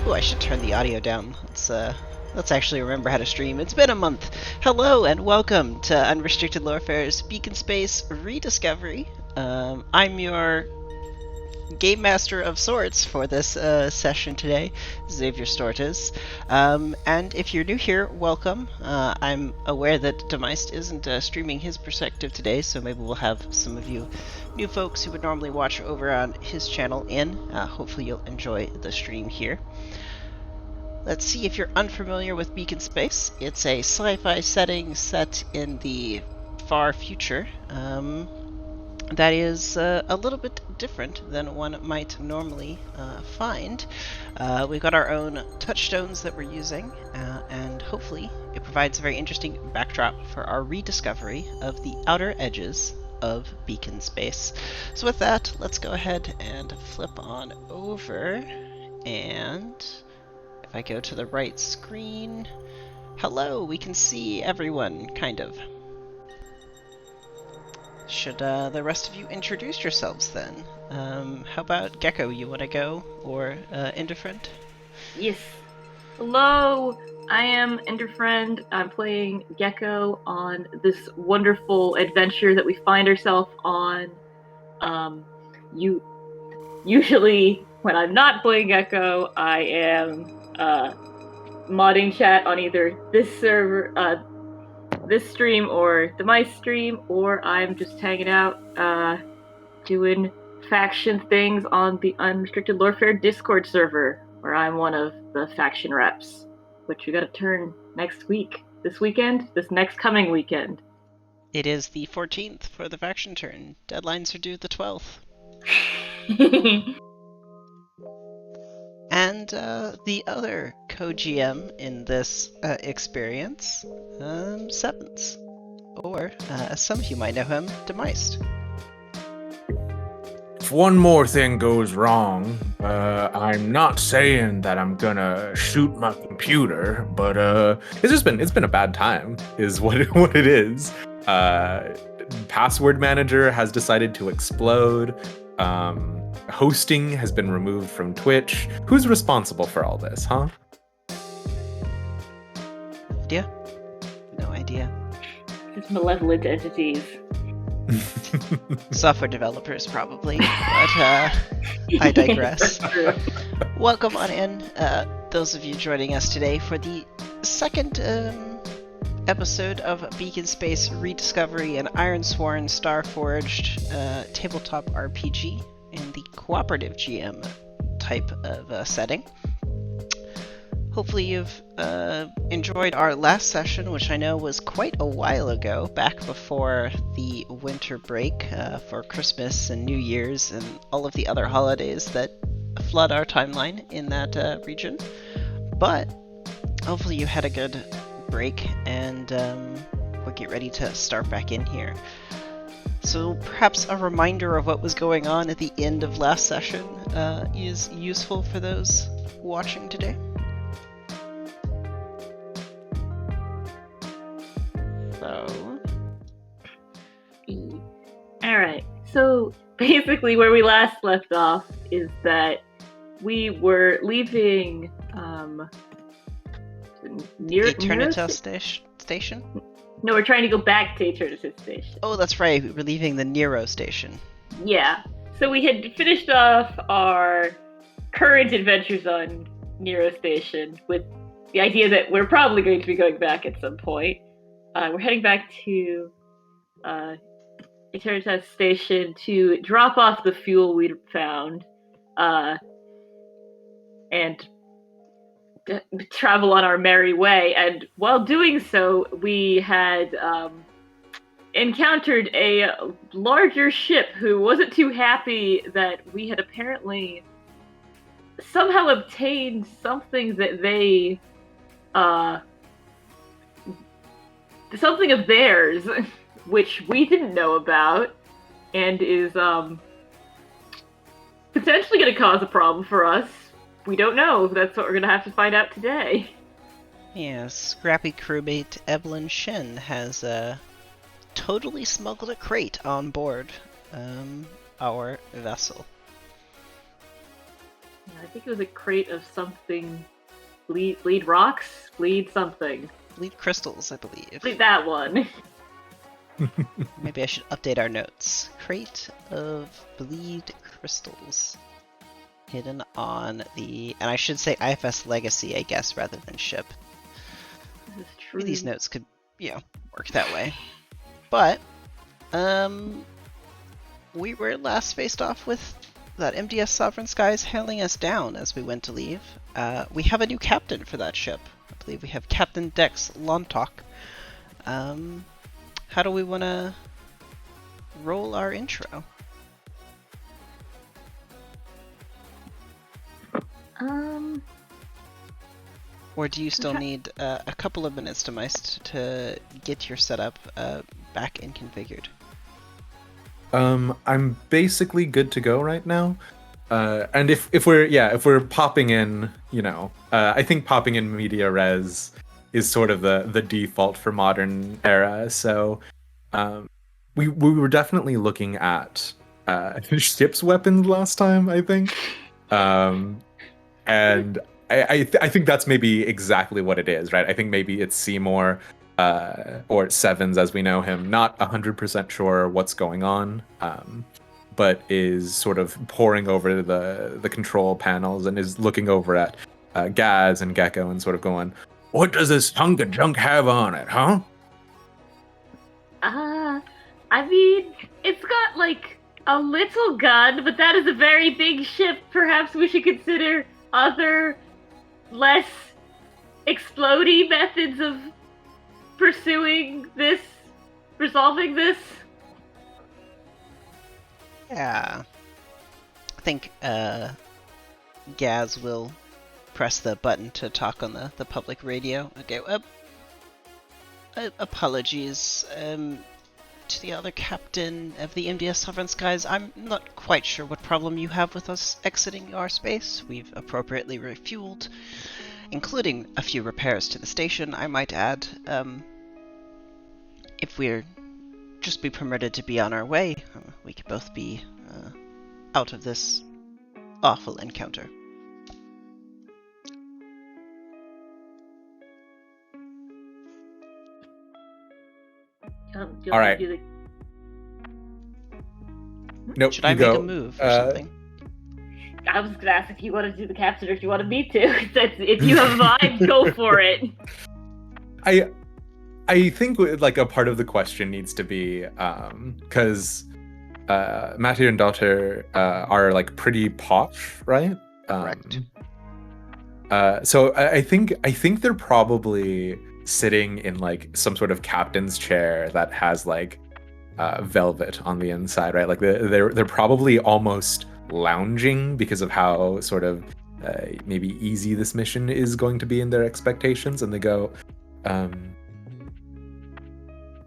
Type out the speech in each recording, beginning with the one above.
Ooh, I should turn the audio down. Let's actually remember how to stream. It's been a month. Hello and welcome to Unrestricted Lorefare's Beacon Space Rediscovery. I'm your game master of sorts for this session today, Xavier Stortes. And if you're new here, welcome. I'm aware that Demeist isn't streaming his perspective today, so maybe we'll have some of you new folks who would normally watch over on his channel in. Hopefully you'll enjoy the stream here. Let's see if you're unfamiliar with Beacon Space. It's a sci-fi setting set in the far future. That is a little bit different than one might normally find. We've got our own touchstones that we're using, and hopefully it provides a very interesting backdrop for our rediscovery of the outer edges of Beacon Space. So with that, let's go ahead and flip on over, and if I go to the right screen, hello, we can see everyone, kind of. Should the rest of you introduce yourselves then? How about Gecko, you want to go, or Indifferent? Yes. Hello, I am Indifferent. I'm playing Gecko on this wonderful adventure that we find ourselves on. Usually, when I'm not playing Gecko, I am modding chat on either this server, this stream, or the my stream, or I'm just hanging out, doing faction things on the Unrestricted Lorefare Discord server, where I'm one of the faction reps, which we gotta turn next week. This weekend? This next coming weekend. It is the 14th for the faction turn. Deadlines are due the 12th. And the other co-GM in this experience, Sevens. Or, as some of you might know him, Demeist. If one more thing goes wrong, I'm not saying that I'm gonna shoot my computer, but it's been a bad time, is what it is. Password manager has decided to explode. Hosting has been removed from Twitch. Who's responsible for all this, huh? Yeah, no idea. Just malevolent entities. Software developers, probably, but I digress. Welcome on in, those of you joining us today for the second episode of Beacon Space Rediscovery, an Ironsworn Starforged tabletop RPG in the cooperative GM type of setting. Hopefully you've enjoyed our last session, which I know was quite a while ago, back before the winter break for Christmas and New Year's and all of the other holidays that flood our timeline in that region. But hopefully you had a good break, and we'll get ready to start back in here. So perhaps a reminder of what was going on at the end of last session is useful for those watching today. So, Alright, so basically where we last left off is that we were leaving Eternitas Station? No, we're trying to go back to Eternitas Station. Oh, that's right, we're leaving the Nero Station. Yeah, so we had finished off our current adventures on Nero Station with the idea that we're probably going to be going back at some point. We're heading back to Eternitas Station to drop off the fuel we'd found, and travel on our merry way. And while doing so, we had encountered a larger ship who wasn't too happy that we had apparently somehow obtained something that they something of theirs, which we didn't know about, and is potentially going to cause a problem for us. We don't know. That's what we're going to have to find out today. Yeah, scrappy crewmate Evelyn Shen has totally smuggled a crate on board our vessel. I think it was a crate of something. Bleed rocks? Bleed something. Bleed crystals, I believe. Bleed that one. Maybe I should update our notes. Crate of bleed crystals. Hidden on the... And I should say IFS Legacy, I guess, rather than ship. This is true. Maybe these notes could, work that way. But, we were last faced off with that MDS Sovereign Skies hailing us down as we went to leave. We have a new captain for that ship. I believe we have Captain Dex Lontok. How do we want to roll our intro? Or do you still need a couple of minutes to get your setup back and configured? I'm basically good to go right now. And if we're popping in, I think popping in media res is sort of the default for modern era. So we were definitely looking at ship's weapons last time, I think. And I think that's maybe exactly what it is, right? I think maybe it's Seymour or Sevens as we know him, not 100% sure what's going on, but is sort of poring over the control panels and is looking over at Gaz and Gecko and sort of going, "What does this hunk of junk have on it, huh?" I mean, it's got like a little gun, but that is a very big ship. Perhaps we should consider other, less explodey methods of resolving this. Yeah. I think Gaz will press the button to talk on the public radio. Okay, apologies to the other captain of the MDS Sovereign Skies. I'm not quite sure what problem you have with us exiting your space. We've appropriately refueled, including a few repairs to the station, I might add. If we're just be permitted to be on our way, we could both be out of this awful encounter. All right. Nope. Should I make a move or something? I was gonna ask if you wanted to do the captain or if you wanted me to. If you have a vibe, go for it. I think like a part of the question needs to be because Matthew and Daughter are like pretty posh, right? Correct. So I think they're probably sitting in like some sort of captain's chair that has like velvet on the inside, right? Like they're probably almost lounging because of how sort of maybe easy this mission is going to be in their expectations, and they go,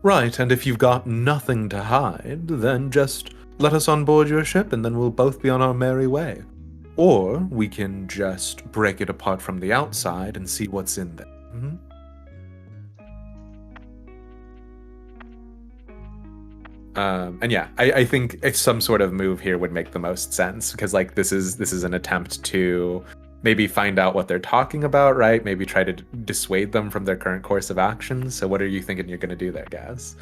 right, and if you've got nothing to hide, then just let us on board your ship and then we'll both be on our merry way. Or we can just break it apart from the outside and see what's in there. Mm-hmm. And yeah, I think if some sort of move here would make the most sense, because like this is an attempt to maybe find out what they're talking about, right? Maybe try to dissuade them from their current course of action. So what are you thinking you're going to do there, Gaz?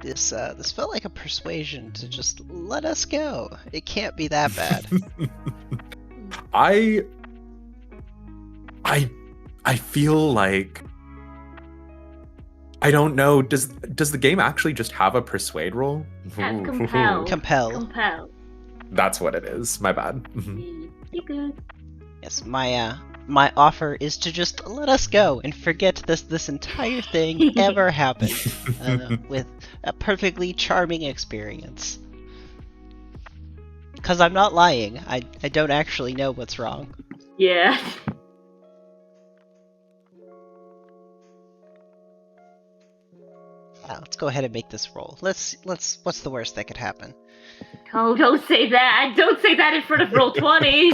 This felt like a persuasion to just let us go. It can't be that bad. I feel like, I don't know. Does the game actually just have a persuade roll? Compel. Compel. That's what it is. My bad. You good? Yes, my offer is to just let us go and forget this entire thing ever happened with a perfectly charming experience. Because I'm not lying. I don't actually know what's wrong. Yeah. Let's go ahead and make this roll. Let's. What's the worst that could happen? Oh, don't say that! Don't say that in front of roll 20.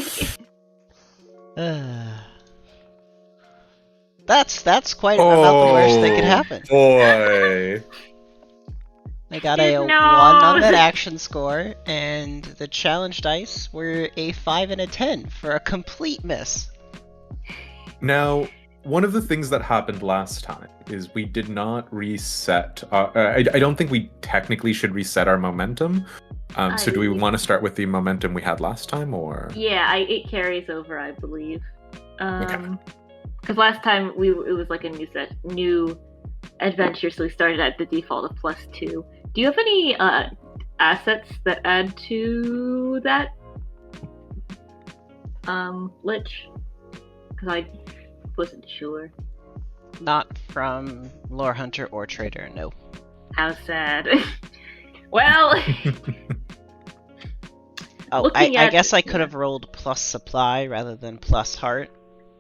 That's quite about the worst that could happen. Boy. I got a 1 on that action score, and the challenge dice were a 5 and a 10 for a complete miss. Now, one of the things that happened last time is we did not reset. I don't think we technically should reset our momentum. So do we want to start with the momentum we had last time, or? Yeah, it carries over, I believe. Okay. Because last time it was like a new adventure, so we started at the default of +2. Do you have any assets that add to that, Lich? Because I wasn't sure. Not from Lore Hunter or Trader, no. How sad. Well, Oh, I guess I could have rolled plus supply rather than plus heart.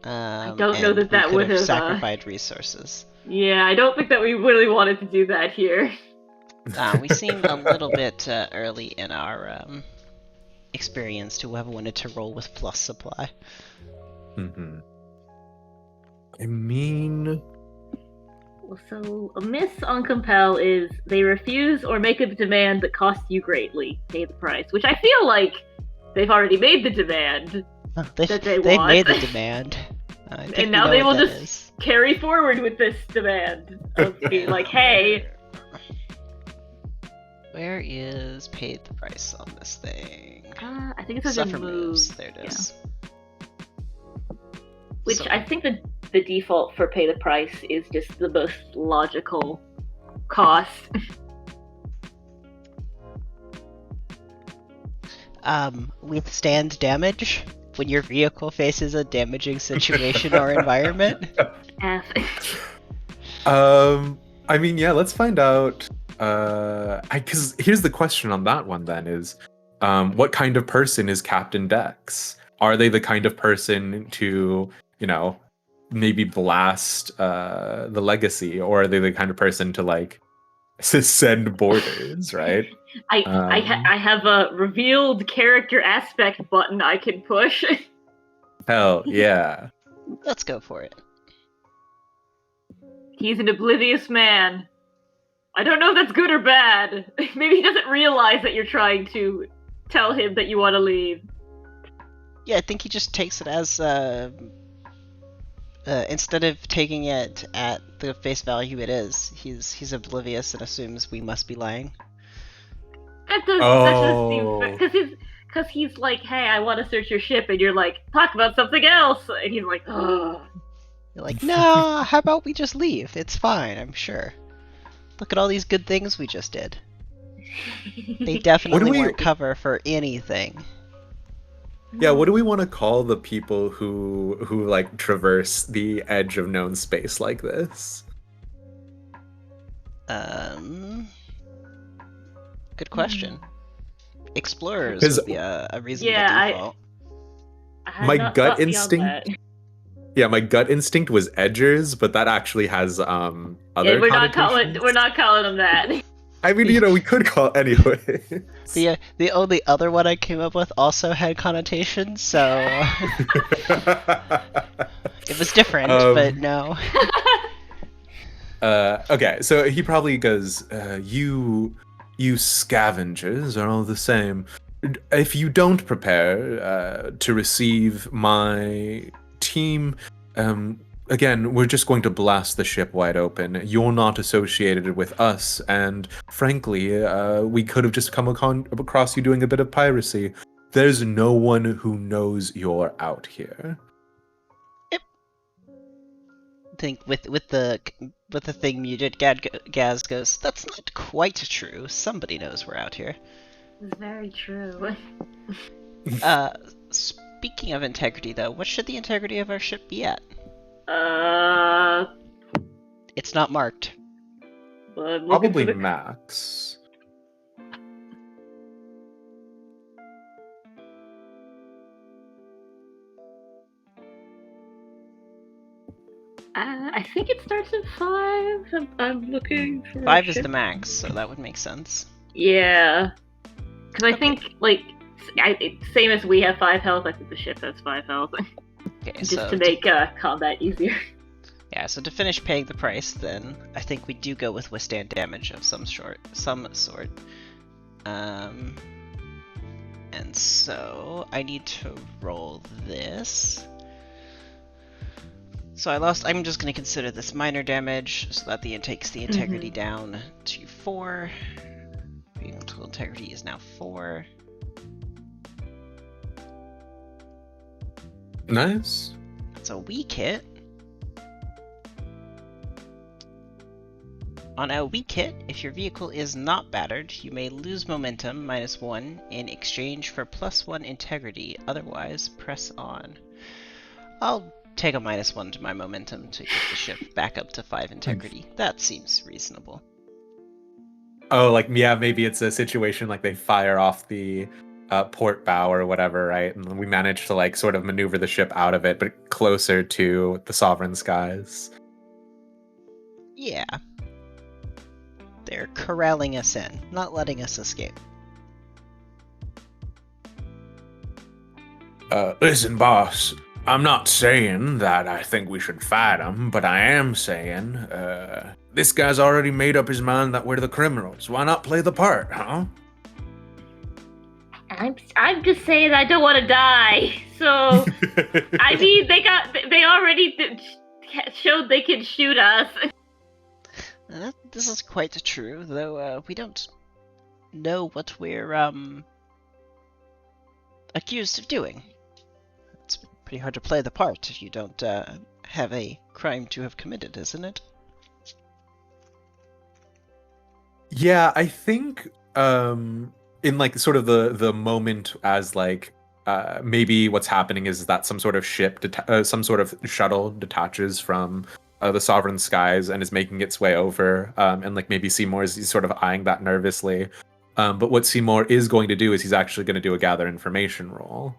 I don't know that we would have sacrificed resources. Yeah, I don't think that we really wanted to do that here. We seem a little bit early in our experience to have wanted to roll with plus supply. Mm-hmm. I mean... So, a miss on compel is they refuse or make a demand that costs you greatly. Pay the price. Which I feel like they've already made the demand that they They've want. made the demand. And now they will just carry forward with this demand of being like, hey... Where is paid the price on this thing? I think it's Suffer under moves. moves. There it is. Yeah. Which I think the default for pay the price is just the most logical cost. Withstand damage when your vehicle faces a damaging situation or environment. I mean, yeah, let's find out. Because here's the question on that one then is, what kind of person is Captain Dex? Are they the kind of person to, maybe blast the legacy, or are they the kind of person to like send borders, right? I have a revealed character aspect button I can push. Hell yeah. Let's go for it. He's an oblivious man. I don't know if that's good or bad. Maybe he doesn't realize that you're trying to tell him that you want to leave. Yeah, I think he just takes it as instead of taking it at the face value it is, he's oblivious and assumes we must be lying. That does seem because he's like, hey, I want to search your ship, and you're like, talk about something else, and he's like, oh. You're like, no, how about we just leave? It's fine, I'm sure. Look at all these good things we just did. They definitely weren't cover for anything. Yeah, what do we want to call the people who like traverse the edge of known space like this? Good question. Explorers would be a reasonable default. My gut instinct. Yeah, my gut instinct was edgers, but that actually has other we're not calling them that. I mean, we could call it anyway. The only other one I came up with also had connotations, so it was different, but no. Okay, so he probably goes, you scavengers are all the same. If you don't prepare to receive my team, again, we're just going to blast the ship wide open. You're not associated with us, and frankly, we could have just come across you doing a bit of piracy. There's no one who knows you're out here. Yep. I think with the thing muted, Gaz goes, that's not quite true. Somebody knows we're out here. It's very true. Speaking of integrity, though, what should the integrity of our ship be at? It's not marked. Probably max. I think it starts at 5. I'm looking for 5 is the max, so that would make sense. Yeah. Because I think, same as we have 5 health, I think the ship has 5 health. Okay, just to make combat easier. Yeah, so to finish paying the price, then I think we do go with withstand damage of some sort. And so I need to roll this. So I'm just going to consider this minor damage, so that takes the integrity down to 4. Being total integrity is now 4. Nice. That's a weak hit. On a weak hit, if your vehicle is not battered, you may lose momentum -1 in exchange for +1 integrity. Otherwise, press on. I'll take a -1 to my momentum to get the ship back up to 5 integrity. That seems reasonable. Oh, like, yeah, maybe it's a situation like they fire off the port bow or whatever, right? And we manage to like sort of maneuver the ship out of it, but closer to the sovereign skies. Yeah. They're corralling us in, not letting us escape. Listen, boss, I'm not saying that I think we should fight him, but I am saying, this guy's already made up his mind that we're the criminals. Why not play the part, huh? I'm just saying I don't want to die. So I mean, they already showed they can shoot us. This is quite true, though we don't know what we're accused of doing. It's pretty hard to play the part if you don't have a crime to have committed, isn't it? Yeah, I think in like sort of the moment as like maybe what's happening is that some sort of some sort of shuttle detaches from the sovereign skies and is making its way over, and like maybe Seymour is sort of eyeing that nervously. But what Seymour is going to do is he's actually going to do a gather information roll,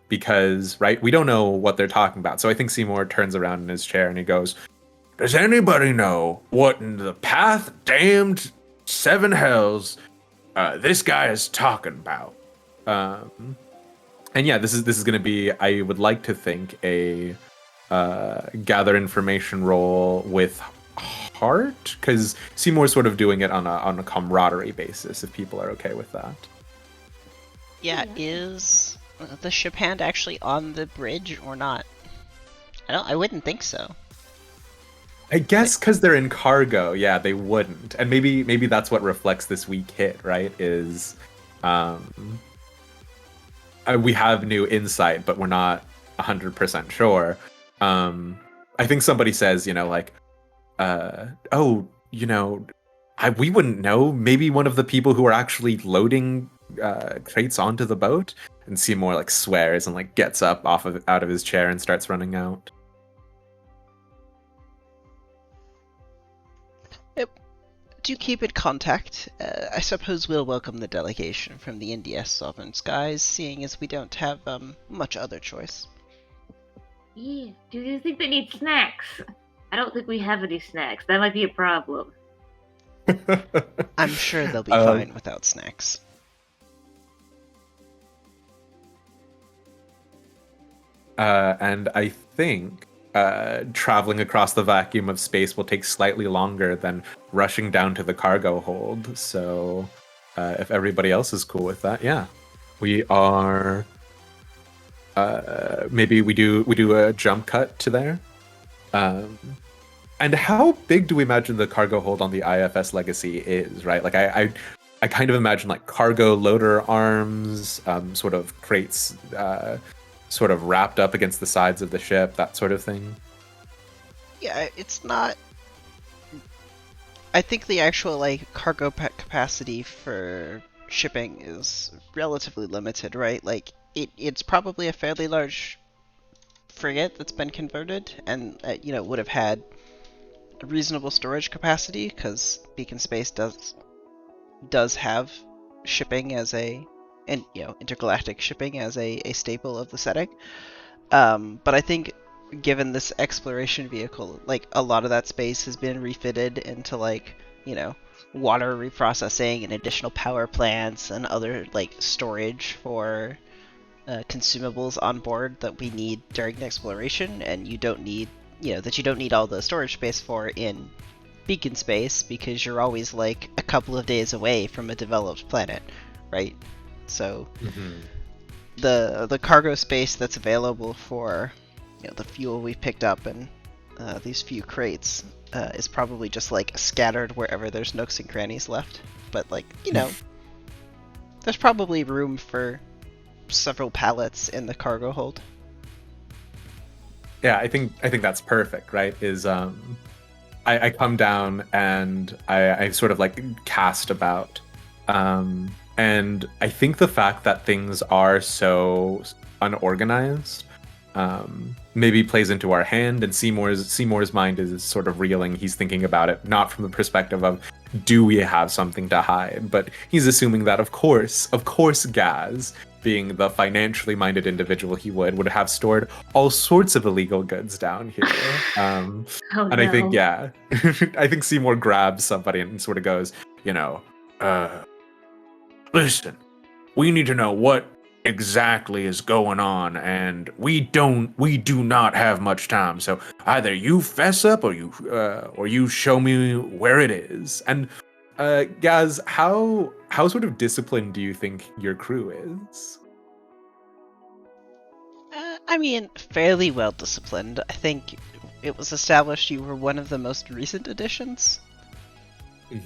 because right, we don't know what they're talking about. So I think Seymour turns around in his chair and he goes, "Does anybody know what in the path damned 7 hells this guy is talking about?" And yeah, this is going to be, I would like to think, a gather information roll with heart, because Seymour's sort of doing it on a camaraderie basis, if people are okay with that. Yeah, is the ship hand actually on the bridge or not? I wouldn't think so. I guess because they're in cargo, yeah, they wouldn't. And maybe that's what reflects this weak hit, right? Is we have new insight, but we're not 100% sure. I think somebody says, like, oh, we wouldn't know. Maybe one of the people who are actually loading crates onto the boat. And Seymour like swears and like gets up out of his chair and starts running out. Do keep in contact. I suppose we'll welcome the delegation from the NDS Sovereign Skies, seeing as we don't have much other choice. Yeah. Do you think they need snacks? I don't think we have any snacks. That might be a problem. I'm sure they'll be fine without snacks. And I think traveling across the vacuum of space will take slightly longer than rushing down to the cargo hold. So if everybody else is cool with that, yeah, we are. Maybe we do a jump cut to there. And how big do we imagine the cargo hold on the IFS Legacy is, right? Like I kind of imagine like cargo loader arms, sort of crates, sort of wrapped up against the sides of the ship, that sort of thing. Yeah, it's not. I think the actual like cargo capacity for shipping is relatively limited, right? Like it's probably a fairly large frigate that's been converted, and would have had a reasonable storage capacity, because Beacon Space does have shipping as intergalactic shipping as a staple of the setting. But I think given this exploration vehicle, like a lot of that space has been refitted into like water reprocessing and additional power plants and other like storage for consumables on board that we need during exploration, and you don't need that you don't need all the storage space for in beacon space, because you're always like a couple of days away from a developed planet, right? So the cargo space that's available for the fuel we've picked up and these few crates is probably just like scattered wherever there's nooks and crannies left. But like there's probably room for several pallets in the cargo hold. Yeah, I think that's perfect, right? Is I come down and I sort of like cast about, and I think the fact that things are so unorganized maybe plays into our hand, and Seymour's mind is sort of reeling. He's thinking about it not from the perspective of do we have something to hide, but he's assuming that of course Gaz, being the financially minded individual he would have stored all sorts of illegal goods down here. And I think, I think Seymour grabs somebody and sort of goes, listen, we need to know what exactly is going on, and we do not have much time. So either you fess up or you show me where it is. And Gaz, how sort of disciplined do you think your crew is? I mean, fairly well disciplined. I think it was established you were one of the most recent additions.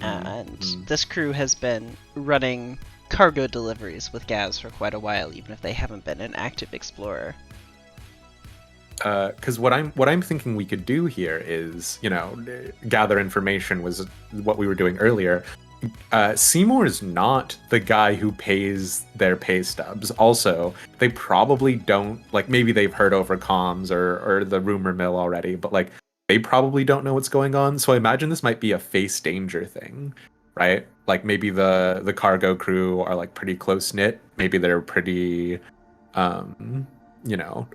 And this crew has been running cargo deliveries with Gaz for quite a while, even if they haven't been an active explorer. Because what I'm thinking we could do here is, gather information was what we were doing earlier. Seymour is not the guy who pays their pay stubs. Also, they probably don't, like, maybe they've heard over comms or the rumor mill already, but like they probably don't know what's going on. So I imagine this might be a face danger thing, right? Like maybe the cargo crew are like pretty close knit. Maybe they're pretty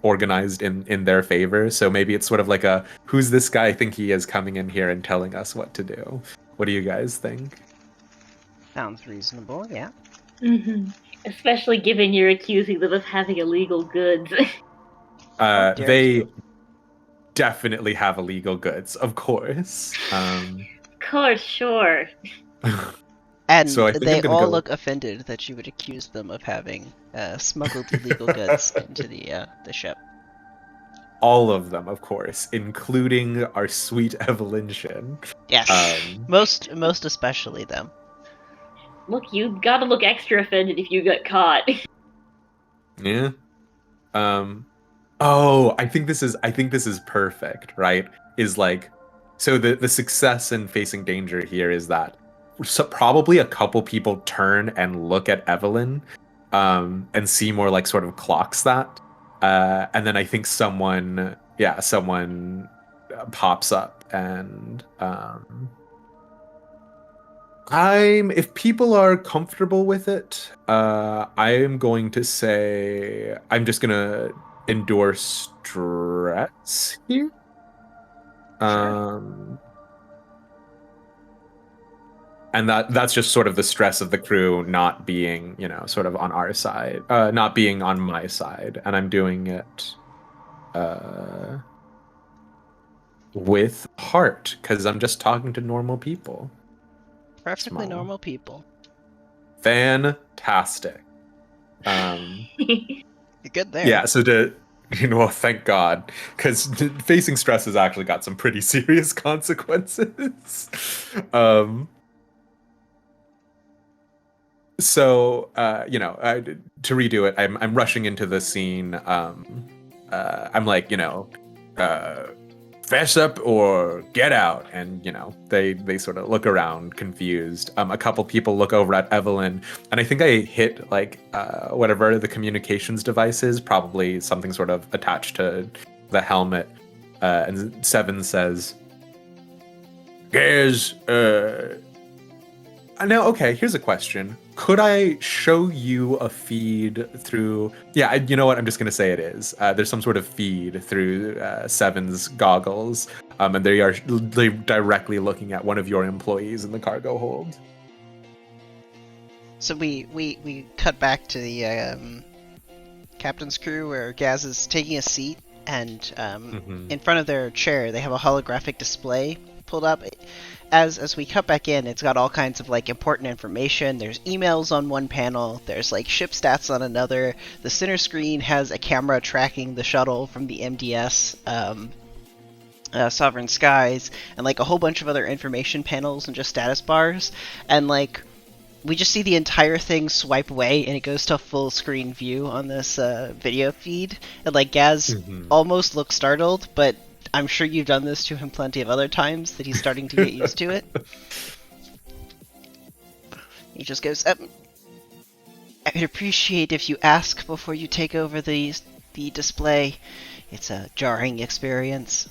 organized in their favor. So maybe it's sort of like a who's this guy think he is coming in here and telling us what to do. What do you guys think? Sounds reasonable, yeah. Especially given you're accusing them of having illegal goods. They definitely have illegal goods, of course. Of course, sure. And so they all look offended that you would accuse them of having smuggled illegal goods into the ship. All of them, of course, including our sweet Evelyn Shin. Yes, most especially them. Look, you gotta look extra offended if you get caught. Yeah. Oh, I think this is perfect, right? Is like, so the success in facing danger here is that probably a couple people turn and look at Evelyn, and Seymour like sort of clocks that, and then I think someone pops up and if people are comfortable with it, I am going to say I'm just gonna endure stress here. Sure. And that's just sort of the stress of the crew not being, sort of on our side, not being on my side, and I'm doing it with heart because I'm just talking to normal people. Perfectly normal people. Fantastic. You're good there. Yeah, so well, thank God, because facing stress has actually got some pretty serious consequences. So, to redo it, I'm rushing into the scene. I'm like, fess up or get out, and they sort of look around confused. A couple people look over at Evelyn, and I think I hit like whatever the communications device is, probably something sort of attached to the helmet, and Seven says, "Guys, now, okay, here's a question. Could I show you a feed through... Yeah, you know what? I'm just going to say it is. There's some sort of feed through Seven's goggles, and they're directly looking at one of your employees in the cargo hold. So we cut back to the captain's crew where Gaz is taking a seat and in front of their chair they have a holographic display pulled up. As we cut back in, it's got all kinds of like important information. There's emails on one panel, there's like ship stats on another. The center screen has a camera tracking the shuttle from the MDS Sovereign Skies, and like a whole bunch of other information panels and just status bars. And like we just see the entire thing swipe away, and it goes to a full screen view on this video feed. And like Gaz almost looks startled, but I'm sure you've done this to him plenty of other times that he's starting to get used to it. He just goes, I would appreciate if you ask before you take over the display. It's a jarring experience.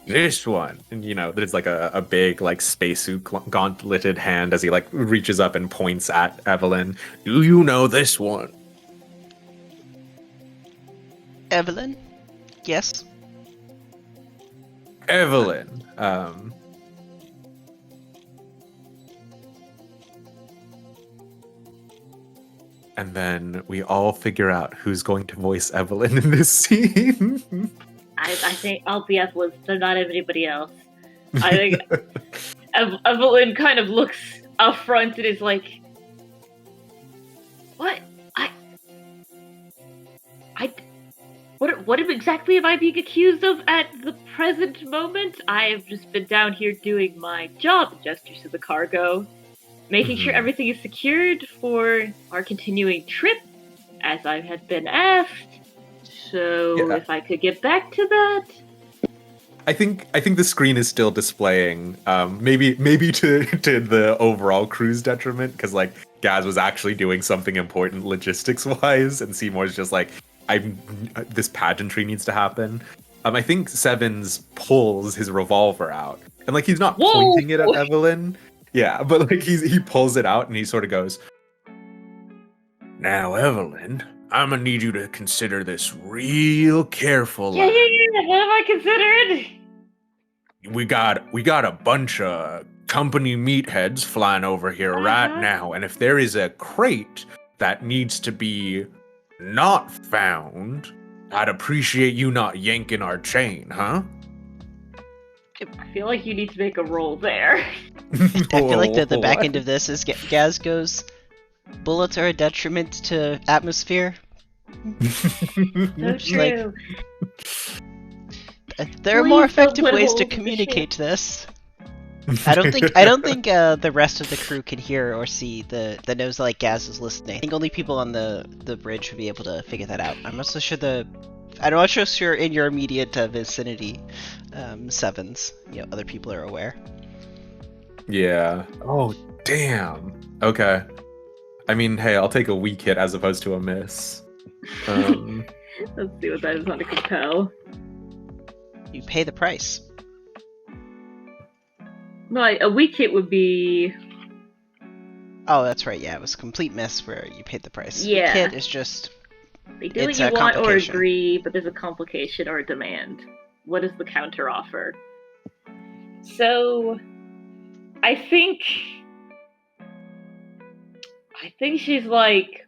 This one. And, you know, there's like a big, like, spacesuit gauntleted hand as he, like, reaches up and points at Evelyn. Do you know this one? Evelyn? Yes? Evelyn. And then we all figure out who's going to voice Evelyn in this scene. I think I'll be Evelyn, so not anybody else. I think Evelyn kind of looks up front and is like, "What? What exactly am I being accused of at the present moment? I have just been down here doing my job," gestures to the cargo, making sure everything is secured for our continuing trip, as I had been asked. So if I could get back to that. I think the screen is still displaying, maybe to the overall crew's detriment, because like Gaz was actually doing something important logistics wise, and Seymour's just like, this pageantry needs to happen. I think Sevens pulls his revolver out, and like he's not pointing it at Evelyn. Yeah, but like he pulls it out and he sort of goes, "Now, Evelyn, I'm gonna need you to consider this real careful. Yeah. What have I considered? We got a bunch of company meatheads flying over here right now, and if there is a crate that needs to be not found, I'd appreciate you not yanking our chain, huh?" I feel like you need to make a roll there. I feel like the back end of this is Gaz goes, "Bullets are a detriment to atmosphere." So true. There are more effective ways to communicate this. I don't think the rest of the crew can hear or see the knows like Gaz is listening. I think only people on the bridge would be able to figure that out. I'm not so sure I'm not sure in your immediate vicinity, Sevens, other people are aware. Yeah. Oh, damn. Okay. I mean, hey, I'll take a weak hit as opposed to a miss. Let's see what that is on to compel. You pay the price. No, a weak hit would be... Oh, that's right, yeah, it was a complete miss where you paid the price. Yeah. Weak hit is just... They do what you want or agree, but there's a complication or a demand. What is the counter offer? So, I think she's like...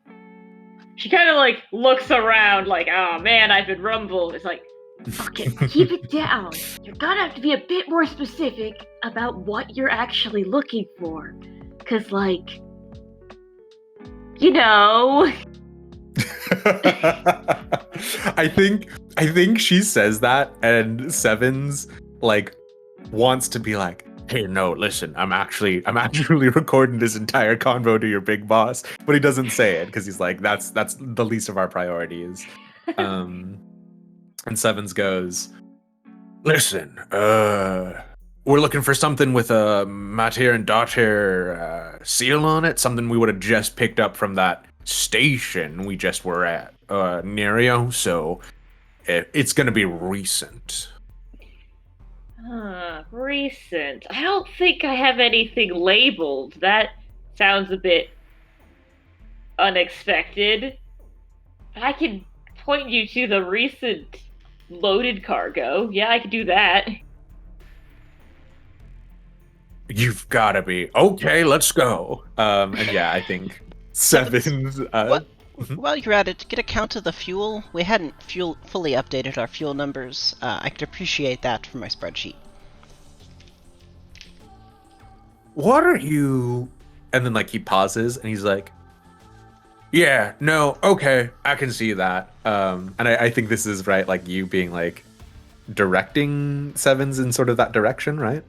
She kind of like looks around like, oh man, I've been rumbled. It's like, okay, keep it down. You're gonna have to be a bit more specific about what you're actually looking for. Cause like, I think she says that, and Sevens like wants to be like, "Hey, no, listen, I'm actually recording this entire convo to your big boss," but he doesn't say it because he's like, that's the least of our priorities. And Sevens goes, "Listen, we're looking for something with a Mater and Daughter seal on it, something we would have just picked up from that station we just were at, Nerio, so it's gonna be recent." Recent. I don't think I have anything labeled. That sounds a bit unexpected. I can point you to the recent loaded cargo. Yeah, I could do that. You've gotta be okay. Let's go. And yeah, I think Sevens. While you're at it, get a count of the fuel. We hadn't fully updated our fuel numbers. I could appreciate that from my spreadsheet. What are you? And then like he pauses and he's like, yeah, no, okay, I can see that. And I think this is right, like you being like directing Sevens in sort of that direction, right?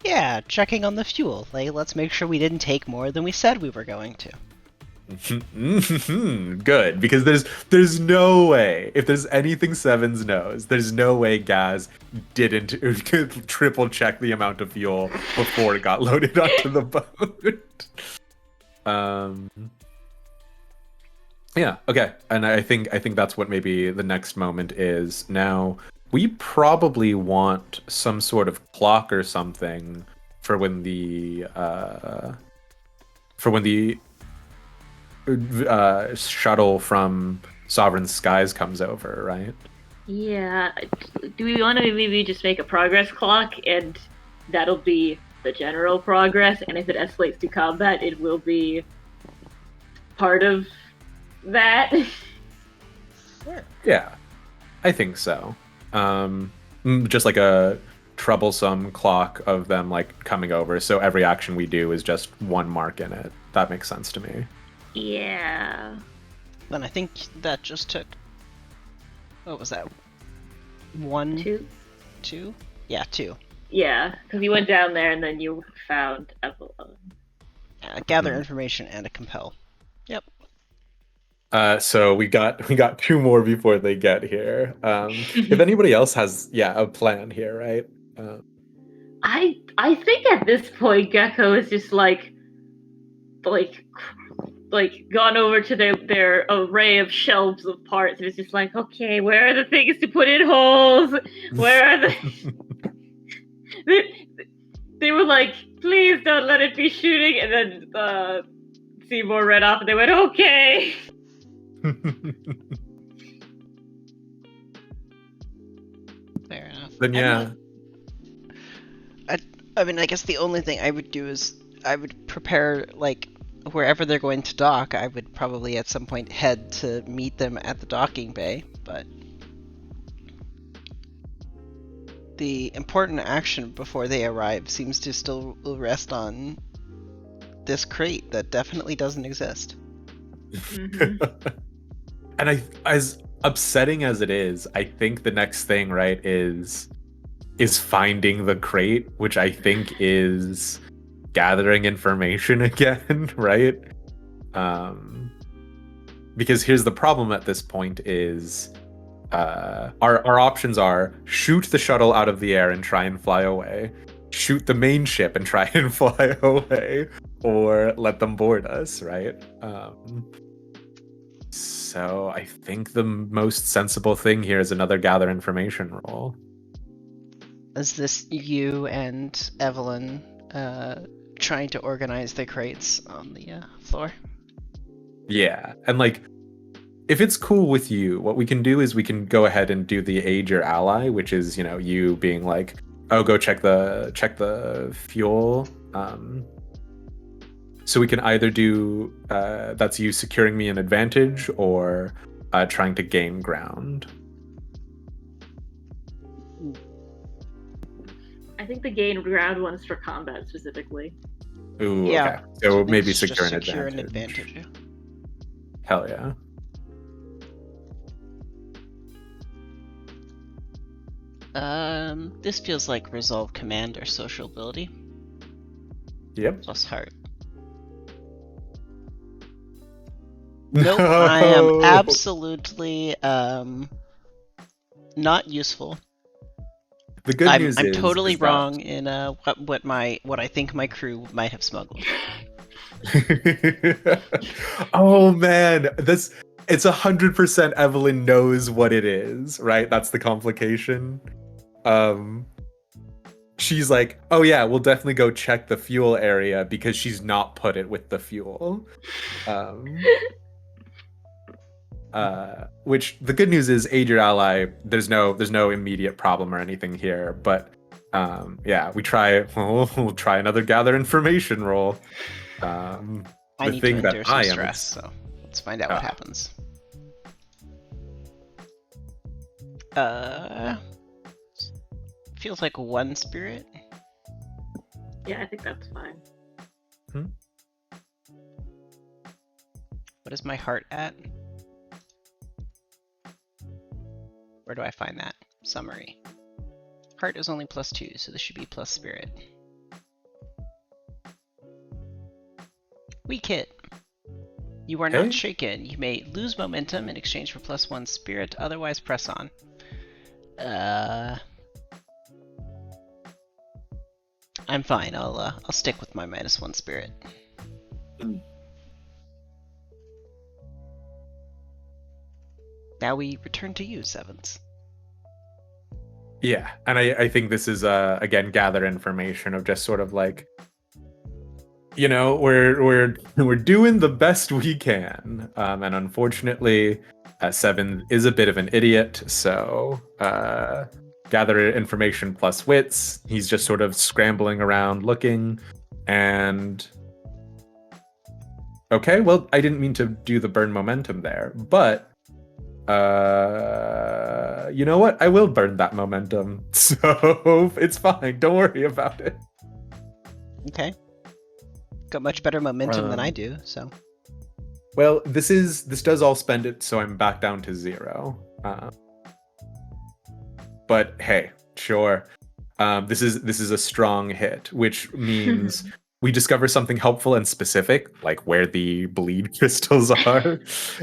Yeah, checking on the fuel. Like, let's make sure we didn't take more than we said we were going to. Good, because there's no way, if there's anything Sevens knows, there's no way Gaz didn't triple check the amount of fuel before it got loaded onto the boat. Yeah, okay. And I think that's what maybe the next moment is. Now, we probably want some sort of clock or something for when the shuttle from Sovereign Skies comes over, right? Yeah. Do we want to maybe just make a progress clock, and that'll be the general progress, and if it escalates to combat, it will be part of that? Yeah, I think so. Just like a troublesome clock of them like coming over, so every action we do is just one mark in it. That makes sense to me. Yeah. Then I think that just took... What was that? 1? 2? 2? Yeah, 2. Yeah, because you went down there and then you found Evelyn. Gather information and a compel. Yep. So we got 2 more before they get here. If anybody else has a plan here, right? I think at this point Gecko is just like gone over to their array of shelves of parts. It's just like, okay, where are the things to put in holes? Where are the they were like, please don't let it be shooting, and then Seymour read off and they went, okay. Fair enough. Then yeah. I mean, I guess the only thing I would do is I would prepare, like, wherever they're going to dock, I would probably at some point head to meet them at the docking bay, but the important action before they arrive seems to still rest on this crate that definitely doesn't exist. Mm-hmm. And as upsetting as it is, I think the next thing, right, is finding the crate, which I think is gathering information again, right? Because here's the problem at this point is our options are shoot the shuttle out of the air and try and fly away, shoot the main ship and try and fly away, or let them board us, right? So I think the most sensible thing here is another gather information roll. Is this you and Evelyn trying to organize the crates on the floor? Yeah, and like, if it's cool with you, what we can do is we can go ahead and do the aid your ally, which is, you being like, oh, go check the fuel. So we can either do that's you securing me an advantage, or trying to gain ground. I think the gain ground one's for combat specifically. Ooh, Yeah. okay. So maybe It's secure just an advantage. Yeah. Hell yeah. This feels like resolve command or social ability Yep. plus heart. Nope, I am absolutely not useful. The good news I'm is totally that- wrong in what I think my crew might have smuggled. Oh man, it's 100% Evelyn knows what it is, right? That's the complication. She's like, oh yeah, we'll definitely go check the fuel area because she's not put it with the fuel. Which the good news is aid your ally. There's no immediate problem or anything here, but yeah, we'll try another gather information roll. I The need thing to that endure some I am stress, so Let's find out what happens. Feels like 1 spirit. Yeah, I think that's fine. What is my heart at? Where do I find that? Summary. Heart is only +2, so this should be plus spirit. Weak hit. You are not shaken. You may lose momentum in exchange for +1 spirit, otherwise press on. I'm fine. I'll stick with my -1 spirit. Now we return to you, Sevens. Yeah, and I think this is again gather information of just sort of like, you know, we're doing the best we can, and unfortunately, Seven is a bit of an idiot. So gather information plus wits. He's just sort of scrambling around looking, and okay, well, I didn't mean to do the burn momentum there, but you know what? I will burn that momentum, so it's fine. Don't worry about it. Okay. Got much better momentum than I do, so. Well, this does all spend it, so I'm back down to 0. But hey, sure. This is a strong hit, which means we discover something helpful and specific, like where the bleed crystals are.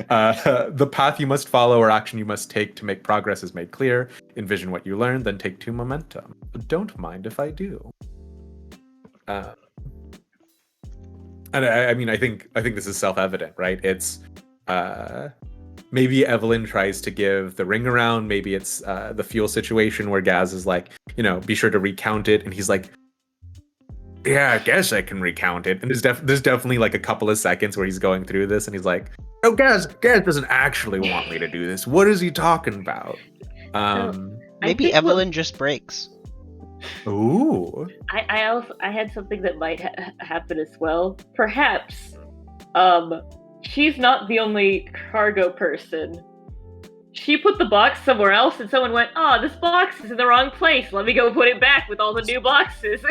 The path you must follow or action you must take to make progress is made clear. Envision what you learned, then take 2 momentum. Don't mind if I do. And I mean, I think this is self-evident, right? It's maybe Evelyn tries to give the ring around. Maybe it's the fuel situation where Gaz is like, you know, be sure to recount it, and he's like, yeah, I guess I can recount it. And there's definitely like a couple of seconds where he's going through this, and he's like, oh, Gaz doesn't actually want me to do this. What is he talking about? Maybe Evelyn just breaks. Ooh. I had something that might happen as well. Perhaps, she's not the only cargo person. She put the box somewhere else, and someone went, "Oh, this box is in the wrong place. Let me go put it back with all the new boxes."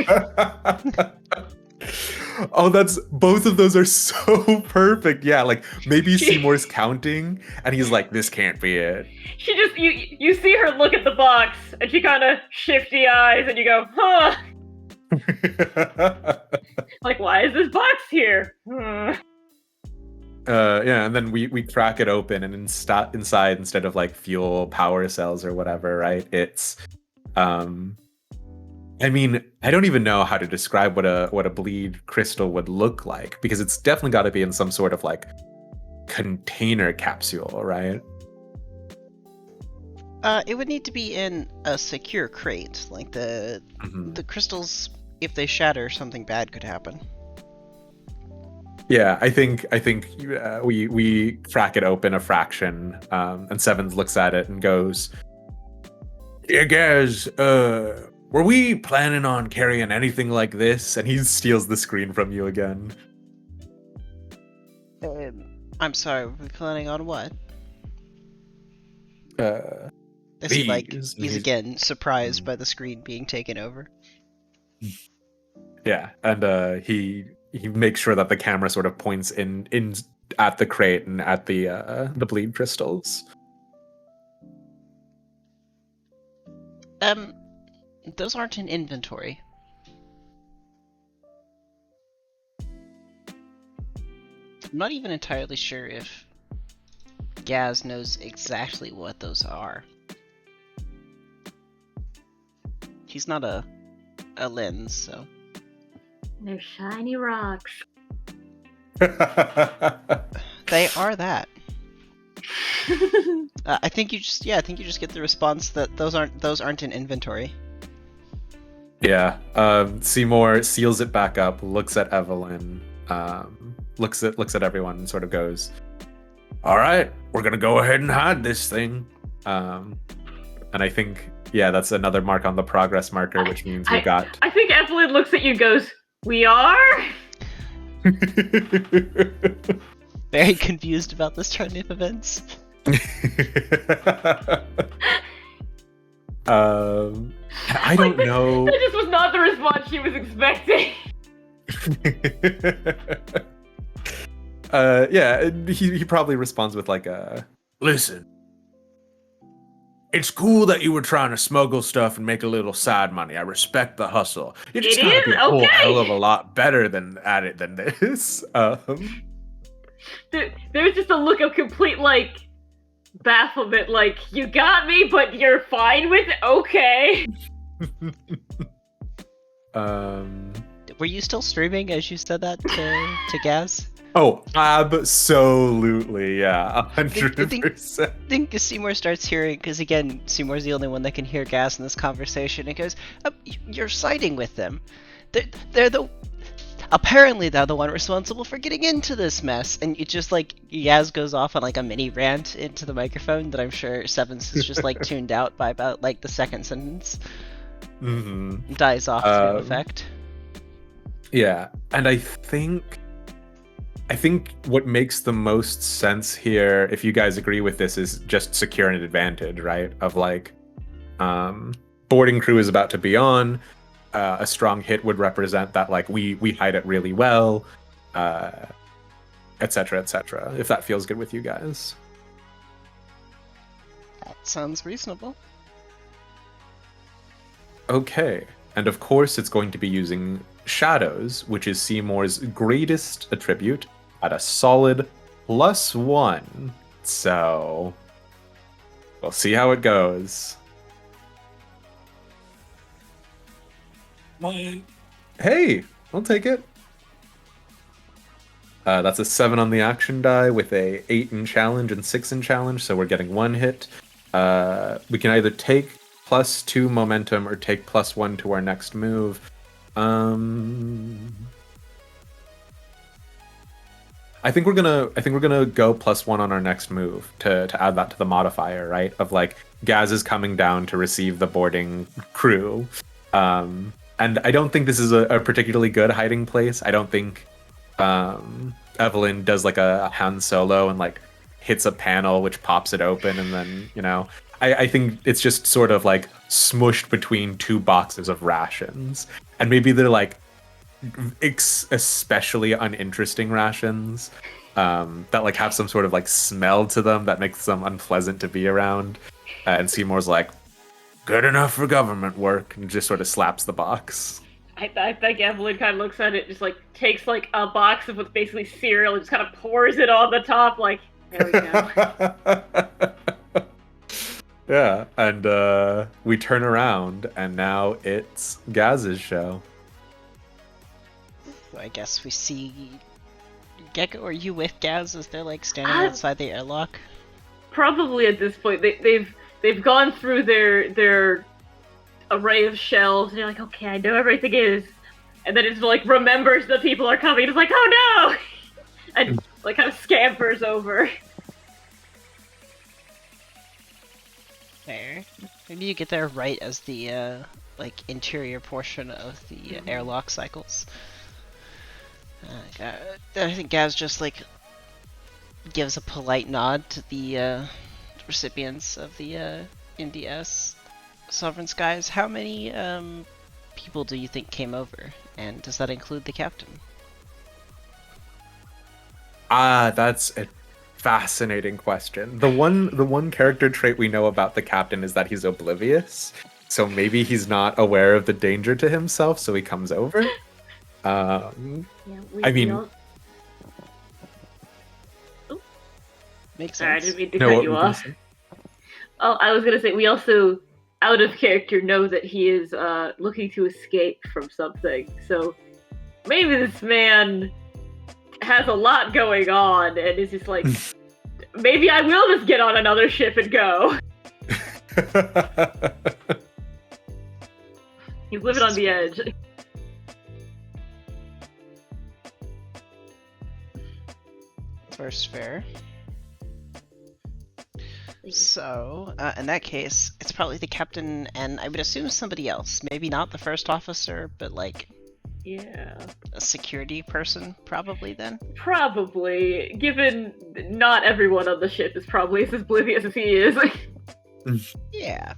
Oh, that's both of those are so perfect. Yeah, like maybe Seymour's counting, and he's like, "This can't be it." She just you see her look at the box, and she kind of shifty eyes, and you go, "Huh." Like, why is this box here? Yeah, and then we crack it open, and inside, instead of like fuel power cells or whatever, right? It's I mean, I don't even know how to describe what a bleed crystal would look like, because it's definitely got to be in some sort of like container capsule, right? It would need to be in a secure crate. Like the crystals, if they shatter, something bad could happen. Yeah, I think we crack it open a fraction, and Sevens looks at it and goes, "Yeah, guys, were we planning on carrying anything like this?" And he steals the screen from you again. I'm sorry, were we planning on what? Is he like, he's again surprised by the screen being taken over? Yeah, and he makes sure that the camera sort of points in at the crate and at the bleed crystals. Those aren't in inventory. I'm not even entirely sure if Gaz knows exactly what those are. He's not a lens, so. They're shiny rocks. They are that. I think you just get the response that those aren't in inventory. Yeah. Seymour seals it back up, looks at Evelyn, looks at everyone, and sort of goes, "All right, we're gonna go ahead and hide this thing." And I think, yeah, that's another mark on the progress marker, which means we got. I think Evelyn looks at you and goes, "We are?" very confused about this turn of events. I don't know. That just was not the response she was expecting. Yeah, he probably responds with like a, listen, it's cool that you were trying to smuggle stuff and make a little side money. I respect the hustle. You just It gotta is? be a whole Okay. hell of a lot better at it than this. There's just a look of complete, like, bafflement, like, you got me, but you're fine with it? Okay. Were you still streaming as you said that to Gaz? Oh, absolutely, yeah, 100%. I think Seymour starts hearing, because again, Seymour's the only one that can hear Gaz in this conversation. It goes, "You're siding with them. Apparently they're the one responsible for getting into this mess." And it just like Gaz goes off on like a mini rant into the microphone that I'm sure Sevens is just like tuned out by about like the second sentence. Mm-hmm. Dies off to no effect. Yeah, and I think what makes the most sense here, if you guys agree with this, is just securing an advantage, right? Of like, boarding crew is about to be on. A strong hit would represent that, like, we hide it really well, etc., etc. If that feels good with you guys. That sounds reasonable. Okay, and of course it's going to be using Shadows, which is Seymour's greatest attribute, at a solid +1. So we'll see how it goes. Hey, I'll take it. That's a 7 on the action die with a 8 in challenge and 6 in challenge, so we're getting 1 hit. We can either take +2 momentum or take +1 to our next move. I think we're gonna go +1 on our next move to add that to the modifier, right? Of like, Gaz is coming down to receive the boarding crew. And I don't think this is a particularly good hiding place. I don't think Evelyn does like a Han Solo and like hits a panel which pops it open, and then, you know, I think it's just sort of like smushed between 2 boxes of rations. And maybe they're like especially uninteresting rations that like have some sort of like smell to them that makes them unpleasant to be around. And Seymour's like, good enough for government work, and just sort of slaps the box. I think Evelyn kind of looks at it, just like takes like a box of what's basically cereal and just kind of pours it on the top, like, there we go. Yeah, and we turn around, and now it's Gaz's show. I guess we see Gecko. Are you with Gaz as they're like standing outside the airlock? Probably at this point, they've gone through their array of shelves, and you're like, okay, I know everything is, and then it's like remembers that people are coming. It's like, oh no, and like kind of scampers over. Fair. Maybe you get there right as the like interior portion of the airlock cycles. I think Gaz just like gives a polite nod to the recipients of the NDS Sovereign Skies. How many people do you think came over, and does that include the captain? That's a fascinating question. The one character trait we know about the captain is that he's oblivious, so maybe he's not aware of the danger to himself, so he comes over. I mean, makes sense. Sorry, I didn't mean to cut you off. Oh, I was gonna say, we also, out of character, know that he is looking to escape from something. So maybe this man has a lot going on and is just like, maybe I will just get on another ship and go. He's living on the edge. First fair. So, in that case, it's probably the captain and I would assume somebody else. Maybe not the first officer, but like Yeah. A security person, probably, then? Probably, given not everyone on the ship is probably as oblivious as he is. Yeah.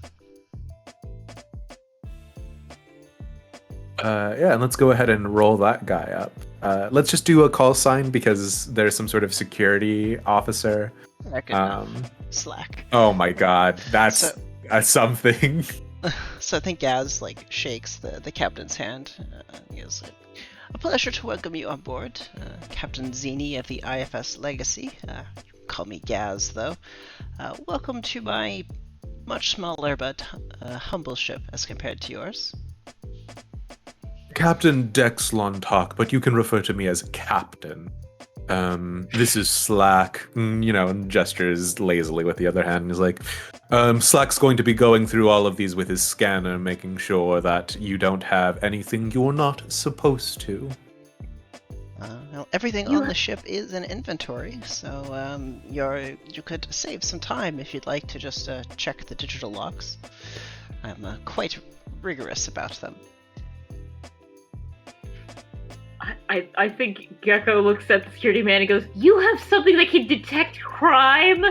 Yeah, and let's go ahead and roll that guy up. Let's just do a call sign because there's some sort of security officer. Good enough. Slack. Oh my god, that's So- something. So I think Gaz shakes the captain's hand. He goes, "A pleasure to welcome you on board, Captain Zini of the IFS Legacy. Call me Gaz, though. Welcome to my much smaller but humble ship as compared to yours." Captain Dex Lontok, but you can refer to me as Captain. This is Slack, and gestures lazily with the other hand. He's like, Slack's going to be going through all of these with his scanner, making sure that you don't have anything you're not supposed to. Well, everything on the ship is in inventory, so you could save some time if you'd like to just check the digital logs. I'm quite rigorous about them. I think Gecko looks at the security man and goes, "You have something that can detect crime?"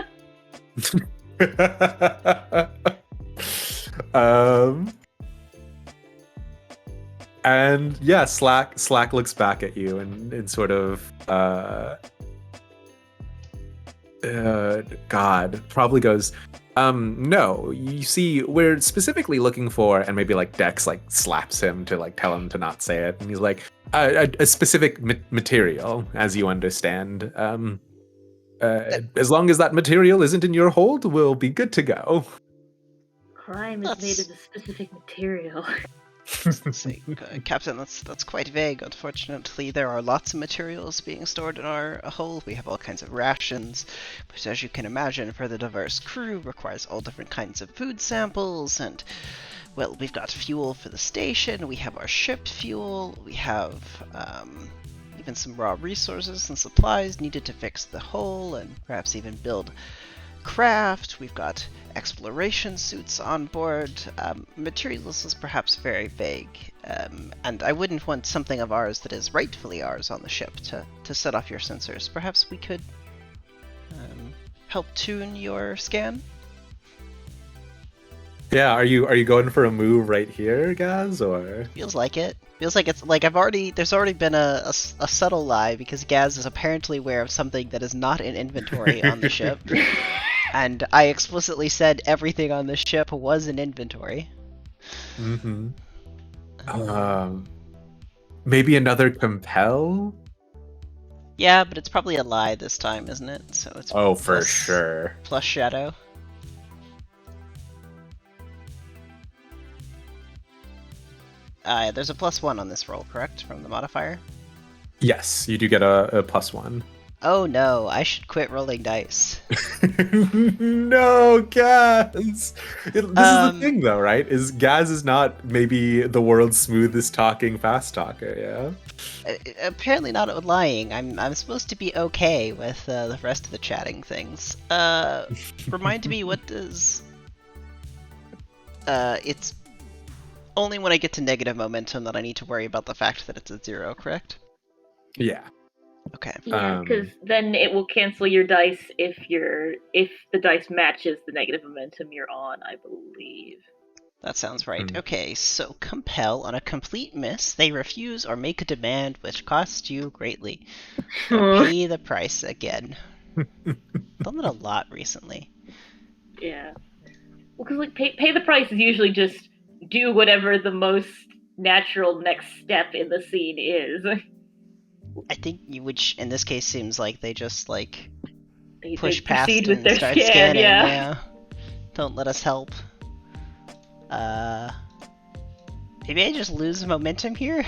And yeah, Slack looks back at you and sort of God probably goes, no, you see, we're specifically looking for, and maybe Dex slaps him to tell him to not say it, and he's like, a specific material, as you understand. As long as that material isn't in your hold, we'll be good to go. Crime is made of a specific material. See, Captain, that's quite vague. Unfortunately, there are lots of materials being stored in our hold. We have all kinds of rations, but as you can imagine, for the diverse crew, requires all different kinds of food samples, and, well, we've got fuel for the station, we have our ship fuel, we have even some raw resources and supplies needed to fix the hull, and perhaps even build craft. We've got exploration suits on board. Materials is perhaps very vague, and I wouldn't want something of ours that is rightfully ours on the ship to set off your sensors. Perhaps we could help tune your scan? Yeah, are you going for a move right here, Gaz, or? Feels like it. Feels like it's there's already been a subtle lie, because Gaz is apparently aware of something that is not in inventory on the ship. And I explicitly said everything on the ship was in inventory. Mm-hmm. Maybe another compel? Yeah, but it's probably a lie this time, isn't it? So it's for sure. Plus shadow. There's a +1 on this roll, correct? From the modifier? Yes, you do get a +1. Oh no, I should quit rolling dice. No, Gaz! This is the thing, though, right? Gaz is not maybe the world's smoothest talking fast talker, yeah? Apparently not with lying. I'm supposed to be okay with the rest of the chatting things. Remind me, what does... it's only when I get to negative momentum that I need to worry about the fact that it's at 0, correct? Yeah. Okay. Yeah, because then it will cancel your dice if the dice matches the negative momentum you're on, I believe. That sounds right. Okay, so compel. On a complete miss, they refuse or make a demand which costs you greatly. Pay the price again. Done that a lot recently. Yeah. Well, because pay the price is usually just do whatever the most natural next step in the scene is. I think which in this case seems like they just they push past proceed and with their start scan, scanning. yeah. Don't let us help. Maybe I just lose momentum here.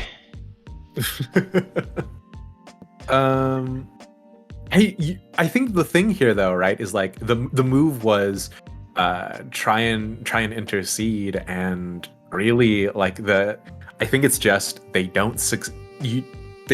Hey, I think the thing here, though, right, is the move was try and intercede, and really I think it's just they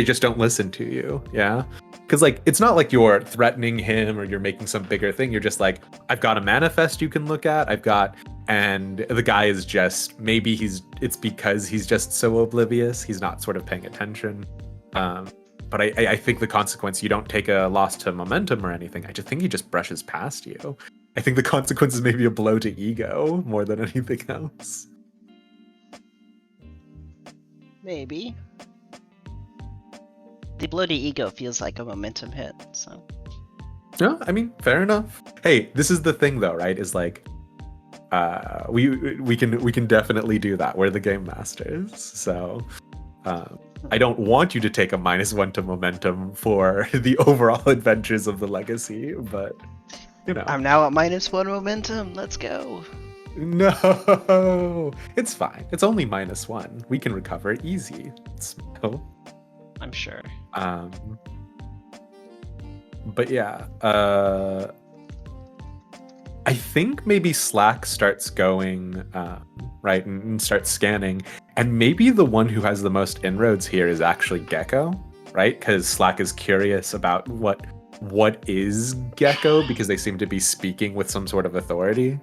just don't listen to you, yeah? Because it's not like you're threatening him or you're making some bigger thing. You're just I've got a manifest you can look at. I've got and the guy is just, maybe it's because he's just so oblivious, he's not sort of paying attention. But I think the consequence, you don't take a loss to momentum or anything. I just think he just brushes past you. I think the consequence is maybe a blow to ego more than anything else. Maybe. The blow to ego feels like a momentum hit, so. Yeah, I mean, fair enough. Hey, this is the thing though, right? Is like, we can definitely do that. We're the game masters, so I don't want you to take a -1 to momentum for the overall adventures of the legacy, but you know. I'm now at -1 momentum. Let's go. No, it's fine. It's only -1. We can recover easy. So, I'm sure. But yeah, I think maybe Slack starts going right and starts scanning, and maybe the one who has the most inroads here is actually Gecko, right? Because Slack is curious about what is Gecko, because they seem to be speaking with some sort of authority.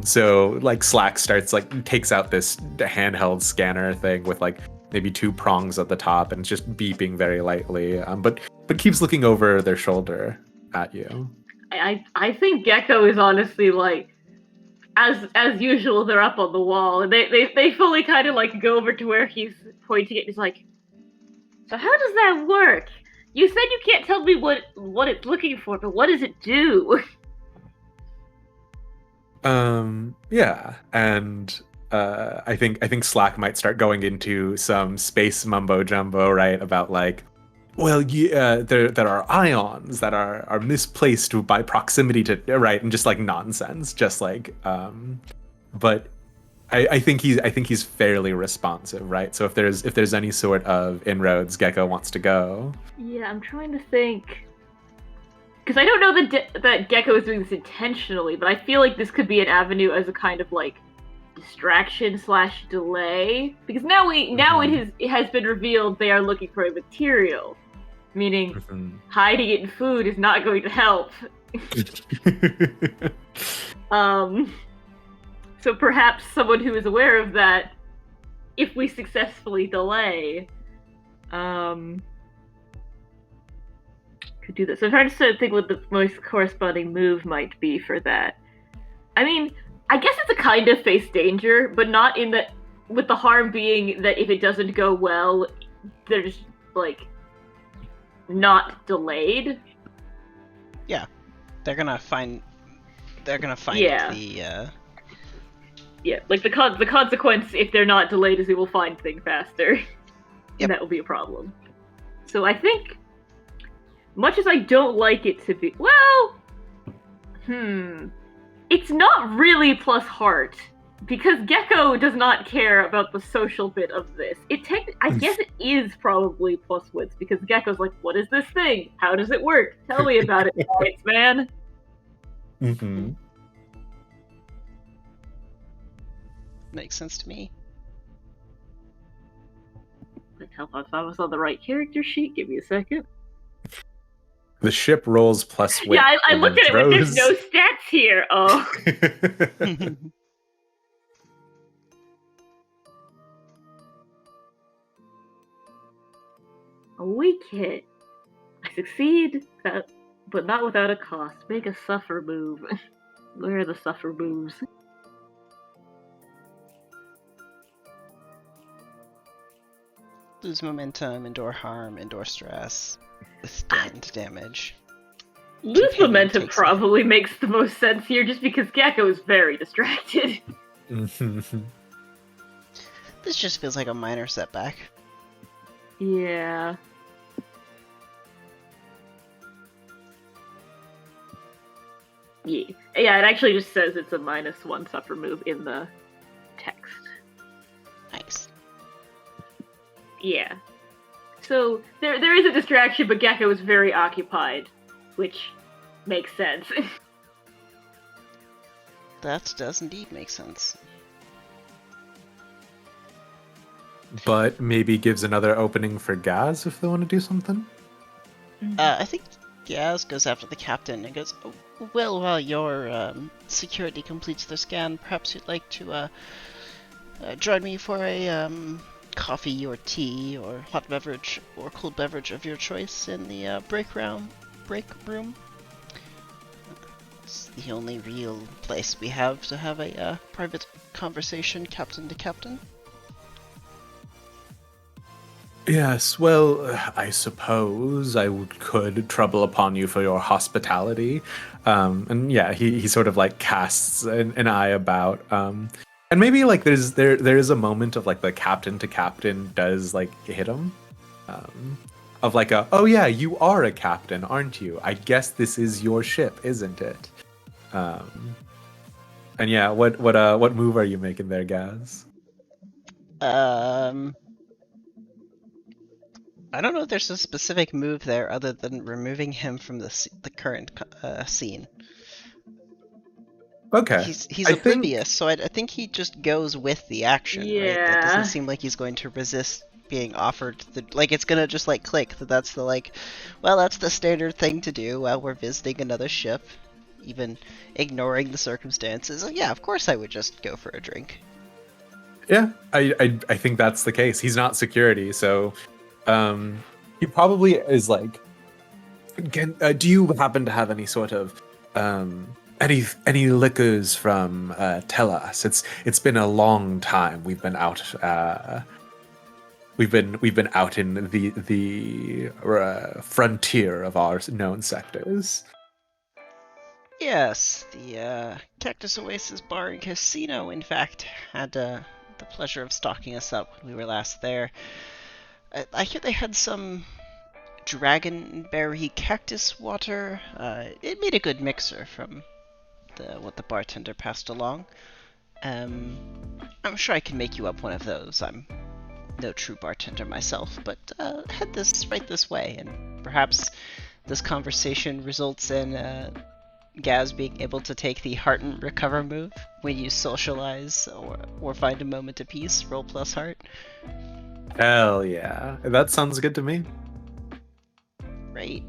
So like Slack starts takes out this handheld scanner thing with like maybe 2 prongs at the top, and it's just beeping very lightly, but keeps looking over their shoulder at you. I think Gecko is honestly like, as usual, they're up on the wall, and they fully kind of like go over to where he's pointing it. He's like, so how does that work? You said you can't tell me what it's looking for, but what does it do? Yeah, and I think Slack might start going into some space mumbo jumbo, right? About like, well, yeah, there are ions that are misplaced by proximity to, right, and just like nonsense, just like but I think he's fairly responsive, right? So if there's any sort of inroads Gecko wants to go. Yeah, I'm trying to think. Because I don't know that Gecko is doing this intentionally, but I feel like this could be an avenue as a kind of like distraction/delay. Because now it has been revealed they are looking for a material, meaning hiding it in food is not going to help. So perhaps someone who is aware of that, if we successfully delay, could do this. So I'm trying to think what the most corresponding move might be for that. I mean, I guess it's a kind of face danger, but not in the, with the harm being that if it doesn't go well, they're just like not delayed. Yeah, they're gonna find the. Yeah, like the consequence if they're not delayed is we will find things faster. Yep. And that will be a problem. So I think, much as I don't like it to be, well, it's not really plus heart, because Gecko does not care about the social bit of this. I guess it is probably plus wits, because Gecko's like, what is this thing? How does it work? Tell me about it, science man. Mm-hmm. Makes sense to me. Let's help us find us on the right character sheet. Give me a second. The ship rolls plus wit. Yeah, I looked at it, but there's no stats here. Oh. A weak hit. I succeed, but not without a cost. Make a suffer move. Where are the suffer moves? Lose momentum, endure harm, endure stress, withstand damage. Lose momentum probably makes the most sense here, just because Gecko is very distracted. This just feels like a minor setback. Yeah. Yeah, it actually just says it's a -1 suffer move in the text. Nice. Yeah. So there is a distraction, but Gecko is very occupied, which makes sense. That does indeed make sense. But maybe gives another opening for Gaz if they want to do something. I think Gaz goes after the captain and goes, "Oh, well, while your security completes their scan, perhaps you'd like to join me for a coffee or tea or hot beverage or cold beverage of your choice in the break room. It's the only real place we have to have a private conversation, captain to captain." Yes, well, I suppose could trouble upon you for your hospitality. And yeah, he sort of like casts an eye about. And maybe like there is a moment of like the captain to captain does like hit him. Of like oh yeah, you are a captain, aren't you? I guess this is your ship, isn't it? And yeah, what move are you making there, Gaz? I don't know if there's a specific move there other than removing him from the current scene. Okay. He's I oblivious, think so I think he just goes with the action, right? That doesn't Yeah. seem like he's going to resist being offered the like. It's gonna just like click that that's the like, well, that's the standard thing to do while we're visiting another ship, even ignoring the circumstances. Yeah, of course I would just go for a drink. yeah, I think that's the case. He's not security, so he probably is like. Do you happen to have any sort of any liquors from Tellas? It's been a long time. We've been out. We've been out in the frontier of our known sectors. Yes, the Cactus Oasis Bar and Casino, in fact, had the pleasure of stocking us up when we were last there. I hear they had some dragonberry cactus water. It made a good mixer from what the bartender passed along. I'm sure I can make you up one of those. I'm no true bartender myself, but head right this way, and perhaps this conversation results in Gaz being able to take the heart and recover move when you socialize or find a moment of peace. Roll plus heart. Hell yeah, that sounds good to me. Right.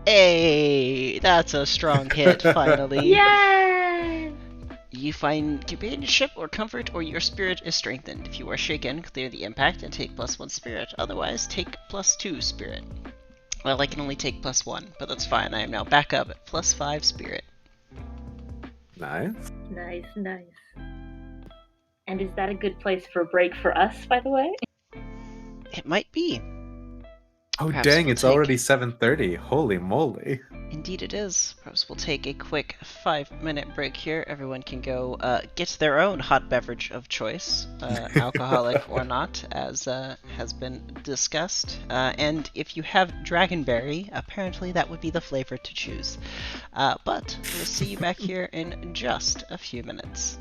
Hey, that's a strong hit, finally. Yay! You find companionship or comfort, or your spirit is strengthened. If you are shaken, clear the impact and take +1 spirit. Otherwise, take +2 spirit. Well, I can only take +1, but that's fine. I am now back up at +5 spirit. Nice. Nice. And is that a good place for a break for us, by the way? It might be. Oh Perhaps dang, we'll it's take- already 7:30. Holy moly. Indeed it is. Perhaps we'll take a quick 5-minute break here. Everyone can go get their own hot beverage of choice, alcoholic or not, as has been discussed. And if you have Dragonberry, apparently that would be the flavor to choose. But we'll see you back here in just a few minutes.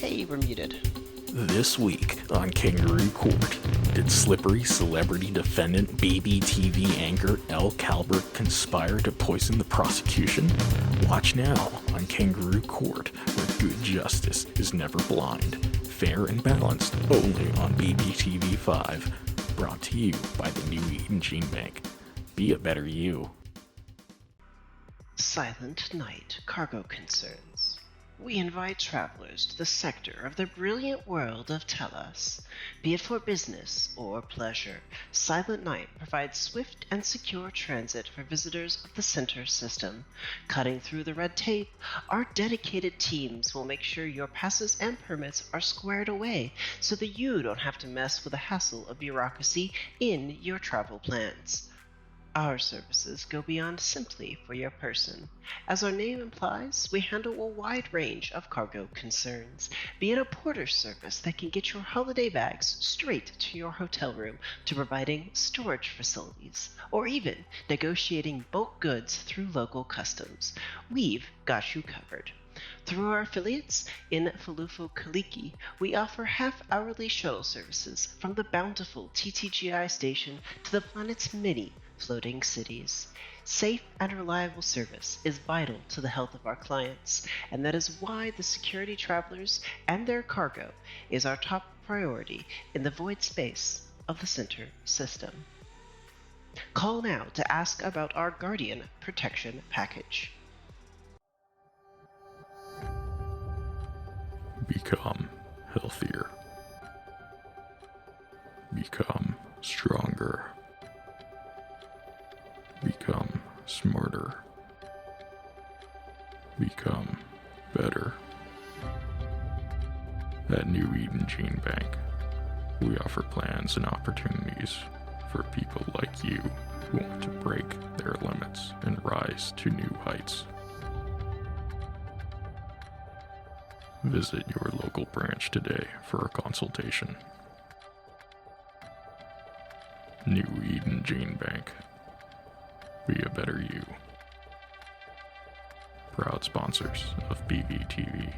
Hey, we're muted. This week on Kangaroo Court, did slippery celebrity defendant baby TV anchor Elle Calvert conspire to poison the prosecution? Watch now on Kangaroo Court, where good justice is never blind. Fair and balanced, only on BBTV 5. Brought to you by the New Eden Gene Bank. Be a better you. Silent Night Cargo Concerns. We invite travelers to the sector of the brilliant world of Tellas. Be it for business or pleasure, Silent Night provides swift and secure transit for visitors of the Center System. Cutting through the red tape, our dedicated teams will make sure your passes and permits are squared away so that you don't have to mess with the hassle of bureaucracy in your travel plans. Our services go beyond simply for your person. As our name implies, we handle a wide range of cargo concerns, be it a porter service that can get your holiday bags straight to your hotel room, to providing storage facilities, or even negotiating bulk goods through local customs. We've got you covered. Through our affiliates in Falufo Kaliki, we offer half-hourly shuttle services from the bountiful TTGI station to the planet's many floating cities. Safe and reliable service is vital to the health of our clients, and that is why the security travelers and their cargo is our top priority in the void space of the Center system. Call now to ask about our Guardian Protection Package. Become healthier. Become stronger. Become smarter. Become better. At New Eden Gene Bank, we offer plans and opportunities for people like you who want to break their limits and rise to new heights. Visit your local branch today for a consultation. New Eden Gene Bank. Be a better you. Proud sponsors of BBTV.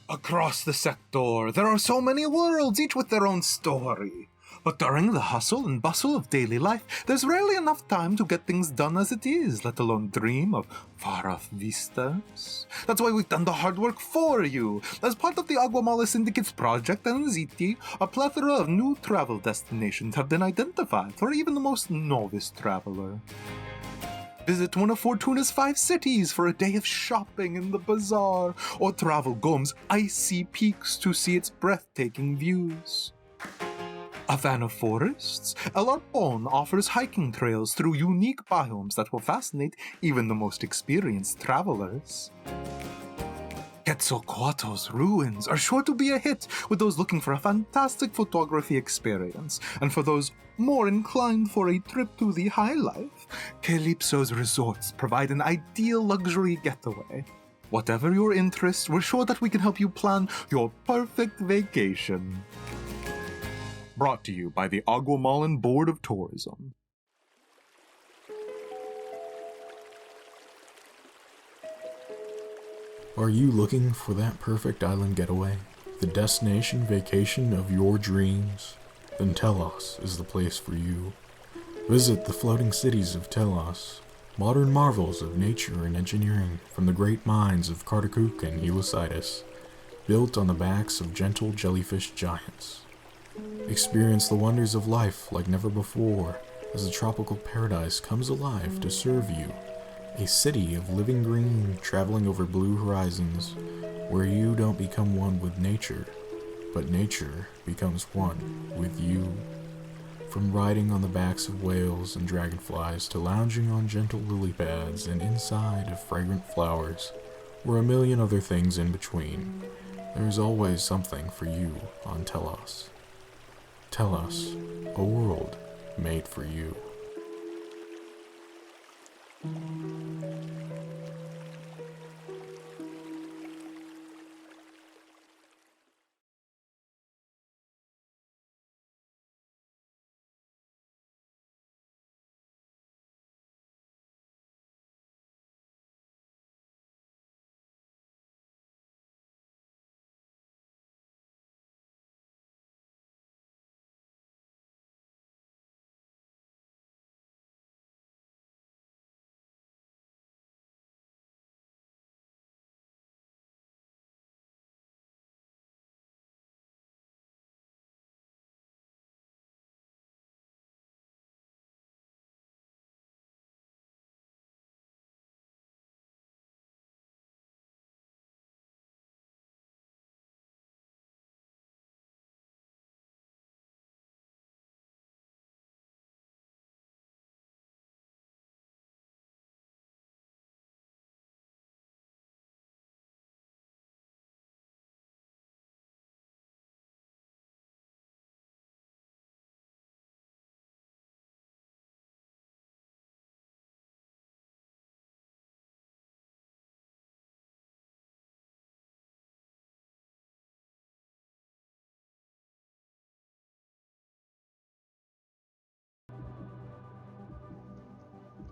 Across the sector, there are so many worlds, each with their own story. But during the hustle and bustle of daily life, there's rarely enough time to get things done as it is, let alone dream of far-off vistas. That's why we've done the hard work for you. As part of the Aguamala Syndicate's project NZT, a plethora of new travel destinations have been identified for even the most novice traveler. Visit one of Fortuna's 5 cities for a day of shopping in the bazaar, or travel Gome's icy peaks to see its breathtaking views. A fan of forests, El Arpon offers hiking trails through unique biomes that will fascinate even the most experienced travelers. Quetzalcoatl's ruins are sure to be a hit with those looking for a fantastic photography experience, and for those more inclined for a trip to the high life, Calypso's resorts provide an ideal luxury getaway. Whatever your interest, we're sure that we can help you plan your perfect vacation. Brought to you by the Aguamalan Board of Tourism. Are you looking for that perfect island getaway? The destination vacation of your dreams? Then Telos is the place for you. Visit the floating cities of Telos, modern marvels of nature and engineering from the great minds of Cartacook and Helicitis, built on the backs of gentle jellyfish giants. Experience the wonders of life like never before as a tropical paradise comes alive to serve you. A city of living green traveling over blue horizons where you don't become one with nature, but nature becomes one with you. From riding on the backs of whales and dragonflies to lounging on gentle lily pads and inside of fragrant flowers, or a million other things in between, there's always something for you on Telos. Telos, a world made for you.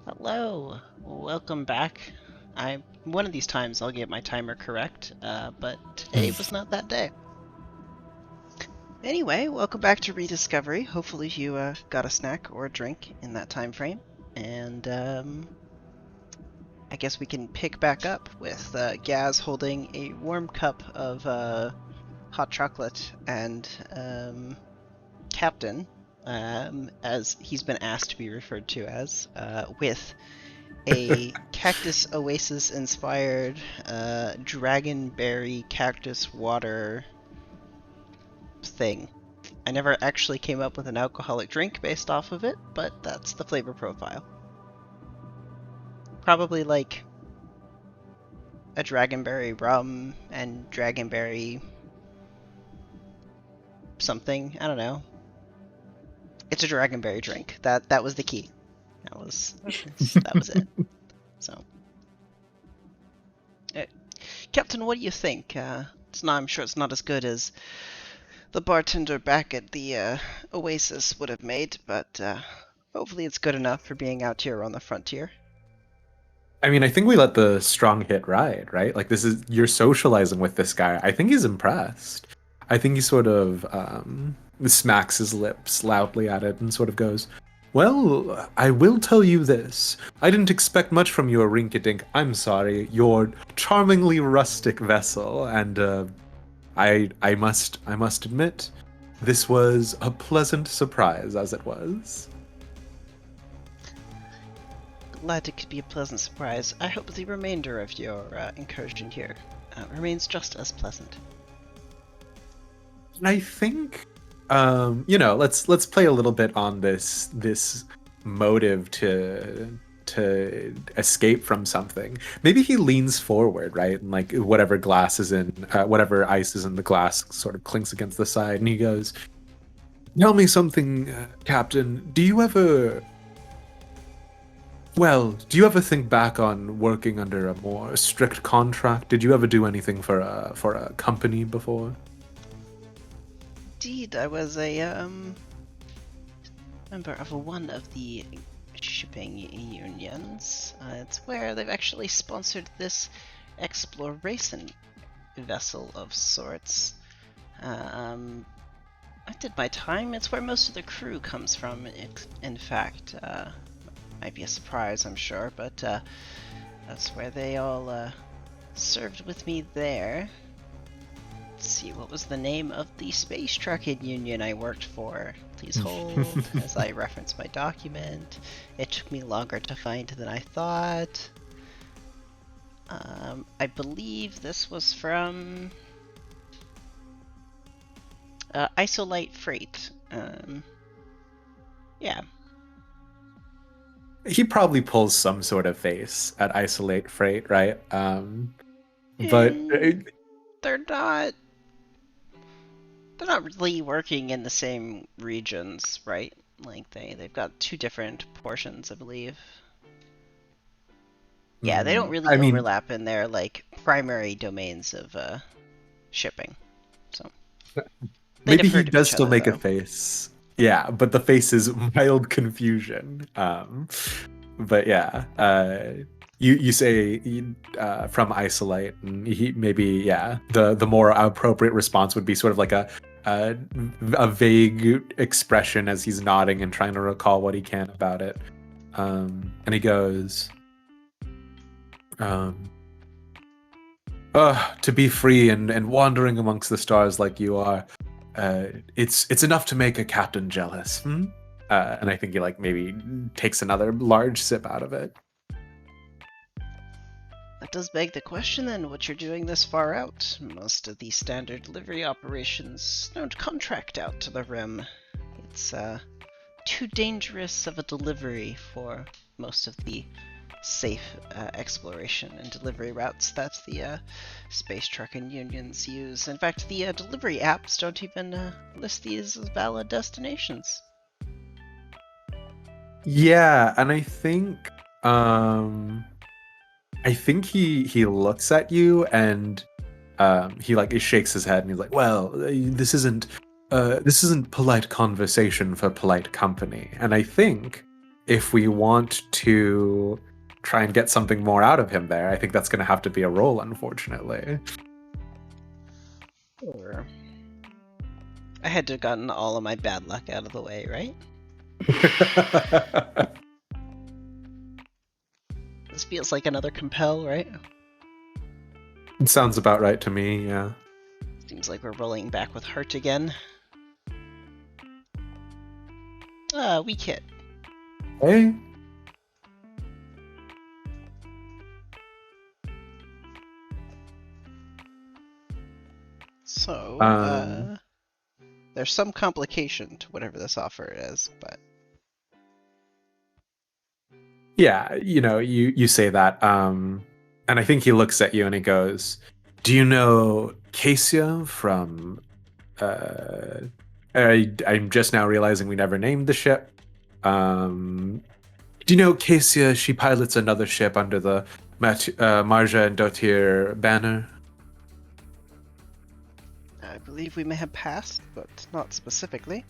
Hello, welcome back. One of these times I'll get my timer correct, but today was not that day. Anyway, welcome back to Rediscovery. Hopefully you got a snack or a drink in that time frame. And I guess we can pick back up with Gaz holding a warm cup of hot chocolate and Captain, as he's been asked to be referred to as, with a Cactus Oasis inspired dragonberry cactus water thing. I never actually came up with an alcoholic drink based off of it, but that's the flavor profile. Probably like a dragonberry rum and dragonberry something. I don't know. It's a dragonberry drink. That was the key. That was it. So, Captain, what do you think? I'm sure it's not as good as the bartender back at the Oasis would have made, but hopefully it's good enough for being out here on the frontier. I mean, I think we let the strong hit ride, right? Like, you're socializing with this guy. I think he's impressed. I think he sort of smacks his lips loudly at it and sort of goes, "Well, I will tell you this. I didn't expect much from your rinky-dink, I'm sorry, your charmingly rustic vessel, and I must admit, this was a pleasant surprise as it was." Glad it could be a pleasant surprise. I hope the remainder of your incursion here remains just as pleasant. I think, let's play a little bit on this motive to escape from something. Maybe he leans forward, right, and like whatever ice is in the glass sort of clinks against the side, and he goes, "Tell me something, Captain. Do you ever think back on working under a more strict contract? Did you ever do anything for a company before?" Indeed, I was a member of one of the shipping unions. It's where they've actually sponsored this exploration vessel of sorts. I did my time. It's where most of the crew comes from, in fact. Might be a surprise, I'm sure, but that's where they all served with me there. Let's see, what was the name of the space trucking union I worked for? Please hold as I reference my document. It took me longer to find than I thought. I believe this was from Isolite Freight. Yeah. He probably pulls some sort of face at Isolate Freight, right? But they're not really working in the same regions, right? Like they've got two different portions, I believe. Yeah, they don't really overlap in their like primary domains of shipping. So maybe he does still make a face. Yeah, but the face is mild confusion. But yeah, you say from Isolate, and the more appropriate response would be sort of like a vague expression as he's nodding and trying to recall what he can about it. And he goes, to be free and wandering amongst the stars like you are, it's enough to make a captain jealous. And I think he like maybe takes another large sip out of it. That does beg the question then, what you're doing this far out. Most of the standard delivery operations don't contract out to the rim. It's too dangerous of a delivery for most of the safe exploration and delivery routes that the space trucking unions use. In fact, the delivery apps don't even list these as valid destinations. Yeah, and I think he looks at you and he shakes his head and he's like, "Well, this isn't polite conversation for polite company." And I think if we want to try and get something more out of him there, I think that's going to have to be a roll, unfortunately. Sure. I had to have gotten all of my bad luck out of the way, right? This feels like another compel, right? It sounds about right to me, yeah. Seems like we're rolling back with heart again. Weak hit. Hey? So, there's some complication to whatever this offer is, but... Yeah, you say that, and I think he looks at you and he goes, "Do you know Cassia from, I'm just now realizing we never named the ship. Do you know Cassia? She pilots another ship under the Marja and Dotir banner." I believe we may have passed, but not specifically.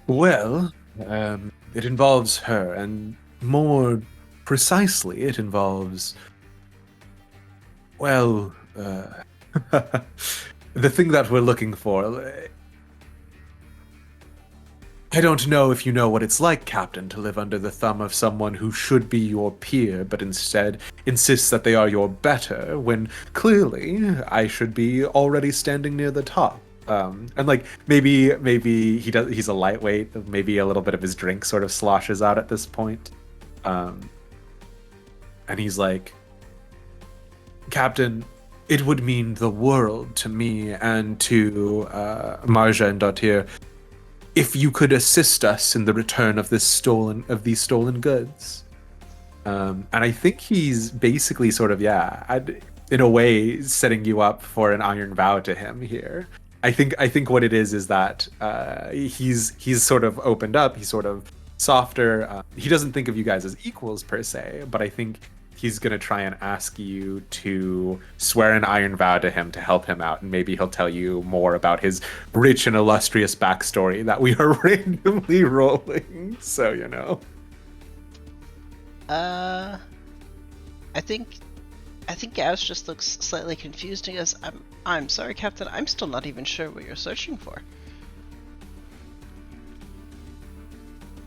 Well, it involves her, and more precisely, it involves, well, the thing that we're looking for. I don't know if you know what it's like, Captain, to live under the thumb of someone who should be your peer, but instead insists that they are your better, when clearly I should be already standing near the top. And like maybe he's a lightweight, maybe a little bit of his drink sort of sloshes out at this point. And he's like, "Captain, it would mean the world to me and to Marja and Dotir if you could assist us in the return of these stolen goods." And I think he's basically sort of, in a way, setting you up for an iron vow to him here. I think what it is that he's sort of opened up. He's sort of softer. He doesn't think of you guys as equals per se, but I think he's gonna try and ask you to swear an iron vow to him to help him out, and maybe he'll tell you more about his rich and illustrious backstory that we are randomly rolling. So I think Gauss just looks slightly confused and goes, I'm sorry, Captain, I'm still not even sure what you're searching for.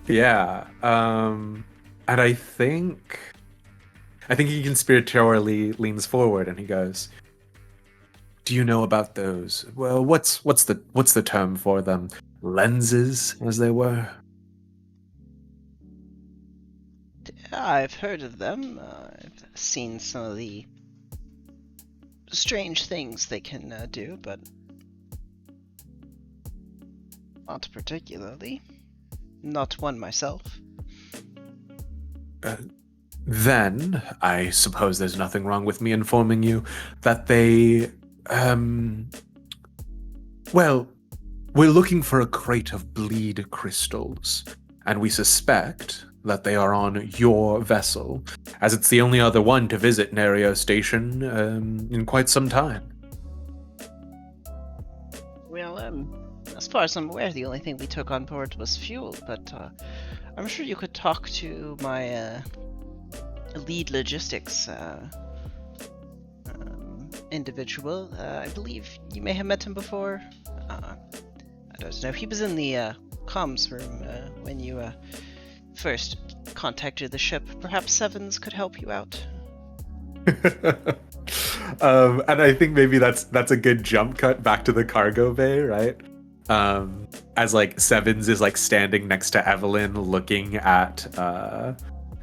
Yeah. And I think he conspiratorially leans forward and he goes, "Do you know about those? Well, what's the term for them? Lenses, as they were?" I've heard of them. I've seen some of the strange things they can do, but not particularly. Not one myself. Then, I suppose there's nothing wrong with me informing you that they, well, we're looking for a crate of bleed crystals, and we suspect that they are on your vessel, as it's the only other one to visit Nerio Station in quite some time. Well, as far as I'm aware, the only thing we took on board was fuel, but I'm sure you could talk to my lead logistics individual. I believe you may have met him before. I don't know. He was in the comms room when you first contacted the ship. Perhaps Sevens could help you out. And I think maybe that's a good jump cut back to the cargo bay, right? As like Sevens is like standing next to Evelyn, looking at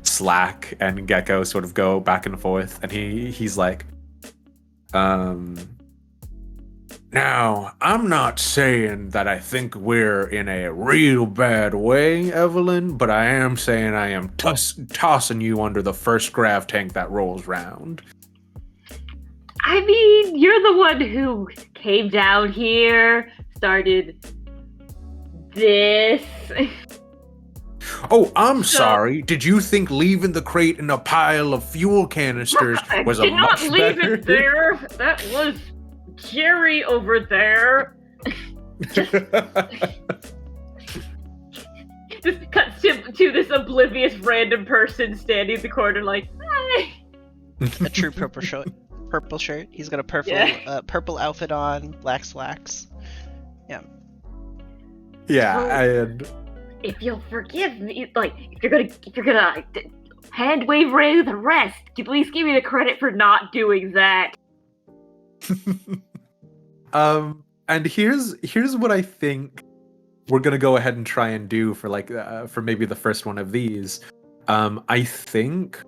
Slack and Gecko sort of go back and forth, and he's like, "Now, I'm not saying that I think we're in a real bad way, Evelyn, but I am saying I am tossing you under the first grav tank that rolls round." I mean, you're the one who came down here, started this. Oh, I'm sorry. Did you think leaving the crate in a pile of fuel canisters was a much better? I did not leave it there. That was Jerry over there. Just cuts to this oblivious random person standing in the corner like, hi. A true purple shirt. He's got a purple outfit on, black slacks. Yeah. Yeah, and if you'll forgive me, like, if you're gonna hand wave Ray the rest, please give me the credit for not doing that. And here's what I think we're gonna go ahead and try and do for for maybe the first one of these. I think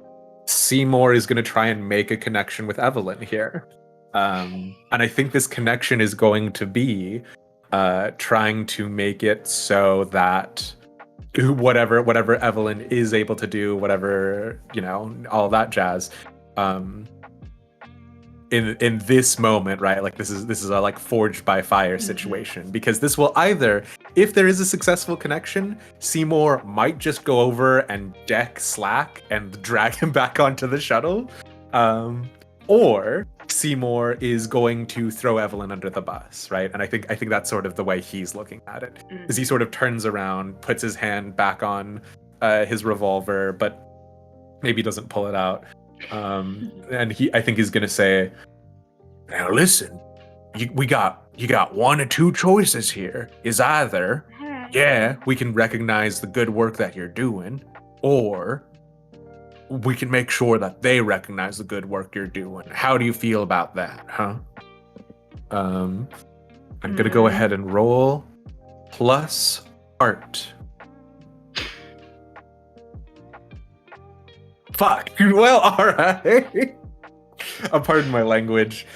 Seymour is gonna try and make a connection with Evelyn here. And I think this connection is going to be trying to make it so that whatever Evelyn is able to do, whatever, all that jazz, in this moment, right? Like this is a like forged by fire situation, because this will either, if there is a successful connection, Seymour might just go over and deck Slack and drag him back onto the shuttle, or Seymour is going to throw Evelyn under the bus, right? And I think that's sort of the way he's looking at it, because he sort of turns around, puts his hand back on his revolver, but maybe doesn't pull it out. And I think he's gonna say, "Now listen, you got one or two choices here. Is either, yeah, we can recognize the good work that you're doing, or we can make sure that they recognize the good work you're doing. How do you feel about that, huh?" I'm gonna go ahead and roll plus art. Fuck. Well, all right. Pardon my language.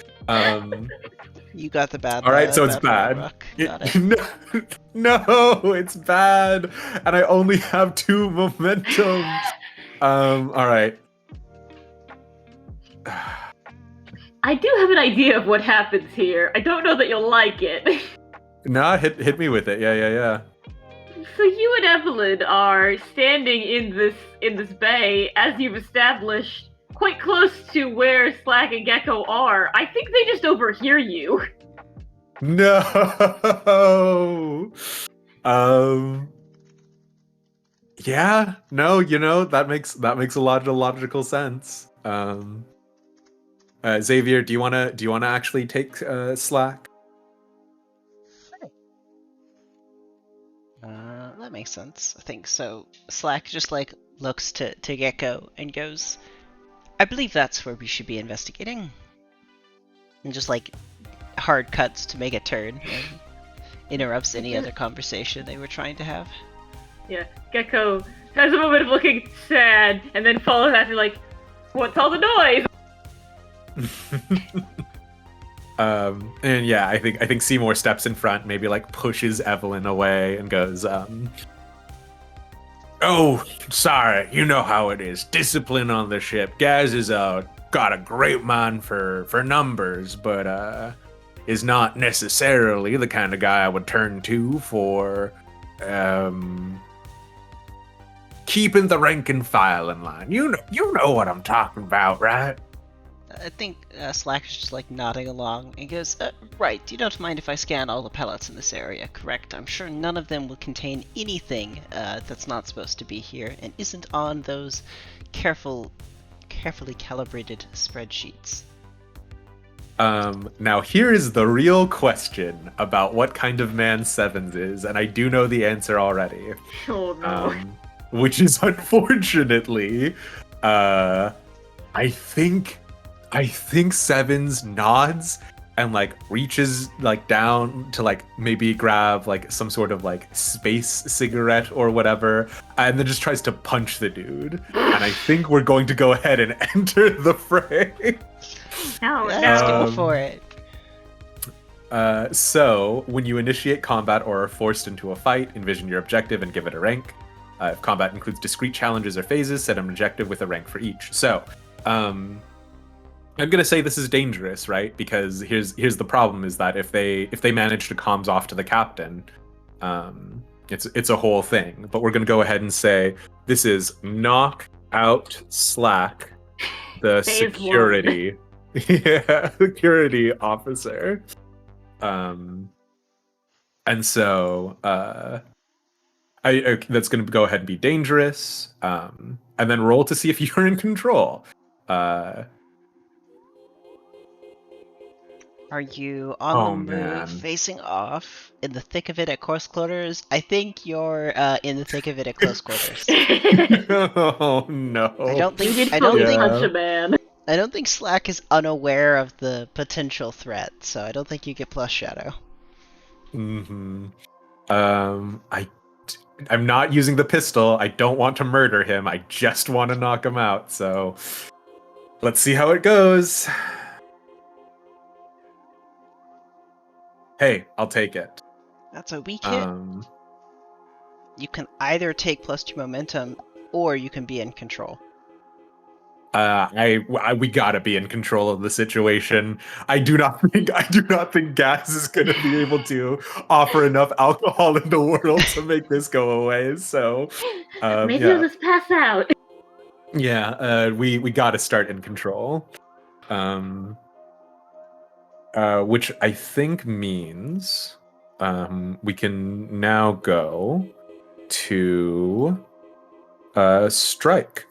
You got the bad. All right, so it's bad. Got it. No, it's bad, and I only have 2 momentum. All right. I do have an idea of what happens here. I don't know that you'll like it. Nah, hit me with it. Yeah. So you and Evelyn are standing in this bay, as you've established, quite close to where Slack and Gecko are. I think they just overhear you. No. Yeah. No. That makes a lot of logical sense. Xavier, do you wanna actually take Slack? That makes sense. I think so. Slack just like looks to Gecko and goes, "I believe that's where we should be investigating." And just like hard cuts to make a turn and interrupts any other conversation they were trying to have. Yeah, Gecko has a moment of looking sad, and then follows after like, "What's all the noise?" And yeah, I think Seymour steps in front, maybe like pushes Evelyn away and goes, "Oh, sorry, you know how it is. Discipline on the ship. Gaz is got a great mind for numbers, but is not necessarily the kind of guy I would turn to for keeping the rank and file in line. You know what I'm talking about, right?" I think Slack is just like nodding along and goes, "Right, you don't mind if I scan all the pellets in this area, correct? I'm sure none of them will contain anything that's not supposed to be here and isn't on those carefully calibrated spreadsheets." Now here is the real question about what kind of man Sevens is, and I do know the answer already. Oh no. Which is unfortunately, I think Sevens nods and like reaches like down to like maybe grab like some sort of like space cigarette or whatever, and then just tries to punch the dude. And I think we're going to go ahead and enter the fray. No, Let's no. go for it. So when you initiate combat or are forced into a fight, envision your objective and give it a rank. If combat includes discrete challenges or phases, set an objective with a rank for each. So, I'm gonna say this is dangerous, right? Because here's the problem: is that if they manage to comms off to the captain, it's a whole thing. But we're gonna go ahead and say this is knock out Slack, the security, security officer, and so that's gonna go ahead and be dangerous, and then roll to see if you're in control. Are you on the Oh, move, man. facing off, in the thick of it at close quarters? I think you're in the thick of it at close quarters. Oh no. I don't You think can I fully don't think punch a man. I don't think Slack is unaware of the potential threat, so I don't think you get plus shadow. Mm-hmm. I'm not using the pistol. I don't want to murder him. I just want to knock him out. So let's see how it goes. Hey, I'll take it. That's a weak hit. You can either take +2 momentum, or you can be in control. We gotta be in control of the situation. I do not think Gas is gonna be able to offer enough alcohol in the world to make this go away. So, Maybe yeah, he'll just pass out. yeah, we gotta start in control. Which I think means we can now go to strike.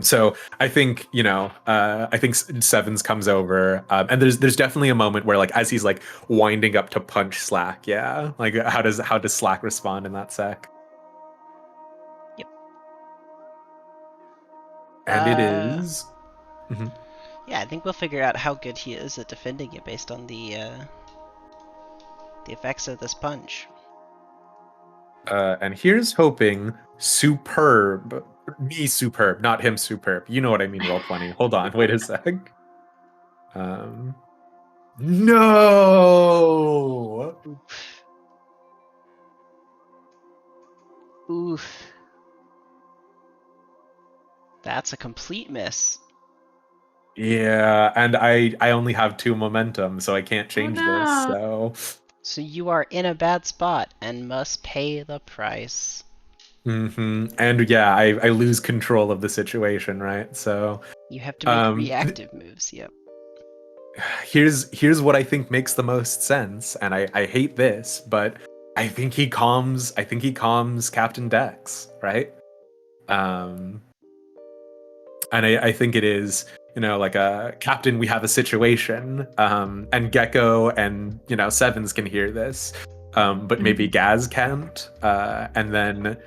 So I think I think Sevens comes over, and there's definitely a moment where like as he's like winding up to punch Slack, yeah, like how does Slack respond in that sec? Yep. And it is. Mhm. Yeah, I think we'll figure out how good he is at defending it based on the effects of this punch. And here's hoping superb, me superb, not him superb. You know what I mean? Roll 20. Hold on, wait a sec. No. Oof. That's a complete miss. Yeah, and I only have 2 momentum, so I can't change this. So, So you are in a bad spot and must pay the price. and yeah, I lose control of the situation, right? So, You have to make reactive moves. Yep. here's what I think makes the most sense, and I hate this, but I think he calms Captain Dex, right? And I think it is, like a Captain, we have a situation, and Gecko and Sevens can hear this, but maybe Gaz can't, and then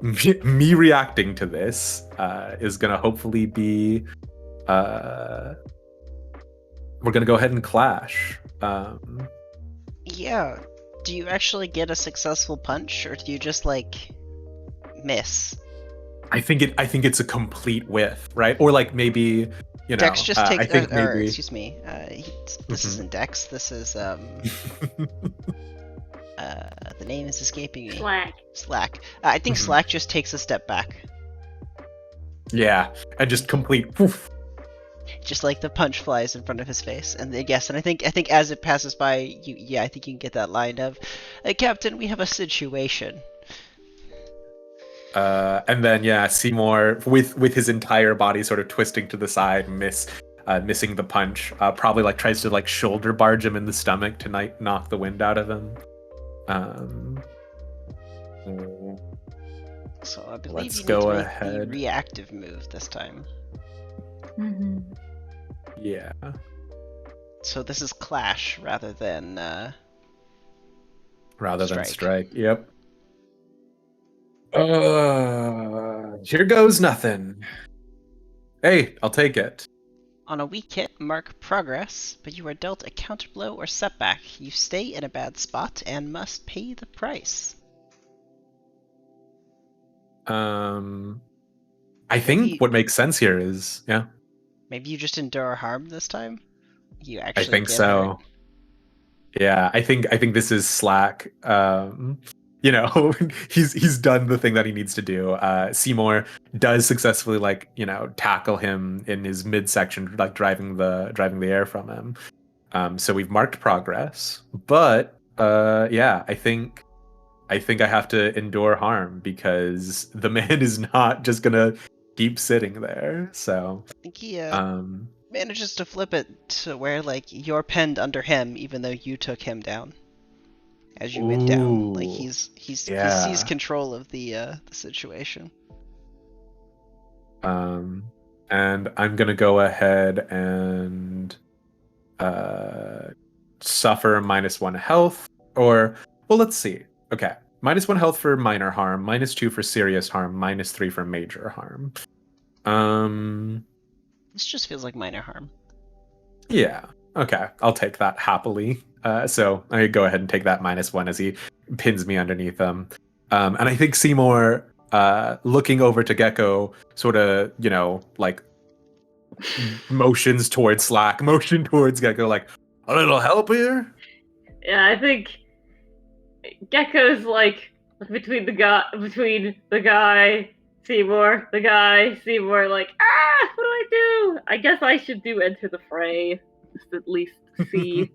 me reacting to this is gonna hopefully be we're gonna go ahead and clash. Yeah. Do you actually get a successful punch, or do you just like miss? I think it's a complete whiff, right? Or like maybe Dex just takes. I think or, maybe excuse me. This isn't Dex. This is the name is escaping me. Slack. I think Slack just takes a step back. Yeah, and just complete. Woof. Just like the punch flies in front of his face, and yes, and I think as it passes by, I think you can get that line of, Captain, we have a situation. And then Seymour with his entire body sort of twisting to the side, missing the punch. Probably like tries to like shoulder barge him in the stomach to knock the wind out of him. So I believe Let's you need go to make ahead. the reactive move this time. Yeah. So this is clash rather than strike. Yep. Here goes nothing. Hey, I'll take it. On a weak hit, mark progress, but you are dealt a counterblow or setback. You stay in a bad spot and must pay the price. I think what makes sense here is maybe you just endure harm this time. You I actually think get so. hurt. Yeah, I think this is Slack. He's done the thing that he needs to do. Seymour does successfully tackle him in his midsection, like driving the air from him. So we've marked progress, but I think I have to endure harm because the man is not just gonna keep sitting there. So I think he manages to flip it to where like you're pinned under him, even though you took him down as you went down. Like he sees control of the situation. And I'm gonna go ahead and suffer -1 health, or well, let's see. Okay, -1 health for minor harm, -2 for serious harm, -3 for major harm. This just feels like minor harm. Yeah. Okay, I'll take that happily. So I go ahead and take that -1 as he pins me underneath him. And I think Seymour, looking over to Gecko, sort of, like motions towards Slack, motion towards Gecko, like, a little help here? Yeah, I think Gecko's like between the guy Seymour, like, what do I do? I guess I should do enter the fray. Just at least see.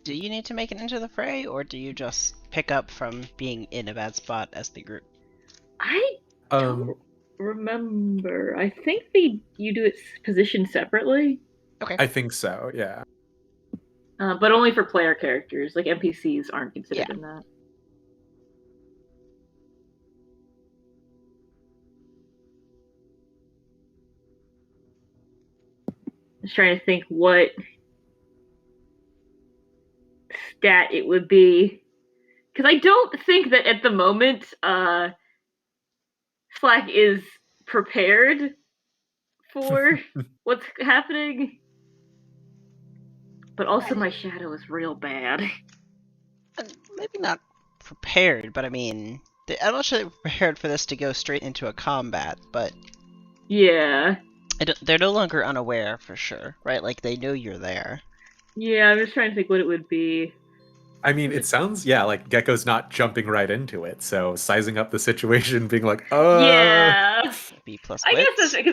Do you need to make it into the fray, or do you just pick up from being in a bad spot as the group? I don't remember. I think you do it positioned separately. Okay. I think so, yeah. But only for player characters. Like NPCs aren't considered in that. I was trying to think what stat it would be. Because I don't think that at the moment Slack is prepared for what's happening. But also my shadow is real bad. Maybe not prepared, but I mean, I'm not sure they're prepared for this to go straight into a combat, but Yeah. they're no longer unaware for sure, right? Like, they know you're there. Yeah, I'm just trying to think what it would be. I mean, it sounds, like Gecko's not jumping right into it, so sizing up the situation, being like, Yeah. B plus I wits. guess that's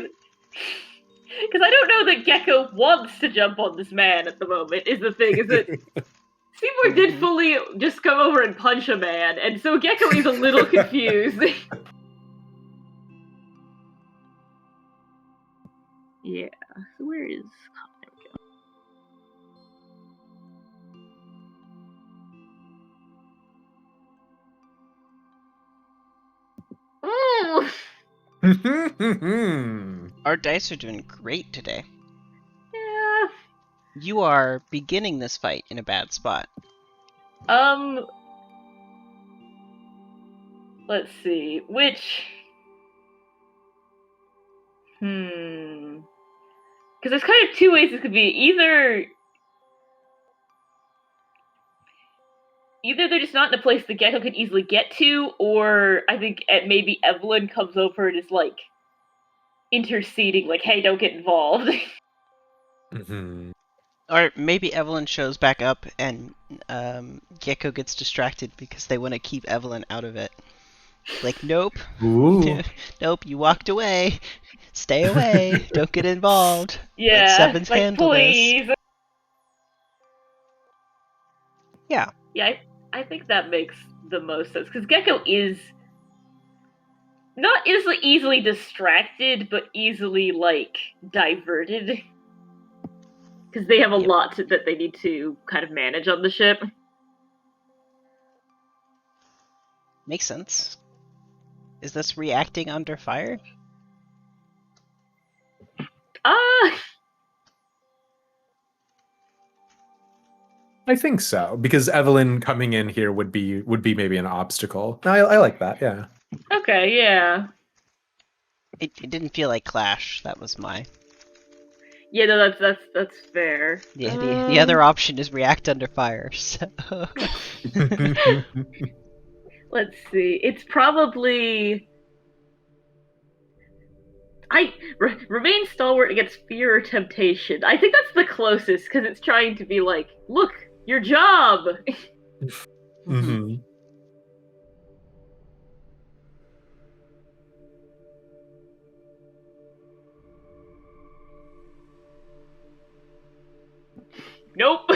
because I don't know that Gecko wants to jump on this man at the moment, is the thing, is that Seymour did fully just come over and punch a man, and so Gecko is a little confused. Yeah, so where is... There we go. Ooh! Our dice are doing great today. Yeah. You are beginning this fight in a bad spot. Let's see. Which... Because there's kind of two ways it could be. Either they're just not in a place the Gecko could easily get to, or I think maybe Evelyn comes over and is like interceding, like, hey, don't get involved. mm-hmm. Or maybe Evelyn shows back up and Gecko gets distracted because they want to keep Evelyn out of it. Like, nope. Ooh. Nope, you walked away. Stay away. Don't get involved. Yeah, let Sevens like, handle please. this. Yeah. Yeah, I think that makes the most sense, because Gecko is not easily distracted, but easily, like, diverted. Because they have a lot that they need to kind of manage on the ship. Makes sense. Is this reacting under fire? I think so, because Evelyn coming in here would be maybe an obstacle. I like that, yeah. Okay, yeah. It didn't feel like Clash. That was my... Yeah, no, that's fair. Yeah, the other option is react under fire, so... Let's see. It's probably... remain stalwart against fear or temptation. I think that's the closest, because it's trying to be like, look, your job! Mm-hmm. Nope.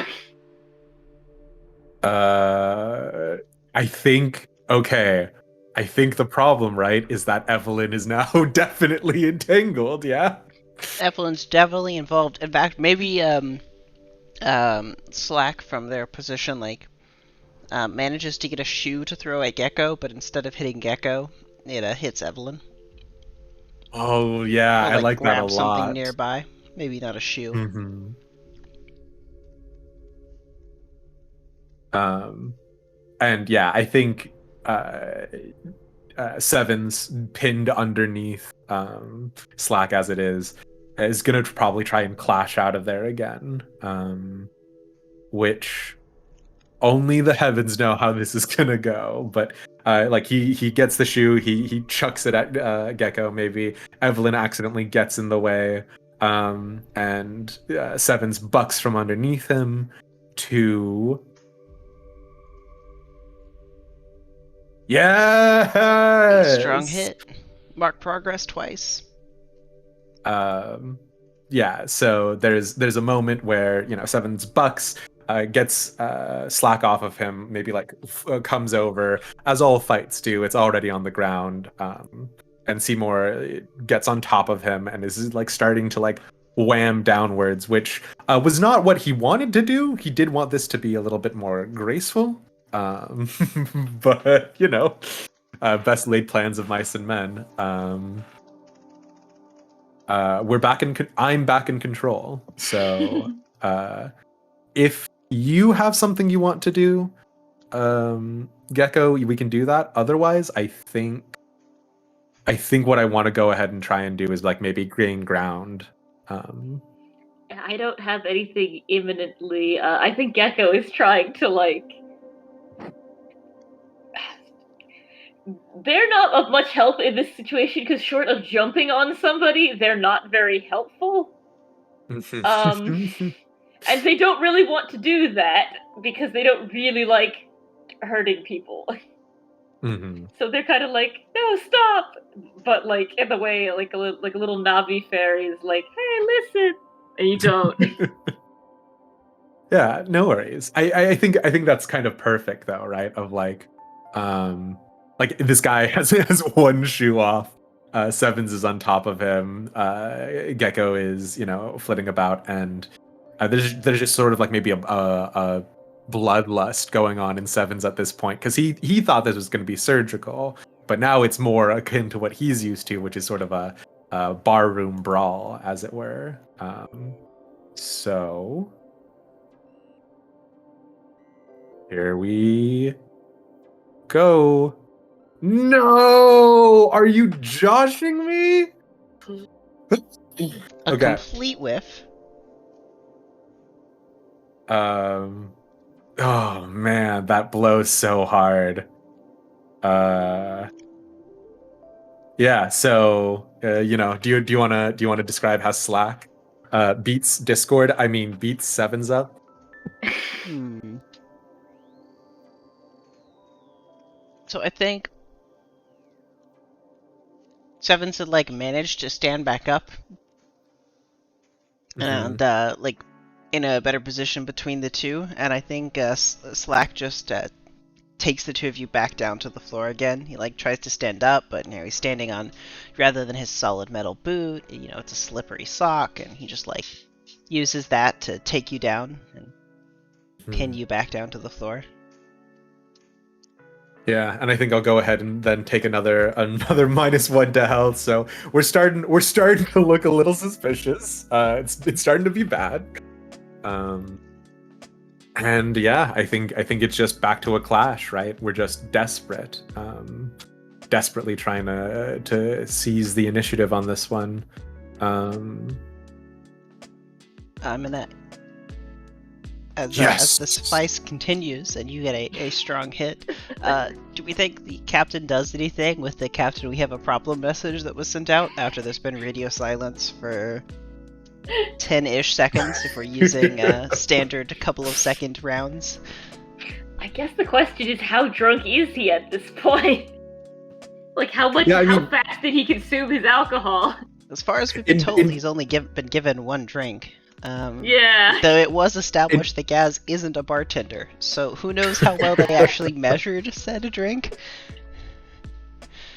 I think the problem, right, is that Evelyn is now definitely entangled, yeah? Evelyn's definitely involved. In fact, maybe Slack from their position, like, manages to get a shoe to throw at Gecko, but instead of hitting Gecko, it hits Evelyn. Oh, yeah, Or, I like that a grab something lot. nearby. maybe not a shoe. Mm-hmm. And yeah, I think Seven's pinned underneath Slack as it is gonna probably try and clash out of there again, which only the heavens know how this is gonna go. But like he gets the shoe, he chucks it at Gecko. Maybe Evelyn accidentally gets in the way, and Seven's bucks from underneath him to. Yes. Strong hit. Mark progress twice. Yeah. So there's a moment where Seven's bucks gets Slack off of him. Maybe like comes over as all fights do. It's already on the ground. And Seymour gets on top of him and is like starting to like wham downwards, which was not what he wanted to do. He did want this to be a little bit more graceful. But best laid plans of mice and men. We're back in. I'm back in control. So, if you have something you want to do, Gecko, we can do that. Otherwise, I think what I want to go ahead and try and do is like maybe gain ground. I don't have anything imminently. I think Gecko is trying to like. They're not of much help in this situation because short of jumping on somebody, they're not very helpful. And they don't really want to do that because they don't really like hurting people. Mm-hmm. So they're kind of like, no, stop! But like in the way, like a little Navi fairy is like, hey, listen, and you don't. Yeah, no worries. I think that's kind of perfect though, right? Of like this guy has one shoe off. Sevens is on top of him. Gecko is flitting about, and there's just sort of like maybe a bloodlust going on in Sevens at this point because he thought this was going to be surgical, but now it's more akin to what he's used to, which is sort of a barroom brawl, as it were. So here we go. No! Are you joshing me? A complete whiff. Oh man, that blows so hard. Yeah, so do you want to describe how Slack beats Discord? I mean beats Sevens up? So I think Sevens had like managed to stand back up and like in a better position between the two, and I think Slack just takes the two of you back down to the floor again. He like tries to stand up, but now he's standing on, rather than his solid metal boot, it's a slippery sock, and he just like uses that to take you down and pin you back down to the floor. Yeah, and I think I'll go ahead and then take another -1 to health. So we're starting to look a little suspicious. It's starting to be bad. And yeah, I think it's just back to a clash, right? We're just desperate, desperately trying to seize the initiative on this one. And that as the spice continues and you get a strong hit, do we think the captain does anything with the Captain We Have a Problem message that was sent out after there's been radio silence for 10-ish seconds if we're using standard couple of second rounds? I guess the question is, how drunk is he at this point? Like, how fast did he consume his alcohol? As far as we've been told, he's only been given one drink. Yeah. Though it was established that Gaz isn't a bartender, so who knows how well they actually measured said drink.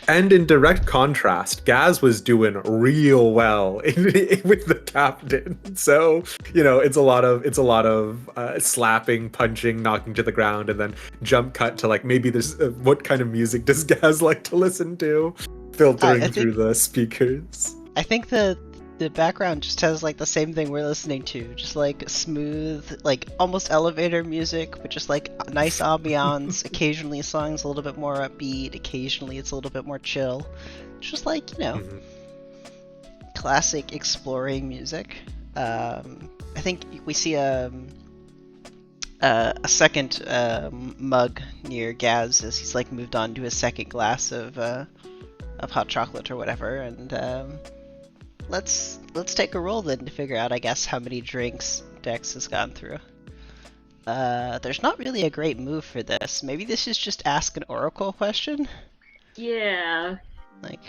And in direct contrast, Gaz was doing real well with the captain. So it's a lot of slapping, punching, knocking to the ground, and then jump cut to like maybe there's what kind of music does Gaz like to listen to, filtering through the speakers. I think the the background just has like the same thing we're listening to, just like smooth, like almost elevator music, but just like nice ambiance. Occasionally, a song's a little bit more upbeat. Occasionally, it's a little bit more chill. Just like Mhm. classic exploring music. I think we see a second mug near Gaz as he's like moved on to his second glass of hot chocolate or whatever, and let's take a roll then to figure out, I guess, how many drinks Dex has gone through. There's not really a great move for this. Maybe this is just ask an oracle question. Yeah. Like,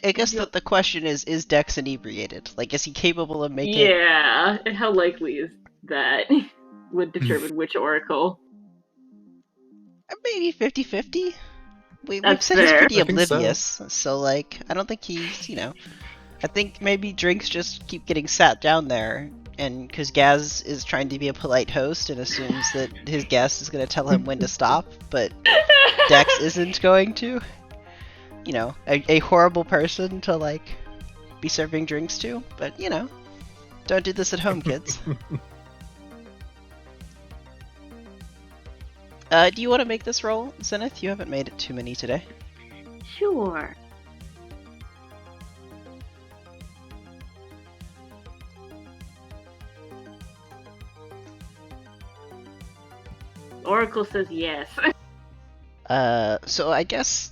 I guess that the question is Dex inebriated? Like, is he capable of making? Yeah. And how likely is that would determine which oracle. Maybe 50-50? We've That's said he's fair. pretty I think so. oblivious, so like, I don't think he's, I think maybe drinks just keep getting sat down there, and because Gaz is trying to be a polite host and assumes that his guest is going to tell him when to stop, but Dex isn't going to. A horrible person to like be serving drinks to, but don't do this at home, kids. Do you want to make this roll, Zenith? You haven't made it too many today. Sure. Oracle says yes. So I guess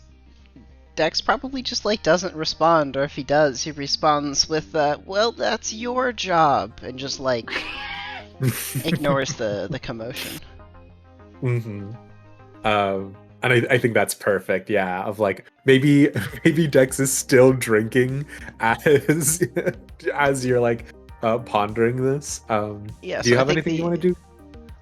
Dex probably just like doesn't respond, or if he does, he responds with, well, that's your job, and just like ignores the commotion. Mm-hmm. And I think that's perfect. Yeah, of like maybe Dex is still drinking as you're like pondering this. Yeah, Do you so I have think anything you want to do?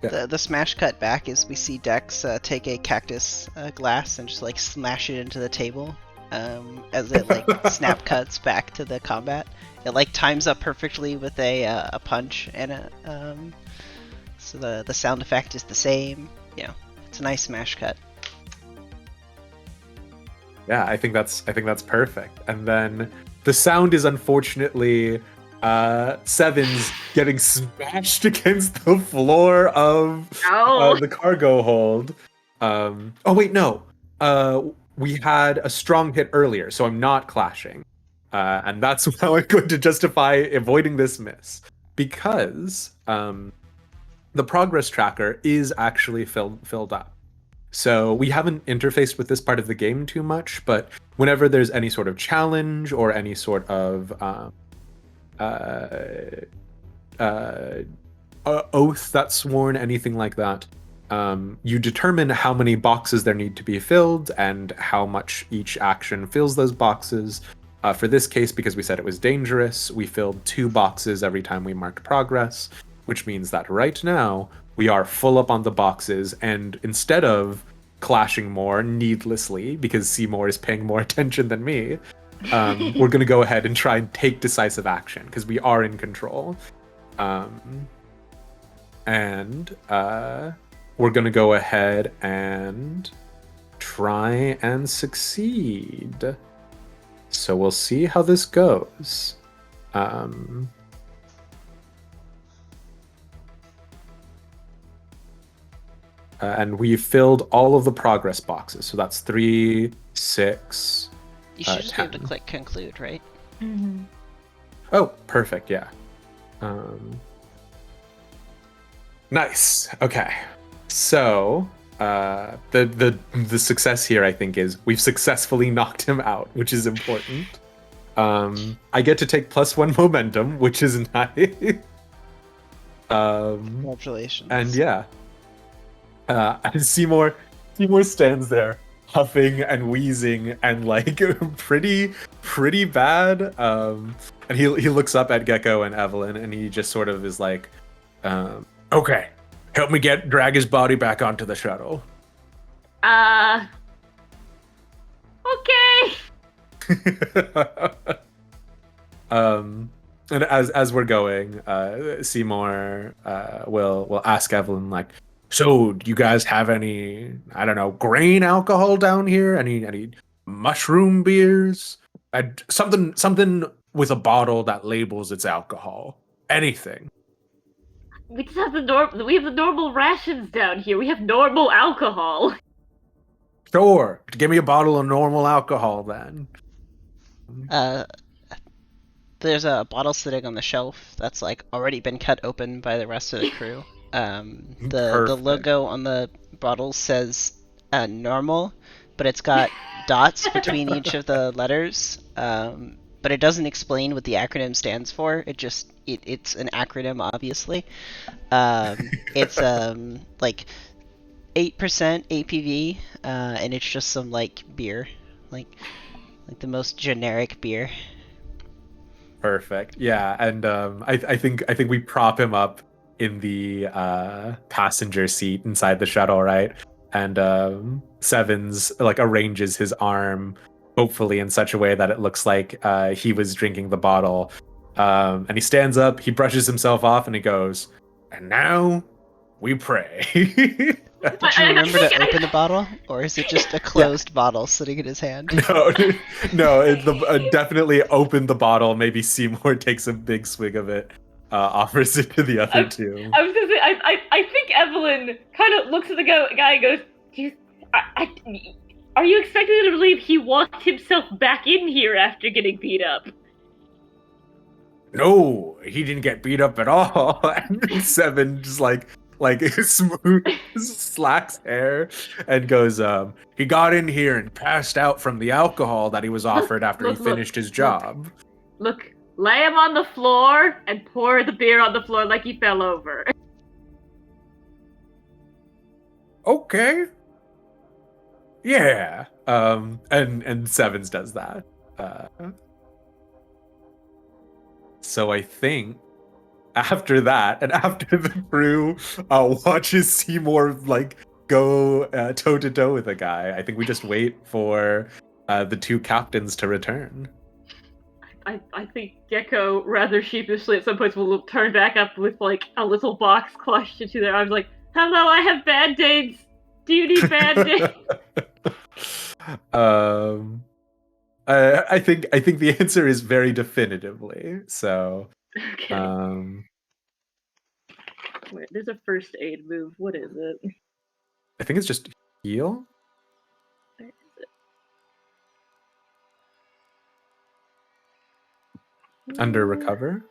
Yeah. The smash cut back is we see Dex take a cactus glass and just like smash it into the table. As it like snap cuts back to the combat, it like times up perfectly with a punch and so the sound effect is the same. It's a nice smash cut. Yeah, I think that's perfect. And then the sound is unfortunately Sevens getting smashed against the floor of the cargo hold. Oh wait, no. We had a strong hit earlier, so I'm not clashing. And that's how I'm going to justify avoiding this miss. Because the progress tracker is actually filled up. So we haven't interfaced with this part of the game too much, but whenever there's any sort of challenge or any sort of oath that's sworn, anything like that, you determine how many boxes there need to be filled and how much each action fills those boxes. For this case, because we said it was dangerous, we filled 2 boxes every time we marked progress, which means that right now we are full up on the boxes, and instead of clashing more needlessly because Seymour is paying more attention than me, we're going to go ahead and try and take decisive action because we are in control. And we're going to go ahead and try and succeed. So we'll see how this goes. And we've filled all of the progress boxes. So that's 3, 6. You should just be 10. able to click conclude, right? Mm-hmm. Oh, perfect. Yeah. Nice. Okay. So the success here, I think, is we've successfully knocked him out, which is important. I get to take +1 momentum, which is nice. Congratulations. And yeah. And Seymour stands there huffing and wheezing and like pretty bad. And he looks up at Gecko and Evelyn and he just sort of is like, okay, help me drag his body back onto the shuttle. Okay. And as we're going, Seymour will ask Evelyn like, so do you guys have any, I don't know, grain alcohol down here? Any mushroom beers? Something with a bottle that labels its alcohol. Anything. We just have we have the normal rations down here. We have normal alcohol. Sure. Give me a bottle of normal alcohol then. Uh, there's a bottle sitting on the shelf that's like already been cut open by the rest of the crew. The Perfect. logo on the bottle says normal, but it's got dots between each of the letters. But it doesn't explain what the acronym stands for. It's an acronym, obviously. It's like 8% APV, and it's just some like beer, like the most generic beer. Perfect. Yeah, and I think we prop him up in the passenger seat inside the shuttle, right? And Sevens like arranges his arm, hopefully in such a way that it looks like he was drinking the bottle. And he stands up, he brushes himself off, and he goes, "And now we pray." Did you remember to open the bottle, or is it just a closed bottle sitting in his hand? No, definitely open the bottle. Maybe Seymour takes a big swig of it, offers it to the other two. I was gonna say, I think Evelyn kind of looks at the guy and goes, "Are you expecting to believe he walked himself back in here after getting beat up?" No, he didn't get beat up at all. And Seven just like smooth slacks hair and goes, he got in here and passed out from the alcohol that he was offered after he finished his job. Look, lay him on the floor and pour the beer on the floor like he fell over. Okay. Yeah. And Sevens does that. So I think after that, and after the crew watches Seymour like go toe to toe with a guy, I think we just wait for the two captains to return. I think Gecko, rather sheepishly at some points, will turn back up with like a little box clutched into their arms, like, "Hello, I have band-aids. Do you need band-aids?" I think the answer is very definitively. So, Okay. Wait, there's a first aid move. What is it? I think it's just heal. Where is it? Under recover.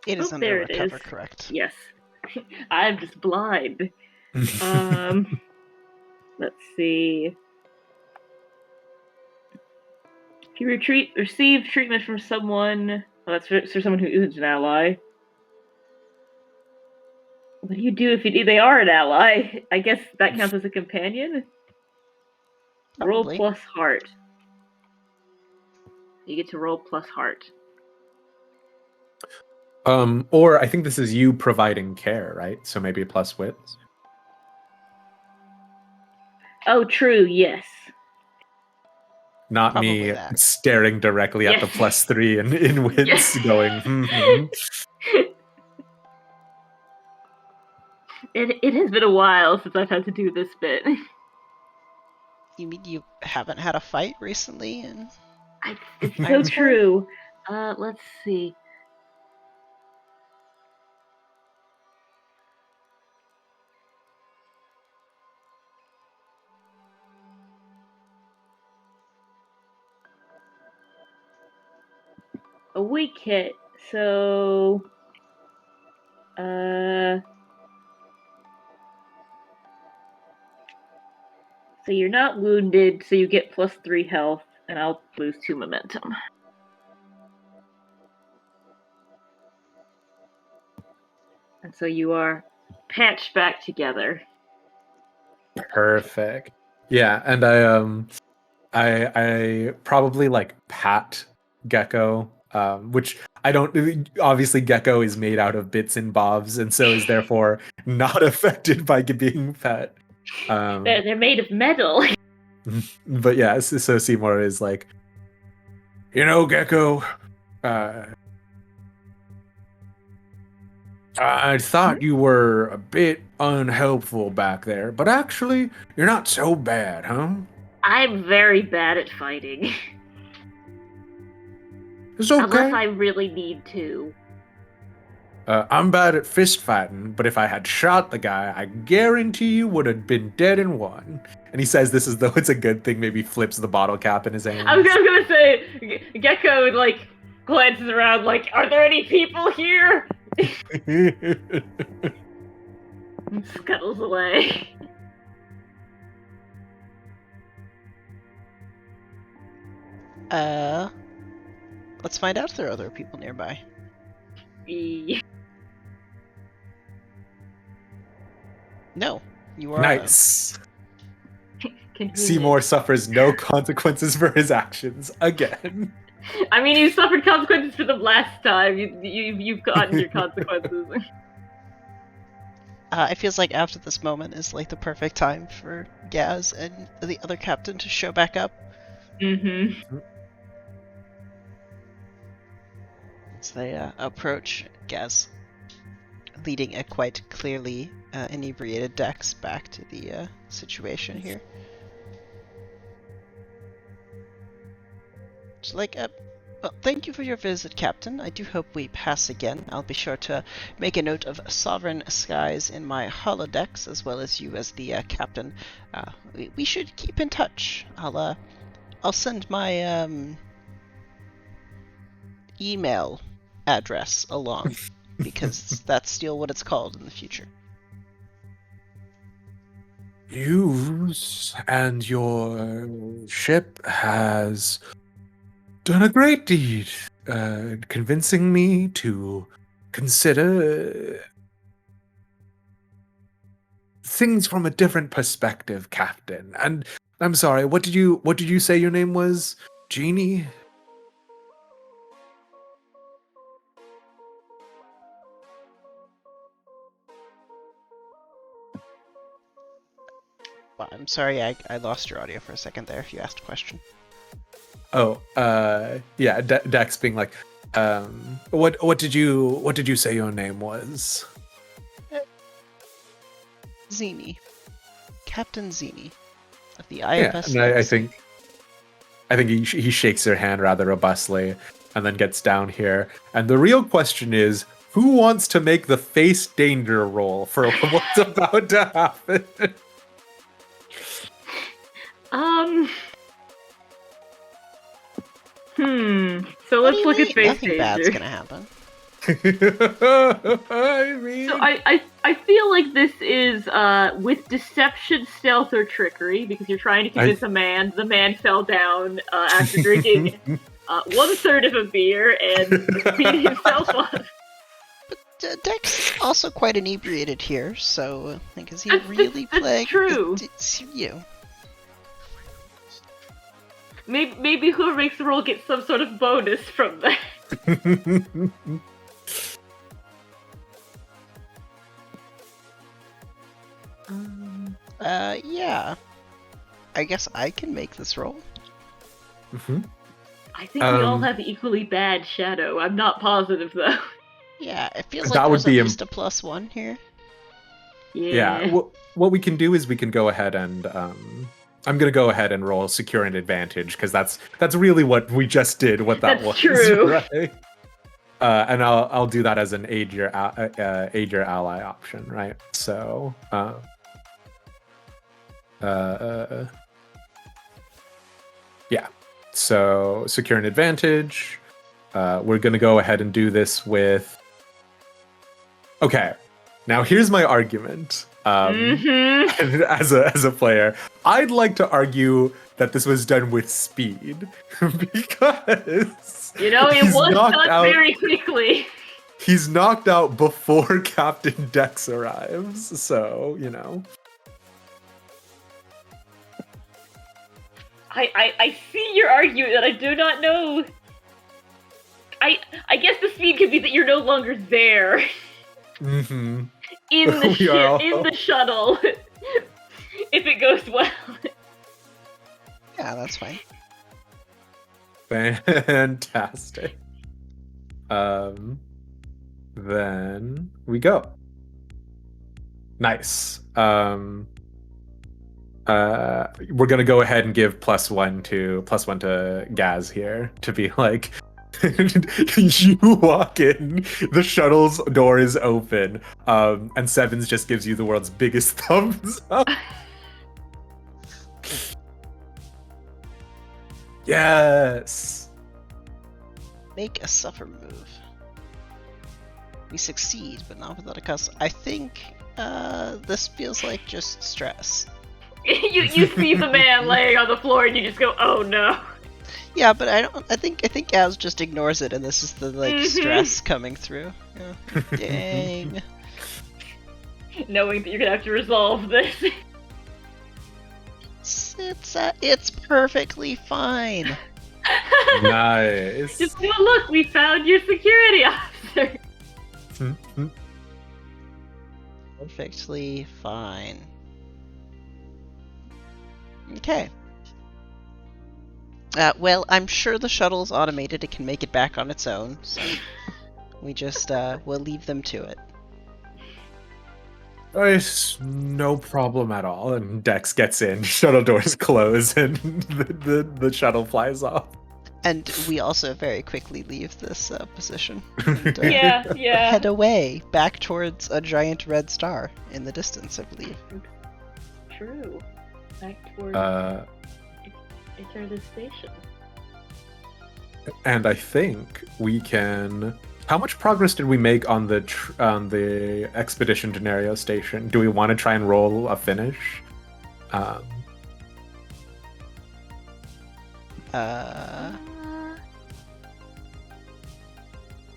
It is under there it recover, is. correct? Yes. I'm just blind. Let's see. If you receive treatment from someone, that's for someone who isn't an ally. What do you do if they are an ally? I guess that counts as a companion. Probably. Roll plus heart. You get to roll plus heart. Or I think this is you providing care, right? So maybe plus wits. Oh, true. Yes. Not Probably me that. staring directly at the +3 in wits, going. It has been a while since I've had to do this bit. You mean you haven't had a fight recently? It's so true. Let's see. A weak hit, so so you're not wounded, so you get +3 health, and I'll lose 2 momentum. And so you are patched back together. Perfect. Yeah, and I probably like pat Gecko, which I don't. Obviously, Gecko is made out of bits and bobs, and so is therefore not affected by being pet. They're made of metal. But yeah, so Seymour is like, Gecko, I thought you were a bit unhelpful back there, but actually, you're not so bad, huh? I'm very bad at fighting. It's Unless okay. I really need to. I'm bad at fist fighting, but if I had shot the guy, I guarantee you would have been dead in one. And he says this as though it's a good thing, maybe flips the bottle cap in his I hands. was gonna say, Gecko, like, glances around, like, are there any people here? Scuttles away. Let's find out if there are other people nearby. No, you are Nice. Convenient. Seymour suffers no consequences for his actions again. I mean, you suffered consequences for them last time. You've gotten your consequences. It feels like after this moment is like the perfect time for Gaz and the other captain to show back up. Mm-hmm. As they approach, Gaz leading a quite clearly inebriated Dex back to the situation here. Just like, well, thank you for your visit, Captain. I do hope we pass again. I'll be sure to make a note of Sovereign Skies in my holodex, as well as you as the captain. We should keep in touch. I'll send my email address along, because that's still what it's called in the future. You and your ship has done a great deed, convincing me to consider things from a different perspective, Captain. And I'm sorry, what did you say your name was? Jeannie? Well, I'm sorry, I lost your audio for a second there if you asked a question. Oh, yeah, Dex being like, what did you say your name was? Zini. Captain Zini of the Yeah, IFS and Legacy. I think he shakes her hand rather robustly and then gets down here. And the real question is, who wants to make the face danger roll for what's about to happen? So What let's do you look mean? at face Nothing bad's danger. gonna happen. I mean, So I feel like this is with deception, stealth, or trickery, because you're trying to convince a man. The man fell down after drinking 1/3 of a beer and beat himself up. Dex is also quite inebriated here, so like, is he That's- really that's playing? true. It's you. Maybe whoever makes the roll gets some sort of bonus from that. Yeah. I guess I can make this roll. I think we all have equally bad shadow. I'm not positive though. Yeah, it feels That like would there's be at least a +1 here. Yeah. What we can do is we can go ahead and I'm gonna go ahead and roll secure an advantage because that's really what we just did. What that That's was, true. right? And I'll do that as an aid your ally option, right? So yeah. So secure an advantage. We're gonna go ahead and do this with. Okay, now here's my argument. As a player, I'd like to argue that this was done with speed because You know, it he's was knocked done out- very quickly. He's knocked out before Captain Dex arrives, so you know. I see your argument that I do not know. I guess the speed could be that you're no longer there Mm-hmm. in the We ship, are all- in the shuttle. If it goes well. Yeah, that's fine. Fantastic. then we go. Nice. We're gonna go ahead and give +1 to Gaz here to be like, you walk in, the shuttle's door is open, and Sevens just gives you the world's biggest thumbs up. Yes. Make a suffer move. We succeed, but not without a cost. I think this feels like just stress. you see the man laying on the floor and you just go, oh no. Yeah, but I think Gaz just ignores it, and this is the stress coming through. Yeah. Dang. Knowing that you're gonna have to resolve this. It's perfectly fine. Nice. Just go, look, we found your security officer. Perfectly fine. Okay. Well, I'm sure the shuttle's automated. It can make it back on its own, so we just we'll leave them to it. It's no problem at all. And Dex gets in, shuttle doors close, and the shuttle flies off. And we also very quickly leave this position. And, Yeah. head away, back towards a giant red star in the distance, I believe. True. Back towards the station. And I think we can. How much progress did we make on the expedition to Nerio Station? Do we want to try and roll a finish? I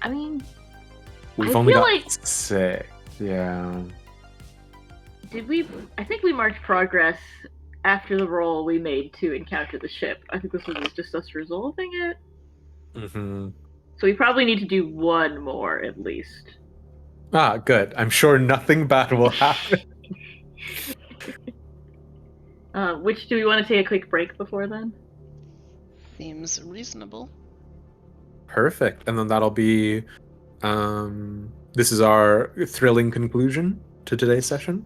mean, We've I only feel got like- 6. Yeah. did we? I think we marked progress after the roll we made to encounter the ship. I think this was just us resolving it. Mm-hmm. So we probably need to do one more at least. Ah, good. I'm sure nothing bad will happen. Which do we want to take a quick break before then? Seems reasonable. Perfect. And then that'll be. This is our thrilling conclusion to today's session.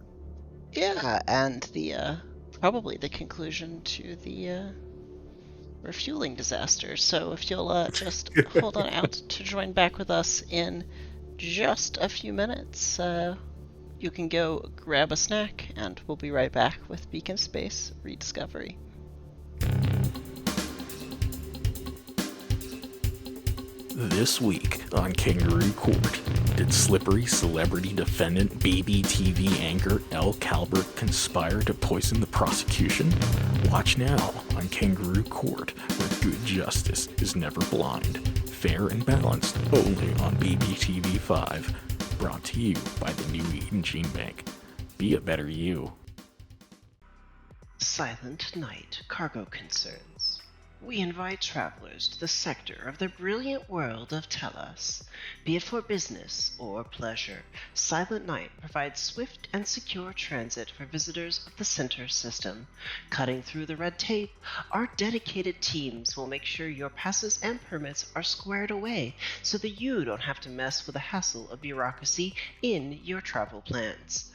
Yeah, and the probably the conclusion to the refueling disaster. So if you'll just hold on out to join back with us in just a few minutes, you can go grab a snack, and we'll be right back with Beacon Space Rediscovery. This week on Kangaroo Court, did slippery celebrity defendant baby TV anchor Elle Calvert conspire to poison the prosecution? Watch now on Kangaroo Court, where good justice is never blind. Fair and balanced, only on BBTV 5. Brought to you by the New Eden Gene Bank. Be a better you. Silent Night Cargo Concerns. We invite travelers to the sector of the brilliant world of Telos. Be it for business or pleasure, Silent Night provides swift and secure transit for visitors of the Center System. Cutting through the red tape, our dedicated teams will make sure your passes and permits are squared away so that you don't have to mess with the hassle of bureaucracy in your travel plans.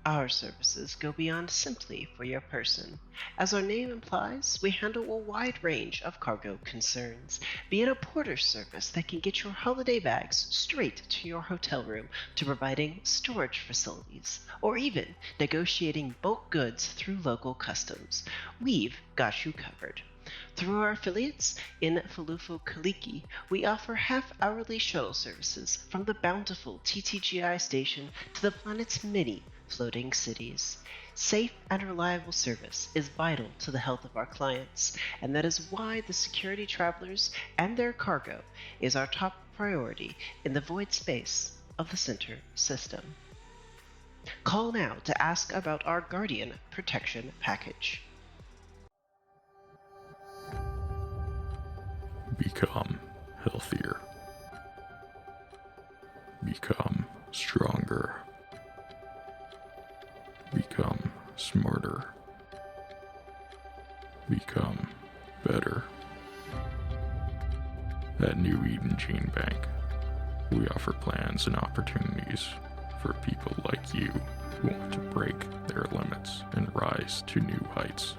Our services go beyond simply for your person. As our name implies, we handle a wide range of cargo concerns, be it a porter service that can get your holiday bags straight to your hotel room, to providing storage facilities, or even negotiating bulk goods through local customs. We've got you covered. Through our affiliates in Falufo Kaliki, we offer half-hourly shuttle services from the bountiful TTGI station to the planet's many floating cities. Safe and reliable service is vital to the health of our clients, and that is why the security travelers and their cargo is our top priority in the void space of the Center System. Call now to ask about our Guardian Protection Package. Become healthier. Become stronger. Become smarter. Become better. At New Eden Gene Bank, We offer plans and opportunities for people like you who want to break their limits and rise to new heights.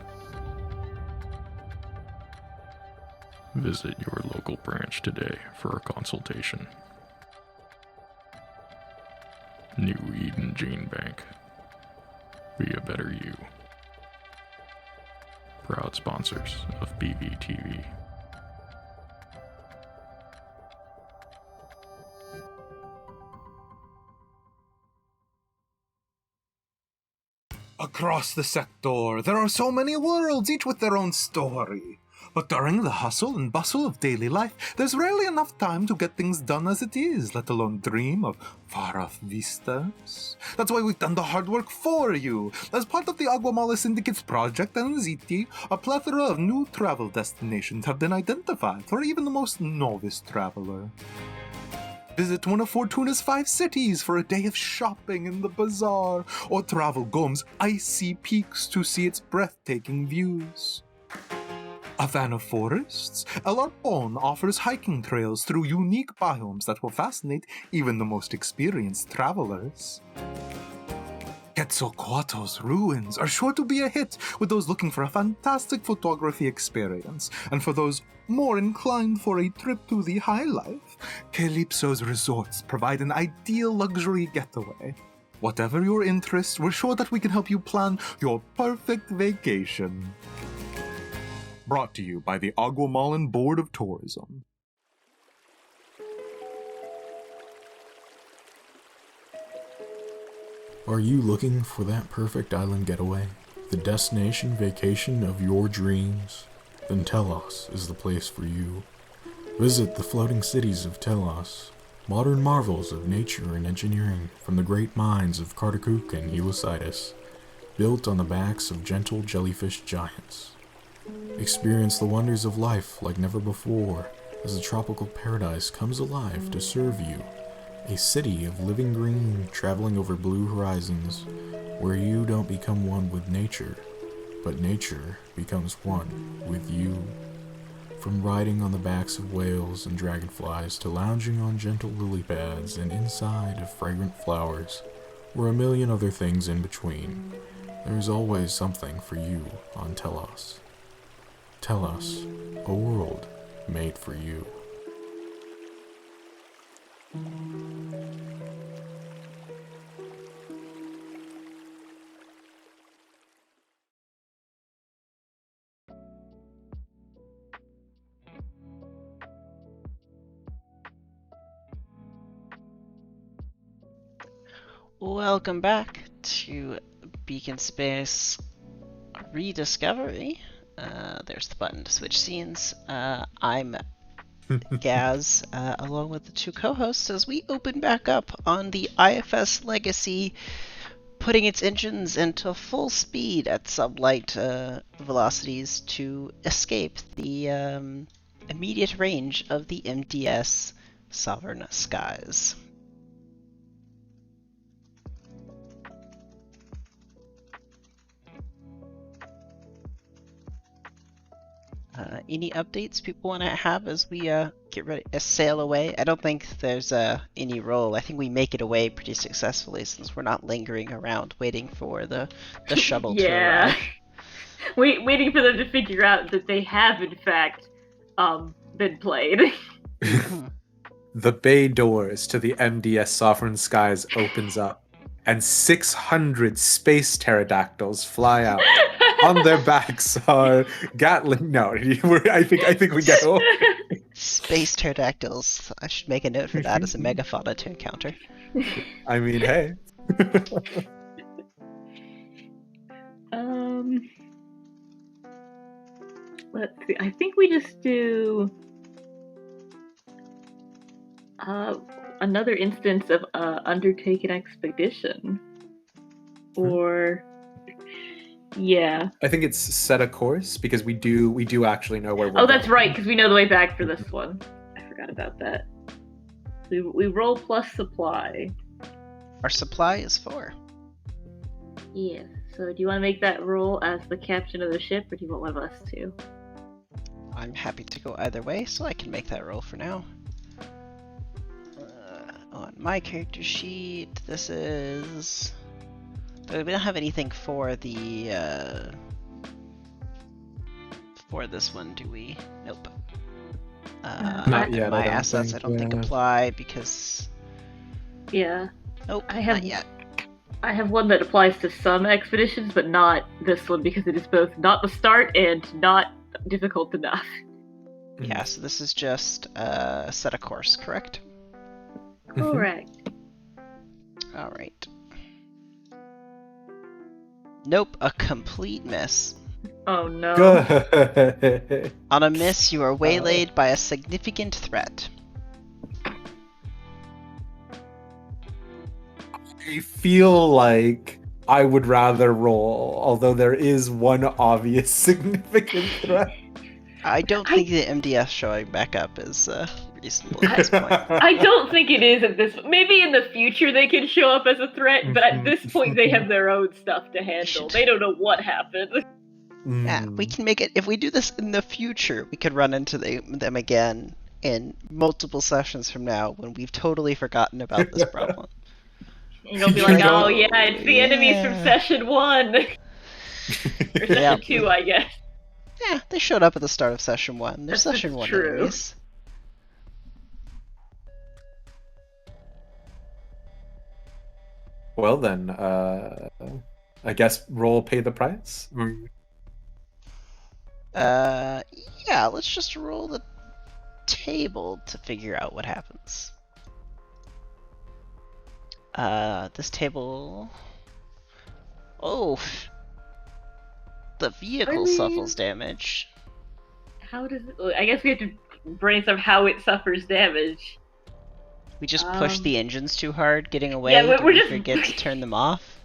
Visit your local branch today for a consultation. New Eden Gene Bank. Be a better you. Proud sponsors of BBTV. Across the sector, there are so many worlds, each with their own story. But during the hustle and bustle of daily life, there's rarely enough time to get things done as it is, let alone dream of far-off vistas. That's why we've done the hard work for you. As part of the Aguamala Syndicate's project and Ziti, a plethora of new travel destinations have been identified for even the most novice traveler. Visit one of Fortuna's 5 cities for a day of shopping in the bazaar, or travel Gome's icy peaks to see its breathtaking views. A fan of forests? El Arpon offers hiking trails through unique biomes that will fascinate even the most experienced travelers. Quetzalcoatl's ruins are sure to be a hit with those looking for a fantastic photography experience, and for those more inclined for a trip to the high life, Calypso's resorts provide an ideal luxury getaway. Whatever your interests, we're sure that we can help you plan your perfect vacation. Brought to you by the Aguamalan Board of Tourism. Are you looking for that perfect island getaway? The destination vacation of your dreams? Then Telos is the place for you. Visit the floating cities of Telos, modern marvels of nature and engineering from the great minds of Cartacook and Helicitis, built on the backs of gentle jellyfish giants. Experience the wonders of life like never before as the tropical paradise comes alive to serve you. A city of living green traveling over blue horizons where you don't become one with nature, but nature becomes one with you. From riding on the backs of whales and dragonflies to lounging on gentle lily pads and inside of fragrant flowers, or a million other things in between, there's always something for you on Telos. Telos, a world made for you. Welcome back to Beacon Space Rediscovery. There's the button to switch scenes. I'm Gaz, along with the two co-hosts, as we open back up on the IFS Legacy, putting its engines into full speed at sublight velocities to escape the immediate range of the MDS Sovereign Skies. Any updates people want to have as we get ready to sail away? I don't think there's any roll. I think we make it away pretty successfully since we're not lingering around waiting for the shuttle to arrive. Waiting for them to figure out that they have in fact been played. The bay doors to the MDS Sovereign Skies opens up, and 600 space pterodactyls fly out. On their backs are Gatling. No, I think we get over. Space pterodactyls. I should make a note for that as a megafauna to encounter. I mean, hey. Let's see. I think we just do another instance of undertaken expedition, or. Yeah. I think it's set a course because we do actually know where we're Oh, that's going. right, because we know the way back for this one. I forgot about that. We roll plus supply. Our supply is 4. Yeah. So do you want to make that roll as the captain of the ship, or do you want one of us to? I'm happy to go either way, so I can make that roll for now. my character sheet. This is. We don't have anything for the for this one, do we? Nope. Not yet, My I don't assets, I think, don't think yeah. apply because. Yeah. Nope, I have- not yet. I have one that applies to some expeditions, but not this one because it is both not the start and not difficult enough. Yeah, so this is just set a course, correct? Correct. All right. Nope, a complete miss. Oh no. Good. On a miss, you are waylaid by a significant threat. I feel like I would rather roll, although there is one obvious significant threat. I don't think the MDS showing back up is reasonable at this point. I don't think it is at this. Maybe in the future they can show up as a threat, but at this point they have their own stuff to handle. They don't know what happened. Yeah, we can make it. If we do this in the future, we could run into them again in multiple sessions from now when we've totally forgotten about this problem. And you'll be like, Yeah. oh yeah, it's the enemies from session 1. Or session Yep. 2, I guess. Yeah, they showed up at the start of session 1. They're That's session 1 true. enemies. Well then, I guess roll pay the price. Yeah, let's just roll the table to figure out what happens. This table. Oh, the vehicle suffers damage. How does it? I guess we have to brainstorm how it suffers damage. We just pushed the engines too hard, getting away. Yeah, Did we're we just- forget to turn them off?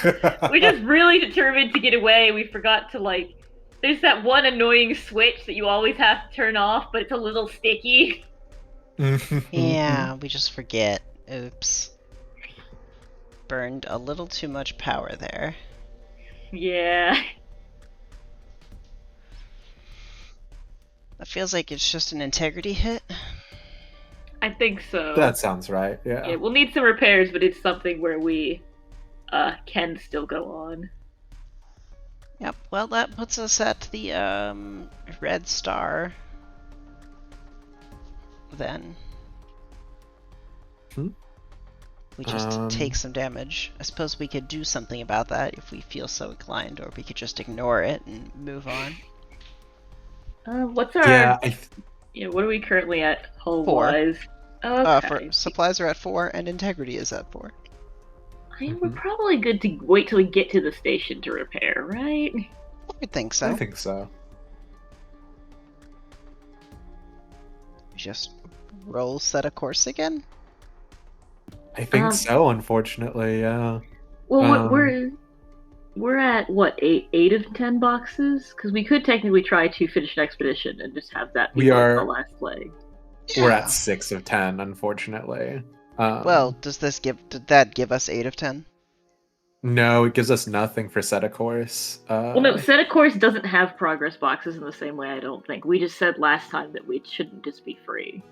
We're just really determined to get away. We forgot to like. There's that one annoying switch that you always have to turn off, but it's a little sticky. Yeah, we just forget. Oops. Burned a little too much power there. Yeah. That feels like it's just an integrity hit. I think so. That sounds right. Yeah, Yeah. we'll need some repairs, but it's something where we can still go on. Yep, well that puts us at the red star. Then. We just take some damage. I suppose we could do something about that if we feel so inclined, or we could just ignore it and move on. What's our? Yeah. What are we currently at hull 4. wise? Okay. For supplies are at 4 and integrity is at 4. I mean, we're probably good to wait till we get to the station to repair, right? I think so. I think so. Just roll set a course again. I think so. Unfortunately, yeah. Well, we're at what 8 of 10 boxes? Because we could technically try to finish an expedition and just have that be We like are- the last leg. We're Yeah. at 6 of 10, unfortunately. Well, did that give us 8 of 10? No, it gives us nothing for set a course. Well, no, set a course doesn't have progress boxes in the same way. I don't think we just said last time that we shouldn't just be free.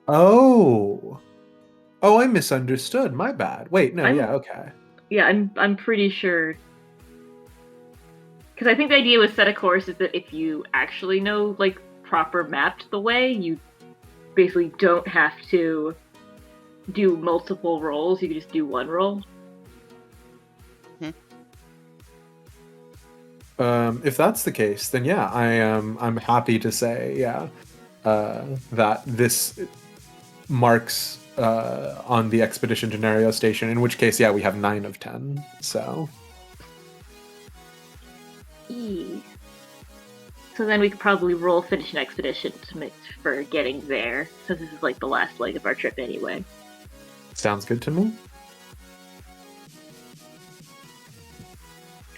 Oh, I misunderstood. My bad. Wait, no, yeah, okay. Yeah, I'm pretty sure. Because I think the idea with set a course is that if you actually know like proper mapped the way, you basically don't have to do multiple rolls. You can just do one roll. If that's the case, then yeah, I'm happy to say, yeah, that this marks on the expedition to Nerio Station. In which case, yeah, we have 9 of 10. So. So then we could probably roll finish an expedition to make for getting there, since this is like the last leg of our trip anyway. Sounds good to me.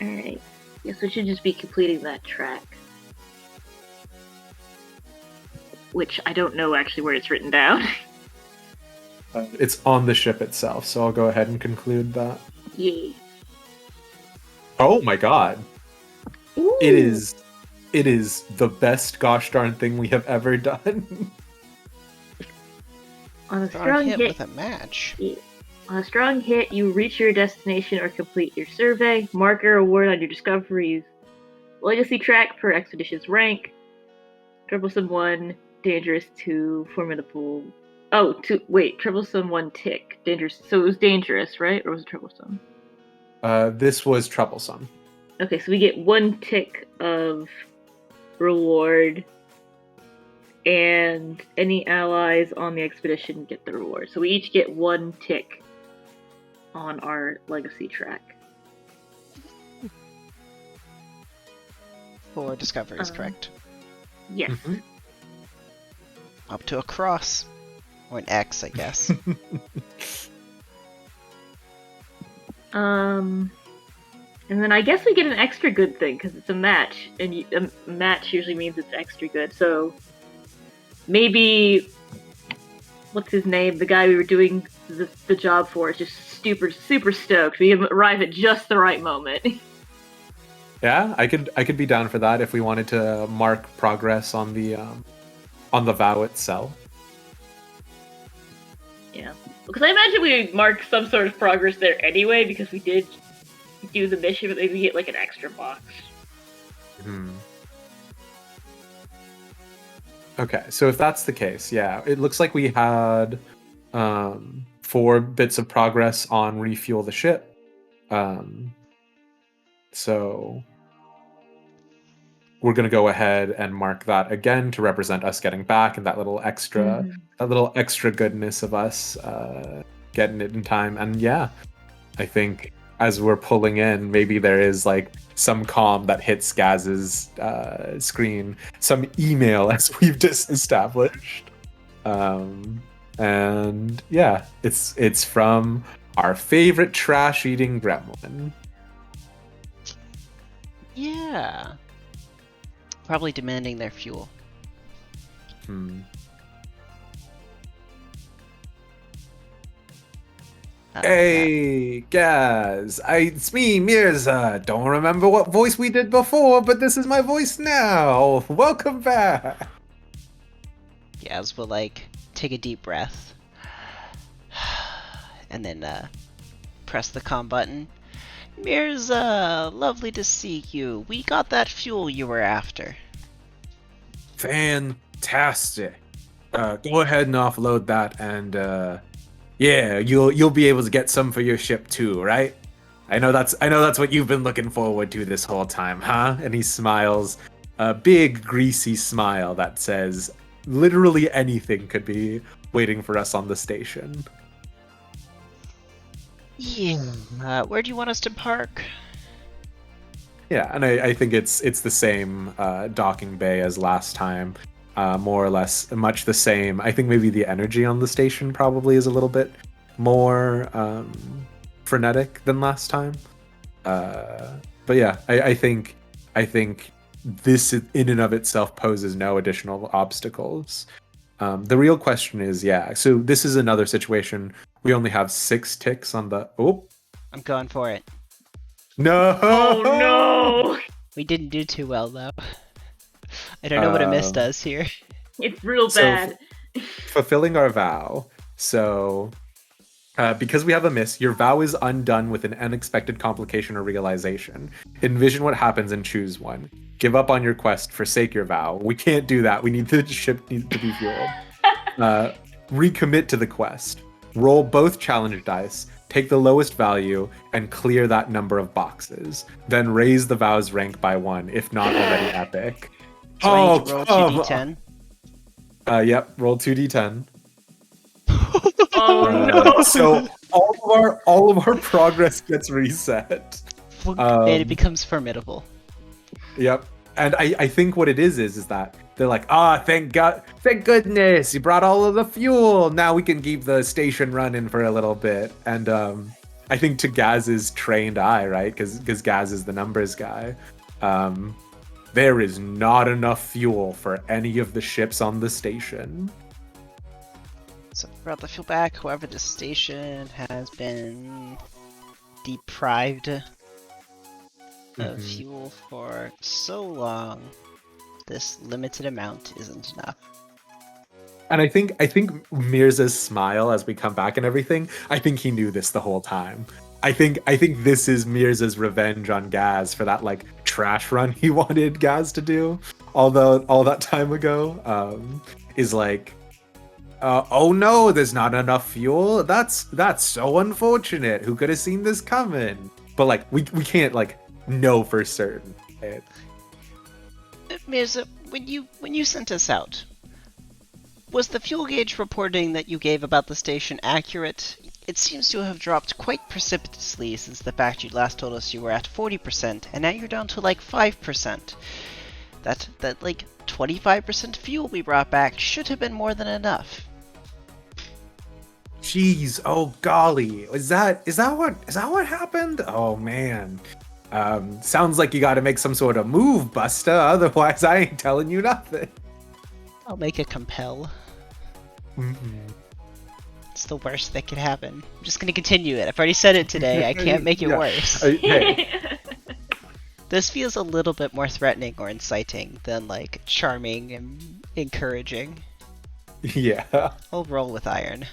Alright. Yes, we should just be completing that track. Which I don't know actually where it's written down. It's on the ship itself, so I'll go ahead and conclude that. Yay. Oh my god. Ooh. It is the best gosh darn thing we have ever done. On a Strong strong hit hit, with a match. on a strong hit, you reach your destination or complete your survey. Mark your reward on your Discovery's Legacy track per expedition's rank. Troublesome 1, dangerous 2, formidable. Oh, troublesome 1 tick. Dangerous. So it was dangerous, right? Or was it troublesome? This was troublesome. Okay, so we get 1 tick of reward, and any allies on the expedition get the reward. So we each get 1 tick on our legacy track. For discoveries, correct? Yes. Mm-hmm. Up to a cross. Or an X, I guess. And then I guess we get an extra good thing because it's a match, and a match usually means it's extra good. So maybe what's his name? The guy we were doing the job for is just super stoked. We arrive at just the right moment. Yeah, I could be down for that if we wanted to mark progress on the vow itself. Yeah, because I imagine we mark some sort of progress there anyway because we did do the mission, but maybe we get like an extra box. Okay, so if that's the case, yeah, it looks like we had 4 bits of progress on refuel the ship. So we're gonna go ahead and mark that again to represent us getting back and that little extra goodness of us getting it in time. And yeah, I think as we're pulling in, maybe there is like some comm that hits Gaz's screen, some email as we've just established. And yeah, it's from our favorite trash-eating gremlin. Yeah. Probably demanding their fuel. Hey, Gaz, it's me, Mirza. Don't remember what voice we did before, but this is my voice now. Welcome back. Gaz will like take a deep breath and then press the comm button. Mirza, lovely to see you. We got that fuel you were after. Fantastic. Go ahead and offload that, and yeah, you'll be able to get some for your ship too, right? I know that's what you've been looking forward to this whole time, huh? And he smiles, a big greasy smile that says literally anything could be waiting for us on the station. Yeah. Where do you want us to park? Yeah, and I think it's the same docking bay as last time, more or less, much the same. I think maybe the energy on the station probably is a little bit more frenetic than last time. But yeah, I think this in and of itself poses no additional obstacles. The real question is, yeah, so this is another situation. We only have 6 ticks on the... Oh! I'm going for it. No! Oh no! We didn't do too well, though. I don't know what a miss does here. It's real So bad. Fulfilling our vow. So, because we have a miss, your vow is undone with an unexpected complication or realization. Envision what happens and choose one. Give up on your quest, forsake your vow. We can't do that. The ship needs to be fueled. Recommit to the quest. Roll both challenge dice, take the lowest value, and clear that number of boxes. Then raise the vow's rank by 1, if not already epic. So I need to roll 2d10. Yep, roll 2d10. Oh no! So all of our progress gets reset. And it becomes formidable. Yep. And I think what it is that they're like, thank goodness, you brought all of the fuel. Now we can keep the station running for a little bit. And I think to Gaz's trained eye, right? Because Gaz is the numbers guy. There is not enough fuel for any of the ships on the station. So brought the fuel back. However, the station has been deprived of fuel for so long. This limited amount isn't enough. And I think Mirza's smile as we come back and everything, I think he knew this the whole time. I think this is Mirza's revenge on Gaz for that like trash run he wanted Gaz to do all that time ago. Is like, oh no, there's not enough fuel. That's so unfortunate. Who could have seen this coming? But like we can't like know for certain. Mirza, when you sent us out, was the fuel gauge reporting that you gave about the station accurate? It seems to have dropped quite precipitously since the fact you last told us you were at 40%, and now you're down to like 5%. That like 25% fuel we brought back should have been more than enough. Jeez, oh golly, is that what happened? Oh man. Sounds like you got to make some sort of move, Busta. Otherwise, I ain't telling you nothing. I'll make a compel. Mm-hmm. It's the worst that could happen. I'm just gonna continue it. I've already said it today. I can't make it worse. Hey. This feels a little bit more threatening or inciting than like charming and encouraging. Yeah. I'll roll with iron.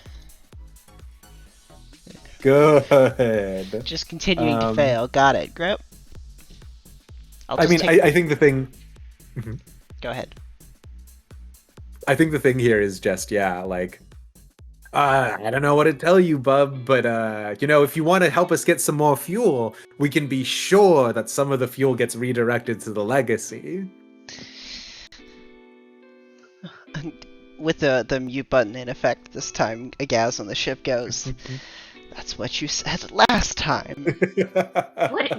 Good. Just continuing to fail. Got it. Grip. I think the thing. Mhm. Go ahead. I think the thing here is just, like, I don't know what to tell you, bub, but, if you want to help us get some more fuel, we can be sure that some of the fuel gets redirected to the Legacy. With the mute button in effect this time, a gas on the ship goes, that's what you said last time.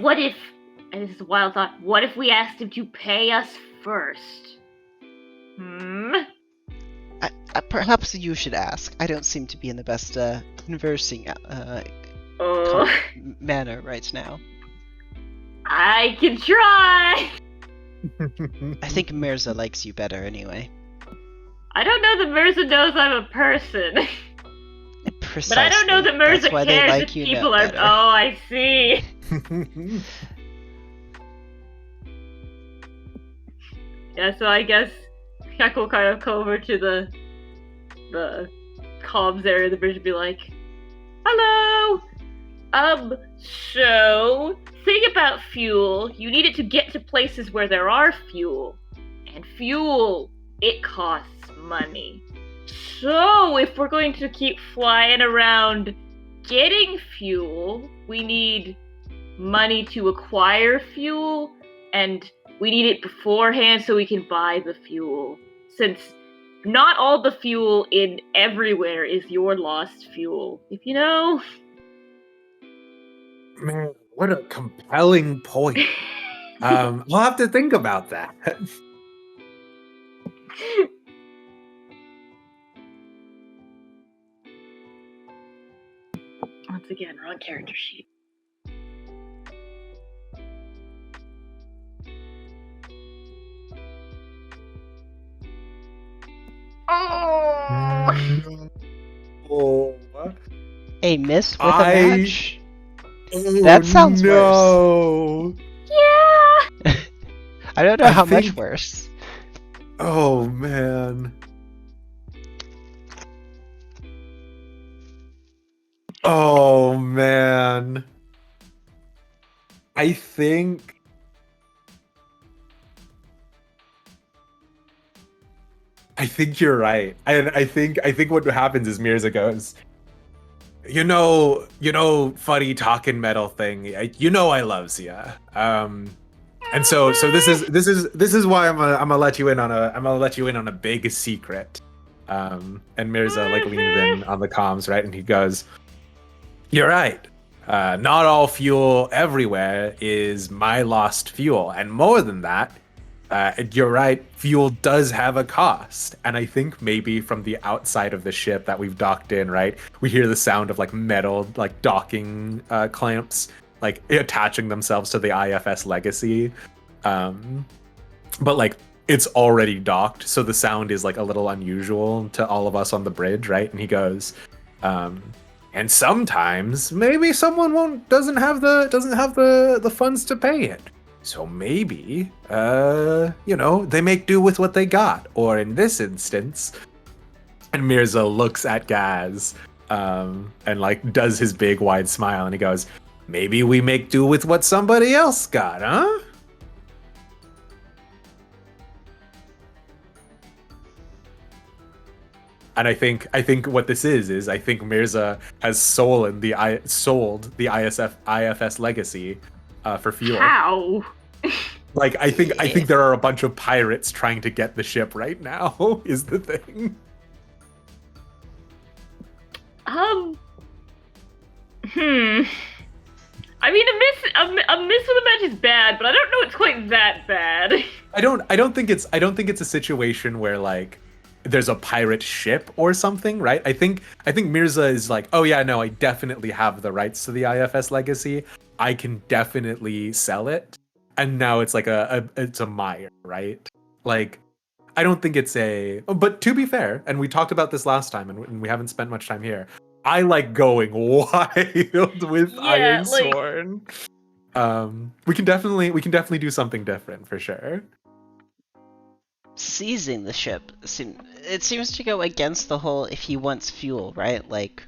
What if, and this is a wild thought, what if we asked him to pay us first? Perhaps you should ask. I don't seem to be in the best conversing manner right now. I can try! I think Mirza likes you better anyway. I don't know that Mirza knows I'm a person. Precisely. But I don't know that Mirza cares like if people are... better. Oh, I see. Yeah, so I guess Keck will kind of go over to the comms area of the bridge and be like, hello! So, thing about fuel, you need it to get to places where there are fuel. And fuel, it costs money. So, if we're going to keep flying around getting fuel, we need money to acquire fuel, and we need it beforehand so we can buy the fuel. Since not all the fuel in everywhere is your lost fuel, if you know. Man, what a compelling point. We'll have to think about that. Once again, wrong character sheet. Oh. A miss with a match? Oh, That sounds no. worse. Yeah! I don't know how much worse. Oh, man. Oh, man. I think you're right. And I think what happens is Mirza goes, you know, funny talking metal thing. I loves ya. And so this is why I'm gonna let you in on a big secret. And Mirza like leans in on the comms, right? And he goes, you're right. Not all fuel everywhere is my lost fuel. And more than that, you're right, fuel does have a cost. And I think maybe from the outside of the ship that we've docked in, right, we hear the sound of like metal, like docking clamps, like attaching themselves to the IFS Legacy. But like it's already docked, so the sound is like a little unusual to all of us on the bridge, right? And he goes, and sometimes maybe someone doesn't have the funds to pay it. So maybe, they make do with what they got. Or in this instance, And Mirza looks at Gaz, and like does his big wide smile, and he goes, "Maybe we make do with what somebody else got, huh?" And I think what this is I think Mirza has sold the IFS Legacy for fuel. How? Like I think there are a bunch of pirates trying to get the ship right now. Is the thing. I mean, a miss with a match is bad, but I don't know it's quite that bad. I don't think it's a situation where like there's a pirate ship or something, right? I think Mirza is like, oh yeah, no, I definitely have the rights to the IFS Legacy. I can definitely sell it. And now it's like it's a mire, right? Like I don't think it's a. But to be fair, and we talked about this last time, and we haven't spent much time here. I like going wild with Yeah, Iron like- Sworn. We can definitely do something different for sure. Seizing the ship, it seems to go against the whole if he wants fuel, right? Like,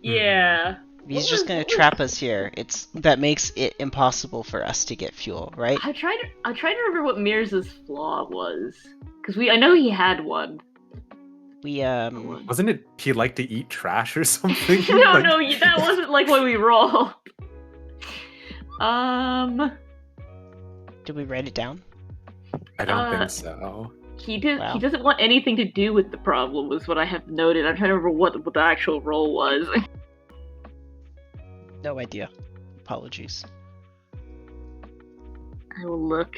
Yeah. if he's just gonna trap us here, that makes it impossible for us to get fuel, right? I tried to remember what Mirza's flaw was, because I know he had one. We Wasn't it he liked to eat trash or something? No, Like- no, that wasn't like when we rolled. did we write it down? I don't think so. He Wow. doesn't want anything to do with the problem, was what I have noted. I'm trying to remember what the actual role was. No idea. Apologies. I will look.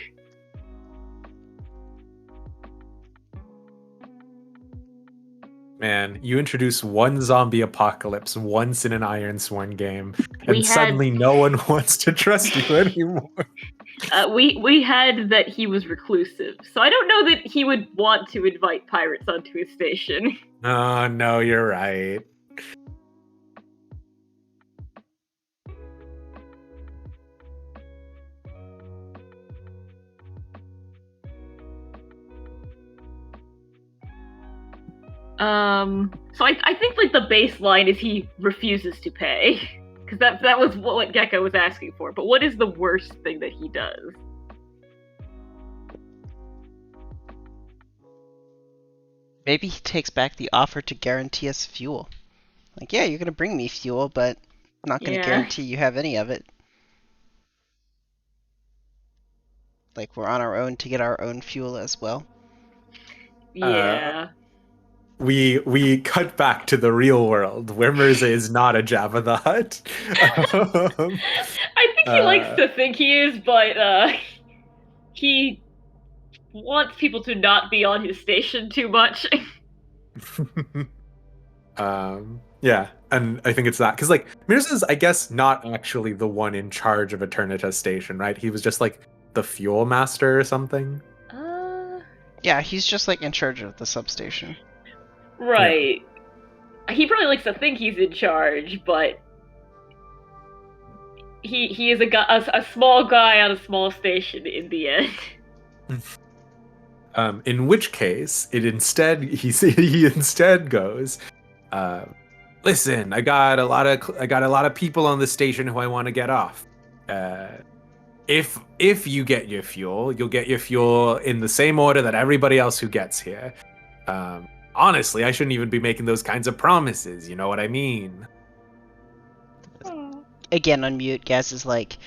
Man, you introduce one zombie apocalypse once in an Iron Sworn game, We and had- suddenly no one wants to trust you anymore. We had that he was reclusive, so I don't know that he would want to invite pirates onto his station. Oh, no, you're right. So I think like the baseline is he refuses to pay, because that was what Gecko was asking for. But what is the worst thing that he does? Maybe he takes back the offer to guarantee us fuel. Like, yeah, you're gonna bring me fuel, but I'm not gonna Yeah. guarantee you have any of it. Like, we're on our own to get our own fuel as well. Yeah. We cut back to the real world where Mirza is not a Jabba the Hutt. I think he likes to think he is, but he wants people to not be on his station too much. Yeah, and I think it's that because like Mirza's, I guess, not actually the one in charge of Eternitas Station, right? He was just like the fuel master or something. Yeah, he's just like in charge of the substation. Right. He probably likes to think he's in charge, but he is a small guy on a small station in the end. In which case, he instead goes, listen, I got a lot of people on the station who I want to get off. If you get your fuel, you'll get your fuel in the same order that everybody else who gets here. Honestly, I shouldn't even be making those kinds of promises. You know what I mean? Again, on mute, Gaz is like,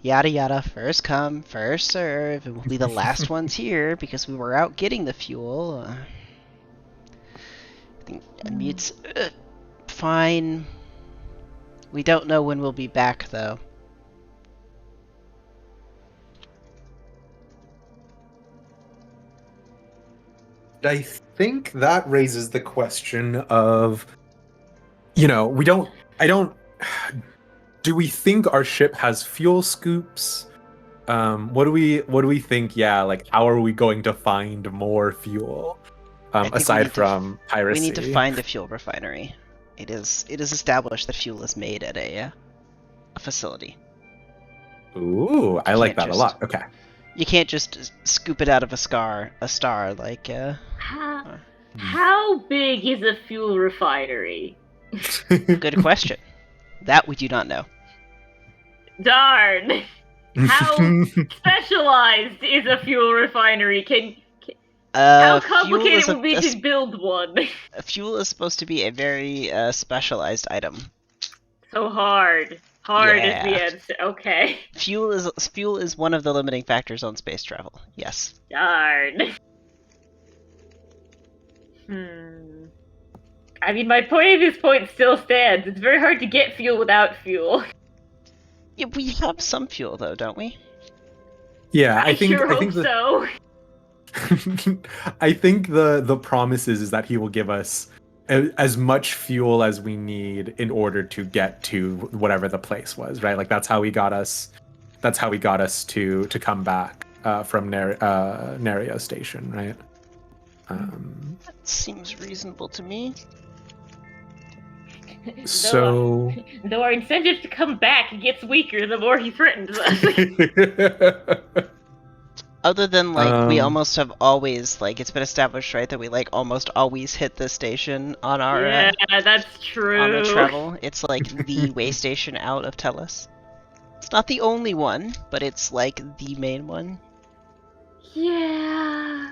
yada yada, first come, first serve, and we'll be the last ones here because we were out getting the fuel. I think unmute's fine. We don't know when we'll be back, though. I think that raises the question of, you know, do we think our ship has fuel scoops? What do we think? Yeah, like how are we going to find more fuel? think we Aside need to from piracy. We need to find a fuel refinery. It is established that fuel is made at a facility. Ooh, I like can't that a just- lot. Okay. You can't just scoop it out of a star like How big is a fuel refinery? Good question. That we do not know. Darn! How specialized is a fuel refinery? How Fuel complicated is would it be to build one? fuel is supposed to be a very specialized item. So hard. Hard is the Yeah. answer. Okay. Fuel is one of the limiting factors on space travel. Yes. Darn. I mean, my previous point still stands. It's very hard to get fuel without fuel. Yeah, we have some fuel though, don't we? Yeah, I sure hope the, so. I think the promise is that he will give us as much fuel as we need in order to get to whatever the place was, right? Like that's how he got us. That's how he got us to come back from Nerio Station, right? That seems reasonable to me. So, though our incentive to come back gets weaker the more he threatens us. Other than like we almost have always like it's been established, right, that we like almost always hit the station on our yeah, that's true. on our travel. It's like the way station out of Tellus. It's not the only one, but it's like the main one. Yeah.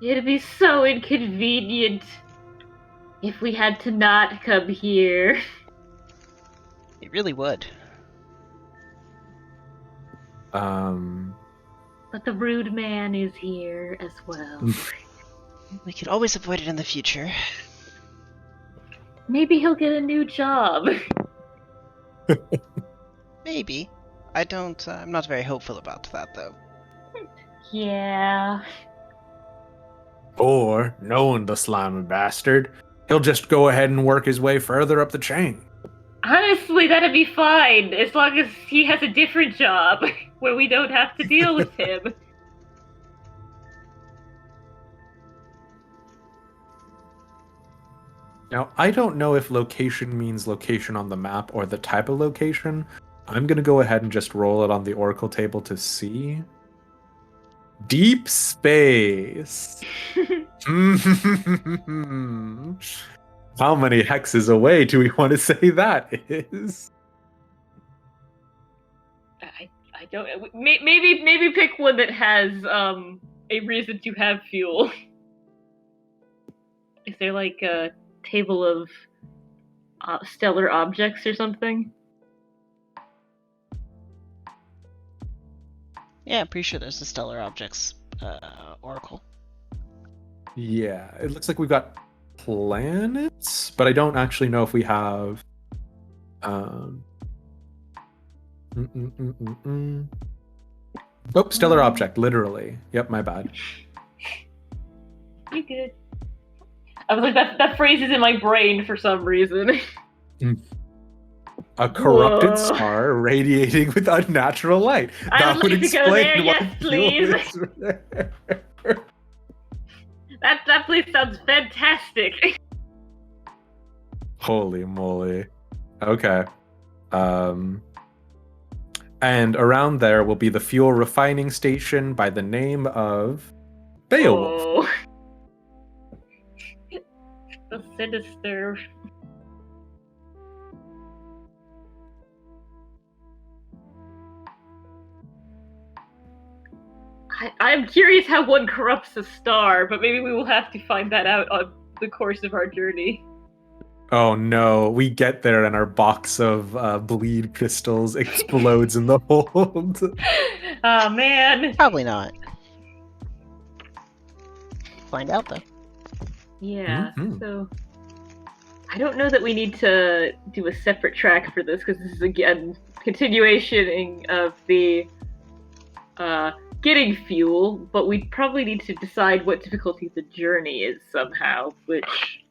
It'd be so inconvenient if we had to not come here. It really would. But the rude man is here as well. We could always avoid it in the future. Maybe he'll get a new job. Maybe. I'm not very hopeful about that though. Yeah. Or, knowing the slimy bastard, he'll just go ahead and work his way further up the chain. Honestly, that'd be fine, as long as he has a different job, where we don't have to deal with him. Now, I don't know if location means location on the map or the type of location. I'm going to go ahead and just roll it on the Oracle table to see. Deep space. How many hexes away do we want to say that is? I don't. Maybe pick one that has a reason to have fuel. Is there like a table of stellar objects or something? Yeah, I'm pretty sure there's the stellar objects oracle. Yeah, it looks like we've got planets, but I don't actually know if we have. Oh, stellar object, literally. Yep, my bad. You good? I was like, that phrase is in my brain for some reason. A corrupted Whoa. star radiating with unnatural light. I would like to go there, why yes, fuel please. is there. That place sounds fantastic. Holy moly. Okay. And around there will be the fuel refining station by the name of Beowulf. Oh. So sinister. I'm curious how one corrupts a star, but maybe we will have to find that out on the course of our journey. Oh no, we get there and our box of bleed crystals explodes in the hold. Oh man. Probably not. Find out though. Yeah, Mhm. so I don't know that we need to do a separate track for this, because this is again continuation of the getting fuel, but we probably need to decide what difficulty the journey is somehow, which,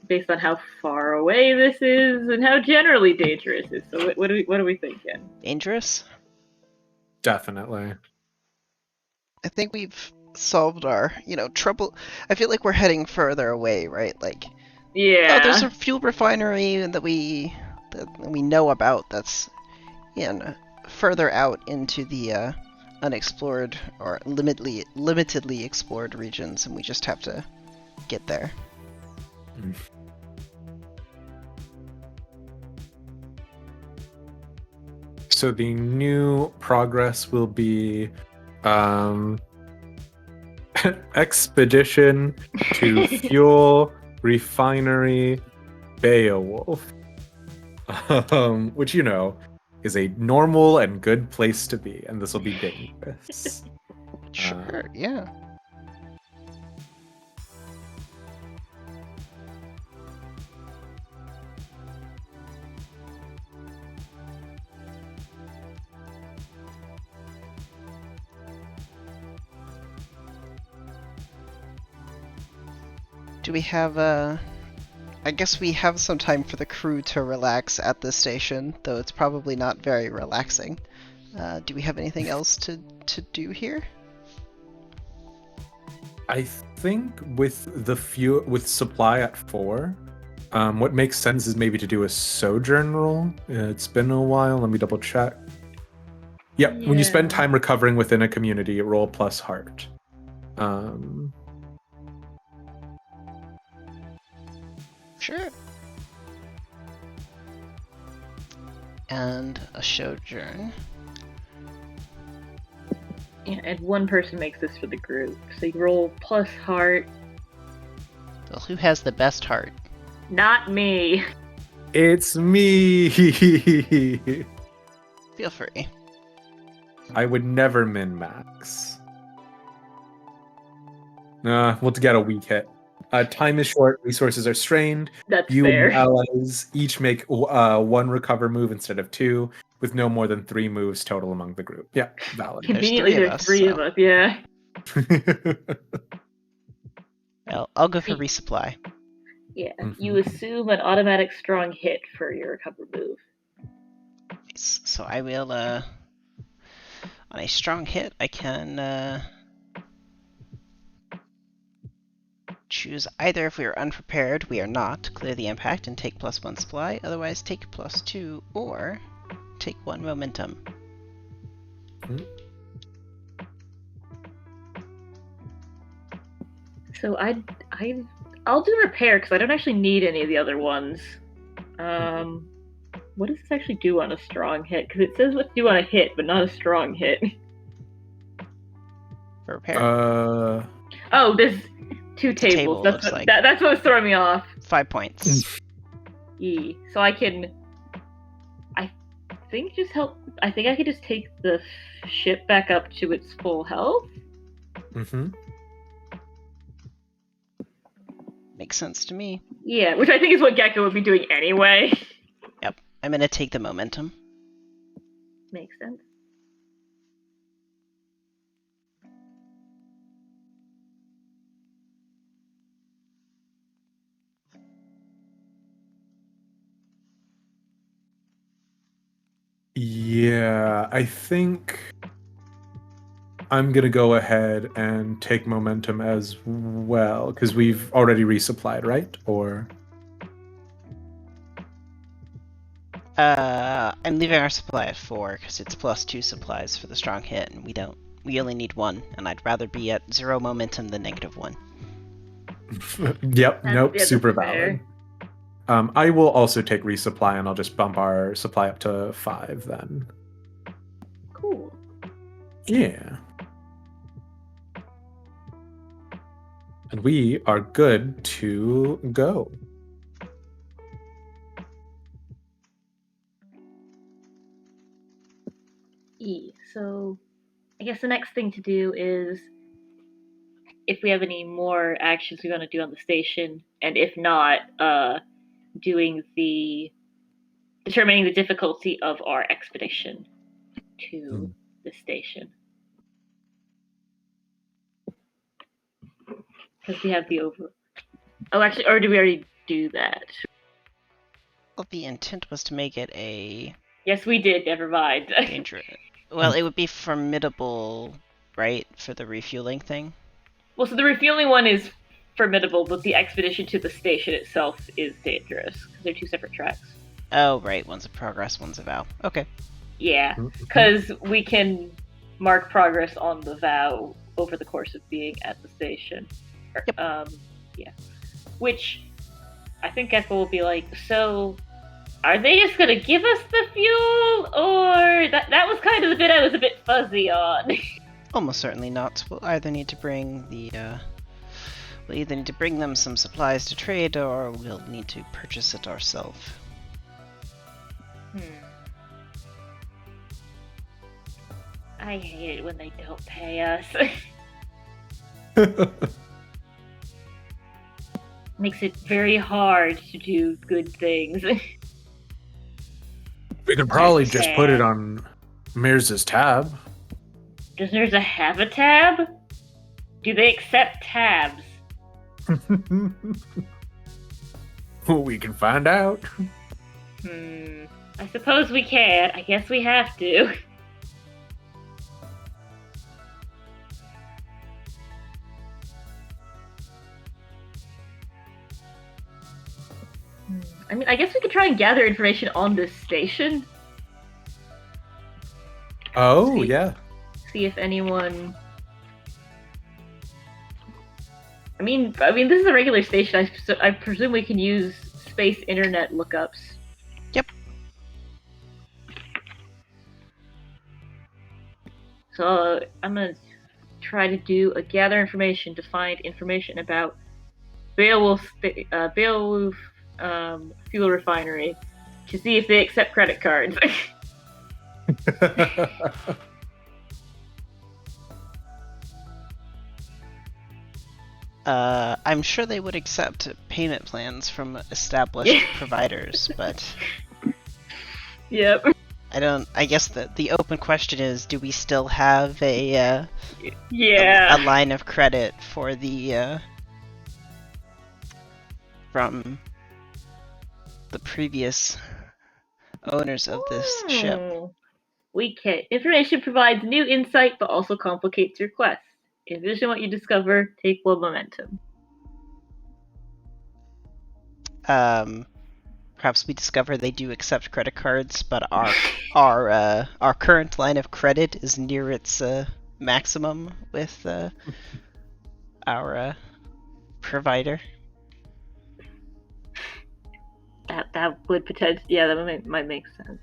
based on how far away this is and how generally dangerous it is. So what are we thinking? Dangerous? Definitely. I think we've solved our, trouble. I feel like we're heading further away, right? Like, Yeah. oh, there's a fuel refinery that we know about that's, further out into the unexplored or limitedly explored regions, and we just have to get there. So the new progress will be expedition to fuel refinery Beowulf, which is a normal and good place to be, and this will be dangerous. Sure, yeah. Do we have I guess we have some time for the crew to relax at this station, though it's probably not very relaxing. Do we have anything else to do here? I think with with supply at 4, what makes sense is maybe to do a sojourn roll. It's been a while. Let me double check. Yep. Yeah. When you spend time recovering within a community, roll plus heart. Sure. And a sojourn. Yeah, and one person makes this for the group. So you roll plus heart. Well, who has the best heart? Not me. It's me. Feel free. I would never min-max. We'll get a weak hit. Time is short, resources are strained. That's you fair. And your allies each make 1 recover move instead of 2, with no more than 3 moves total among the group. Yeah, valid. Conveniently, there's three of us, yeah. Well, I'll go for resupply. Yeah, you assume an automatic strong hit for your recover move. Nice. So I will, on a strong hit, I can, choose either if we are unprepared, we are not, clear the impact and take +1 supply, otherwise take +2, or take 1 momentum. So I'll do repair because I don't actually need any of the other ones. What does this actually do on a strong hit? Because it says what to do on a hit, but not a strong hit. For repair? Oh, there's 2 tables. That's what was throwing me off. 5 points. So I can, I think I could just take the ship back up to its full health. Makes sense to me. Yeah, which I think is what Gecko would be doing anyway. Yep, I'm gonna take the momentum. Makes sense. Yeah, I think I'm gonna go ahead and take momentum as well, because we've already resupplied, right? Or I'm leaving our supply at 4 because it's +2 supplies for the strong hit, and we only need 1, and I'd rather be at 0 momentum than -1. Yep, nope, super valid. I will also take resupply, and I'll just bump our supply up to 5 then. Cool. Yeah. And we are good to go. So I guess the next thing to do is if we have any more actions we want to do on the station, and if not, determining the difficulty of our expedition to the station. Because we have the over. Oh, actually, or did we already do that? Well, the intent was to make it a... Yes, we did. Never mind. dangerous. Well, it would be formidable, right, for the refueling thing? Well, so the refueling one is formidable, but the expedition to the station itself is dangerous, because they're 2 separate tracks. Oh, right. One's a progress, one's a vow. Okay. Yeah, because we can mark progress on the vow over the course of being at the station. Yep. Yeah. Which I think Echo will be like, so are they just gonna give us the fuel? Or that was kind of the bit I was a bit fuzzy on. Almost certainly not. We'll either need to bring we'll either need to bring them some supplies to trade, or we'll need to purchase it ourselves. I hate it when they don't pay us. Makes it very hard to do good things. We could probably just put it on Mirz's tab. Does Mirza have a tab? Do they accept tabs? We can find out. I suppose we can. I guess we have to. I mean, I guess we could try and gather information on this station. Oh, yeah. See if anyone... I mean, this is a regular station. I presume we can use space internet lookups. Yep. So I'm gonna try to do a gather information to find information about Beowulf fuel refinery to see if they accept credit cards. I'm sure they would accept payment plans from established providers, but Yep. I guess the open question is, do we still have a line of credit for the from the previous owners of this ship? We can. Information provides new insight, but also complicates your quest. Envision what you discover. Take one momentum. Perhaps we discover they do accept credit cards, but our current line of credit is near its maximum with our provider. That would potentially, yeah, that might make sense.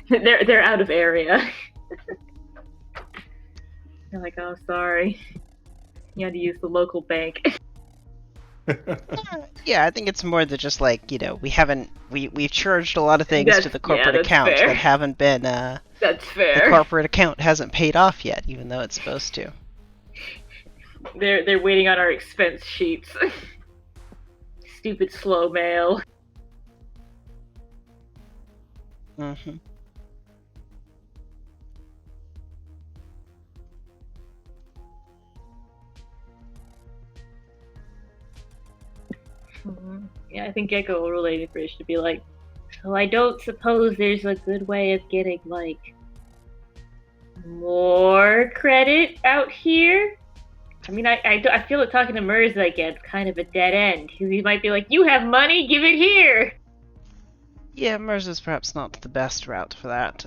they're out of area. They're like, oh, sorry, you had to use the local bank. Yeah, I think it's more than just like, we've charged a lot of things to the corporate account that haven't been. That's fair. The corporate account hasn't paid off yet, even though it's supposed to. They're waiting on our expense sheets. Stupid slow mail. Mm-hmm. Yeah, I think Gecko will relay information to be like, so I don't suppose there's a good way of getting, like, more credit out here? I mean, I feel like talking to Mirza again is kind of a dead end, because he might be like, you have money, give it here! Yeah, Mirza's perhaps not the best route for that.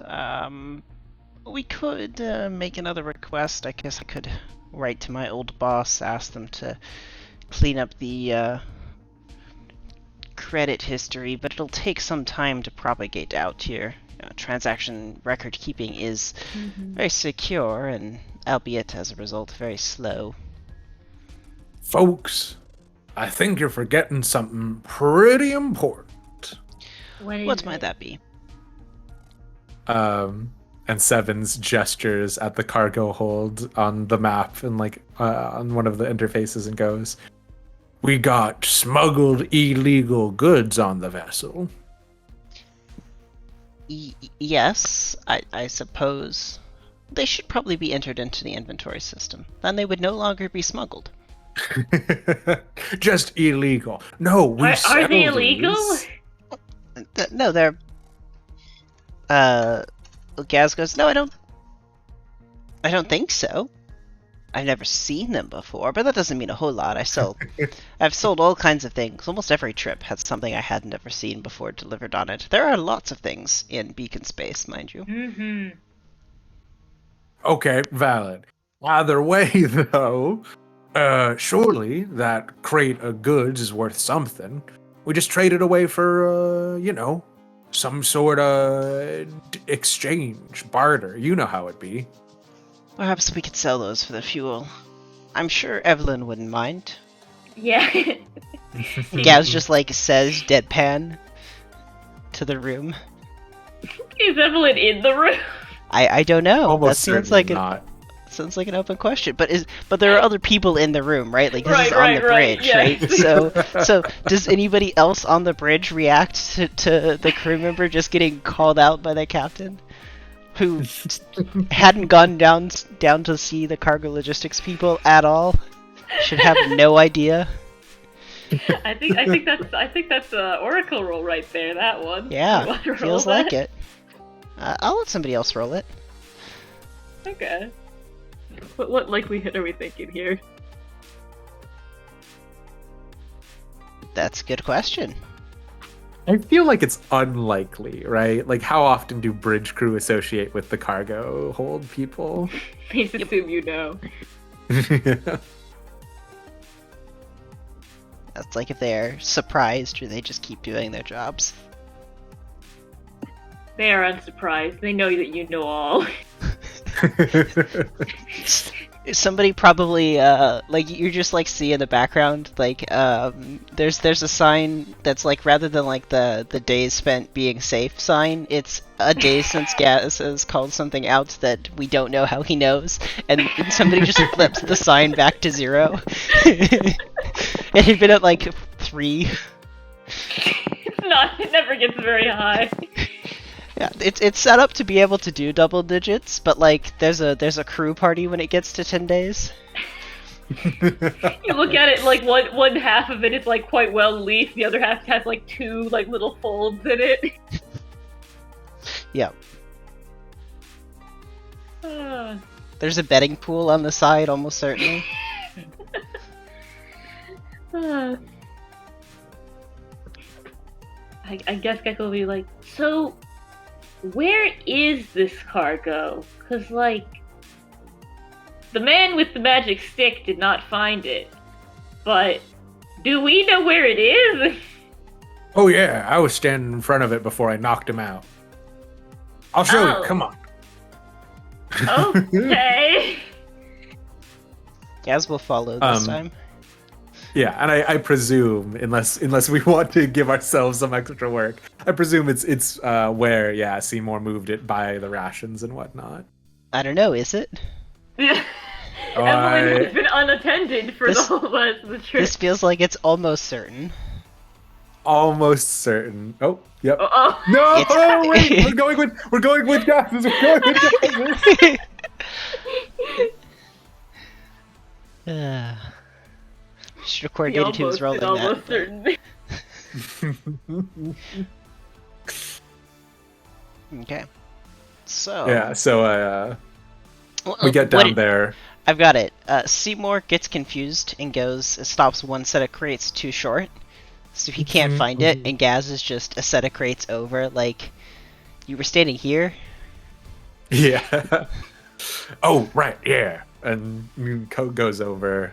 We could make another request. I guess I could write to my old boss, ask them to clean up the credit history, but it'll take some time to propagate out here. Transaction record keeping is very secure, and albeit as a result very slow. Folks, I think you're forgetting something pretty important. What might that be? And Sevens gestures at the cargo hold on the map and on one of the interfaces and goes, "We got smuggled illegal goods on the vessel." Yes, I suppose. They should probably be entered into the inventory system. Then they would no longer be smuggled. Just illegal. No, we are they illegal? No, they're... Gaz goes, no, I don't think so. I've never seen them before, but that doesn't mean a whole lot. I've sold all kinds of things. Almost every trip has something I had never seen before delivered on it. There are lots of things in Beacon Space, mind you. Okay, valid. Either way, though, Surely that crate of goods is worth something. We just trade it away for, some sort of exchange, barter. You know how it be. Perhaps we could sell those for the fuel. I'm sure Evelyn wouldn't mind. Yeah. Gaz just like says deadpan to the room. Is Evelyn in the room? I don't know. Almost that seems certainly like not. Sounds like an open question. But there are other people in the room, right? Like this is on Right, the bridge, yes. right? So does anybody else on the bridge react to the crew member just getting called out by the captain, who hadn't gone down to see the cargo logistics people at all? Should have no idea. I think that's a Oracle roll right there. That one. You Yeah, want to roll feels that? like it. I'll let somebody else roll it. Okay. What likelihood are we thinking here? That's a good question. I feel like it's unlikely, right? Like, how often do bridge crew associate with the cargo hold people? Please assume you know. That's like if they're surprised or they just keep doing their jobs. They are unsurprised. They know that you know all. Somebody probably like you're just like see in the background like there's a sign that's like rather than like the days spent being safe sign, it's a day since Gaz has called something out that we don't know how he knows, and somebody just flips the sign back to 0. It had been at like 3. It never gets very high. Yeah, it's set up to be able to do double digits, but like there's a crew party when it gets to 10 days. You look at it like one half of it is like quite well leafed, the other half has like 2 like little folds in it. Yeah. Uh, There's a betting pool on the side, almost certainly. I guess Gecko will be like, so where is this cargo? Cause like the man with the magic stick did not find it. But do we know where it is? Oh yeah, I was standing in front of it before I knocked him out. I'll show Oh. you, come on. Okay. Gaz will follow this time. Yeah, and I presume, unless we want to give ourselves some extra work, I presume it's where Seymour moved it by the rations and whatnot. I don't know, is it? Evelyn has been unattended for the whole rest of the trip. This feels like it's almost certain. Almost certain. Oh, yep. Oh. No, It's- wait, we're going with gases. We're going with gases. Should have coordinated who was rolling almost that. certain. Okay. So Yeah, so well, we get down there. I've got it. Seymour gets confused and stops one set of crates too short, so he can't find it. And Gaz is just a set of crates over. Like, you were standing here. Yeah. Oh, right, yeah. And Code goes over,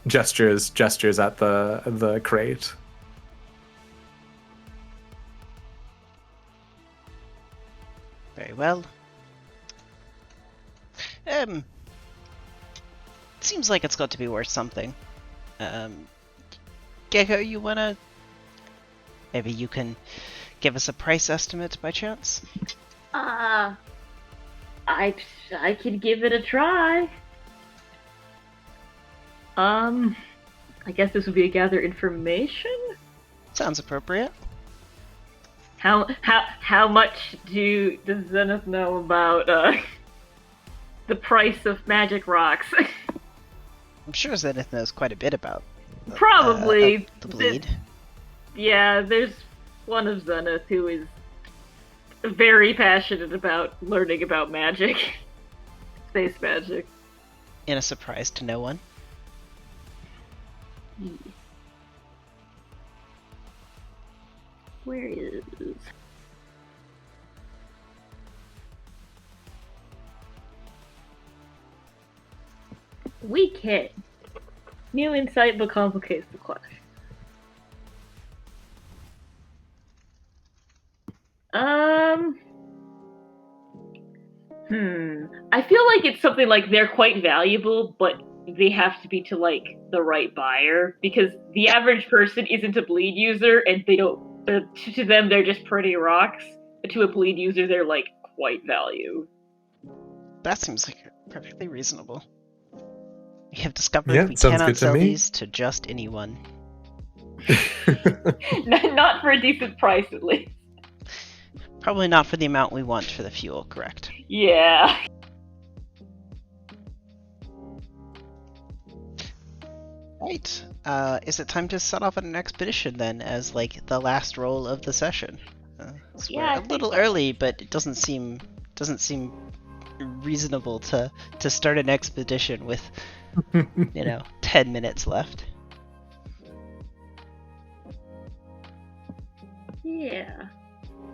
gestures at the crate. Very well. Seems like it's got to be worth something. Gecko, you wanna? Maybe you can give us a price estimate by chance? I could give it a try. I guess this would be a gather information. Sounds appropriate. How much does Zenith know about the price of magic rocks? I'm sure Zenith knows quite a bit about Probably the bleed. Yeah, there's one of Zenith who is very passionate about learning about magic. Space magic. In a surprise to no one. Where is... Weak hit. New insight but complicates the question. I feel like it's something like they're quite valuable, but they have to be to like the right buyer because the average person isn't a bleed user, and they don't. To them, they're just pretty rocks. But to a bleed user, they're like quite value. That seems like perfectly reasonable. We have discovered Yeah, we sounds cannot good to sell me. these to just anyone. Not for a decent price, at least. Probably not for the amount we want for the fuel, correct? Yeah. Right. Is it time to set off on an expedition then, as like the last roll of the session? So Yeah, I we're a think little so. early, but it doesn't seem reasonable to start an expedition with 10 minutes left. Yeah.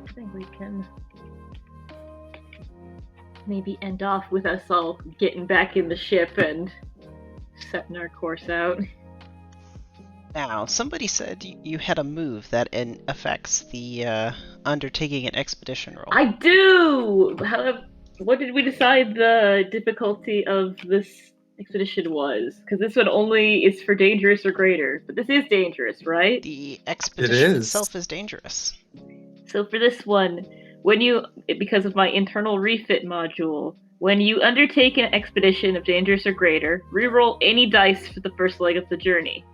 I think we can maybe end off with us all getting back in the ship and setting our course out. Now, somebody said you had a move that affects the undertaking an expedition roll. I do! What did we decide the difficulty of this expedition was? Because this one only is for dangerous or greater. But this is dangerous, right? The expedition is. itself is dangerous. So for this one, because of my internal refit module, when you undertake an expedition of dangerous or greater, reroll any dice for the first leg of the journey.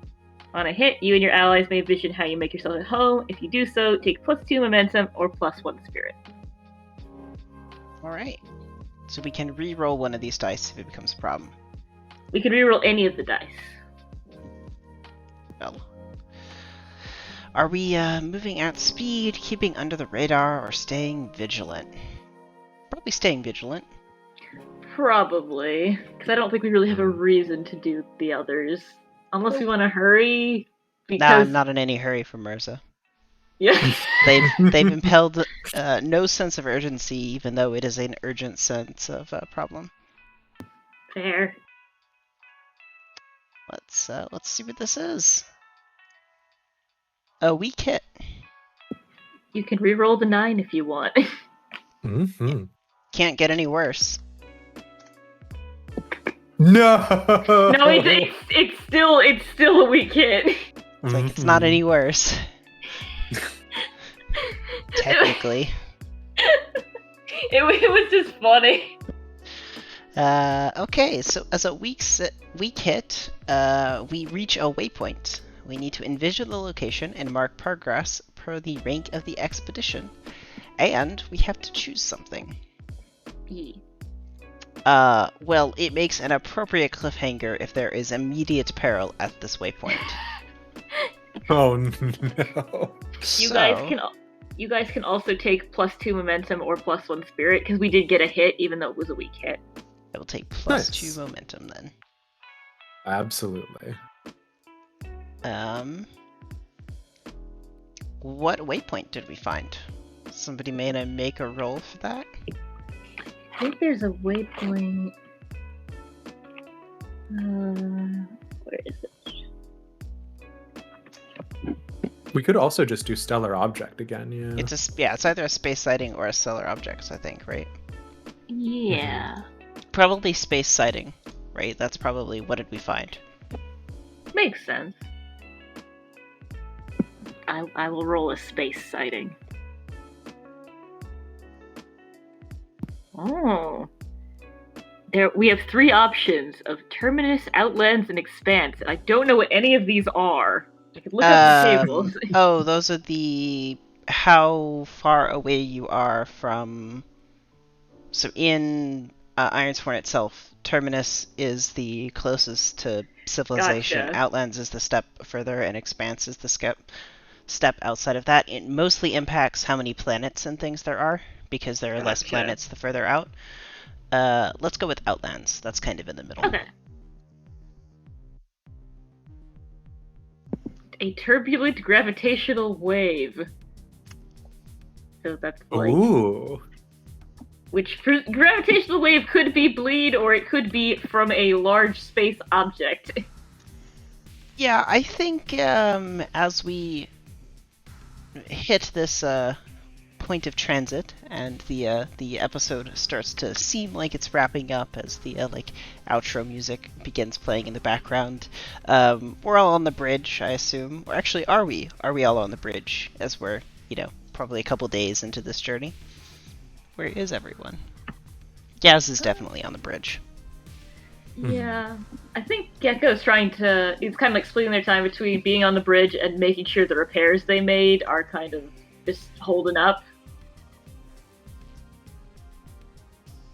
On a hit, you and your allies may envision how you make yourself at home. If you do so, take +2 momentum or +1 spirit. Alright. So we can re-roll one of these dice if it becomes a problem. We can reroll any of the dice. Well. Are we moving at speed, keeping under the radar, or staying vigilant? Probably staying vigilant. Probably. Because I don't think we really have a reason to do the others. Unless we want to hurry. Nah, Because I'm not in any hurry for Mirza. yeah. They've impelled no sense of urgency, even though it is an urgent sense of problem. Fair. Let's see what this is. A weak hit. You can reroll the 9 if you want. Mm-hmm. Can't get any worse. No. No, it's still a weak hit. It's like it's not any worse. Technically. It was just funny. Okay, so as a weak hit, we reach a waypoint. We need to envision the location and mark progress per the rank of the expedition. And we have to choose something. Well, it makes an appropriate cliffhanger if there is immediate peril at this waypoint. Oh no. You guys can also take +2 momentum or +1 spirit, because we did get a hit even though it was a weak hit. I will take Nice. +2 momentum then. Absolutely. What waypoint did we find? Somebody made a make a roll for that? I think there's a waypoint. Where is it? We could also just do stellar object again, yeah. It's either a space sighting or a stellar objects, I think, right? Yeah. Probably space sighting, right? That's probably what did we find? Makes sense. I will roll a space sighting. Oh. We have 3 options of Terminus, Outlands, and Expanse. I don't know what any of these are. I could look up the tables. Oh, those are the how far away you are from. So in Ironsworn itself, Terminus is the closest to civilization. Gotcha. Outlands is the step further, and Expanse is the step outside of that. It mostly impacts how many planets and things there are, because there are less Gotcha. planets the further out. Let's go with Outlands. That's kind of in the middle. Okay. A turbulent gravitational wave. So that's like Ooh. which gravitational wave could be bleed or it could be from a large space object. Yeah, I think as we hit this point of transit and the episode starts to seem like it's wrapping up as the like outro music begins playing in the background, we're all on the bridge, I assume. Or actually, are we? Are we all on the bridge as we're, probably a couple days into this journey? Where is everyone? Gaz is definitely on the bridge. Yeah, I think Gecko's he's kind of like splitting their time between being on the bridge and making sure the repairs they made are kind of just holding up.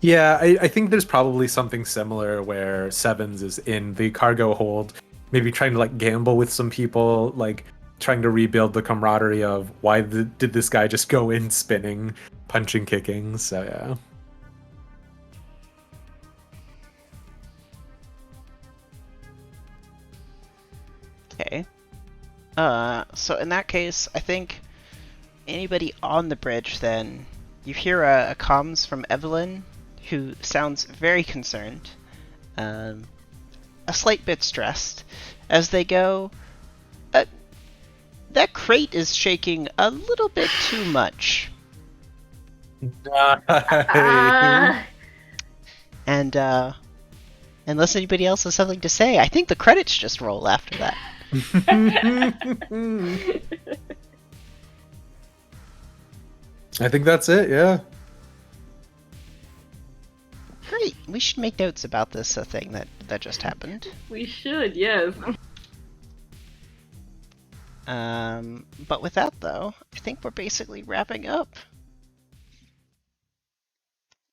Yeah, I think there's probably something similar where Sevens is in the cargo hold, maybe trying to like gamble with some people, like trying to rebuild the camaraderie of why did this guy just go in spinning, punching, kicking. So yeah. Okay. So in that case, I think anybody on the bridge then, you hear a comms from Evelyn, who sounds very concerned, a slight bit stressed, as they go, that crate is shaking a little bit too much. And unless anybody else has something to say, I think the credits just roll after that. I think that's it, yeah. Great. We should make notes about this thing that just happened. We should, yes. But with that, though, I think we're basically wrapping up.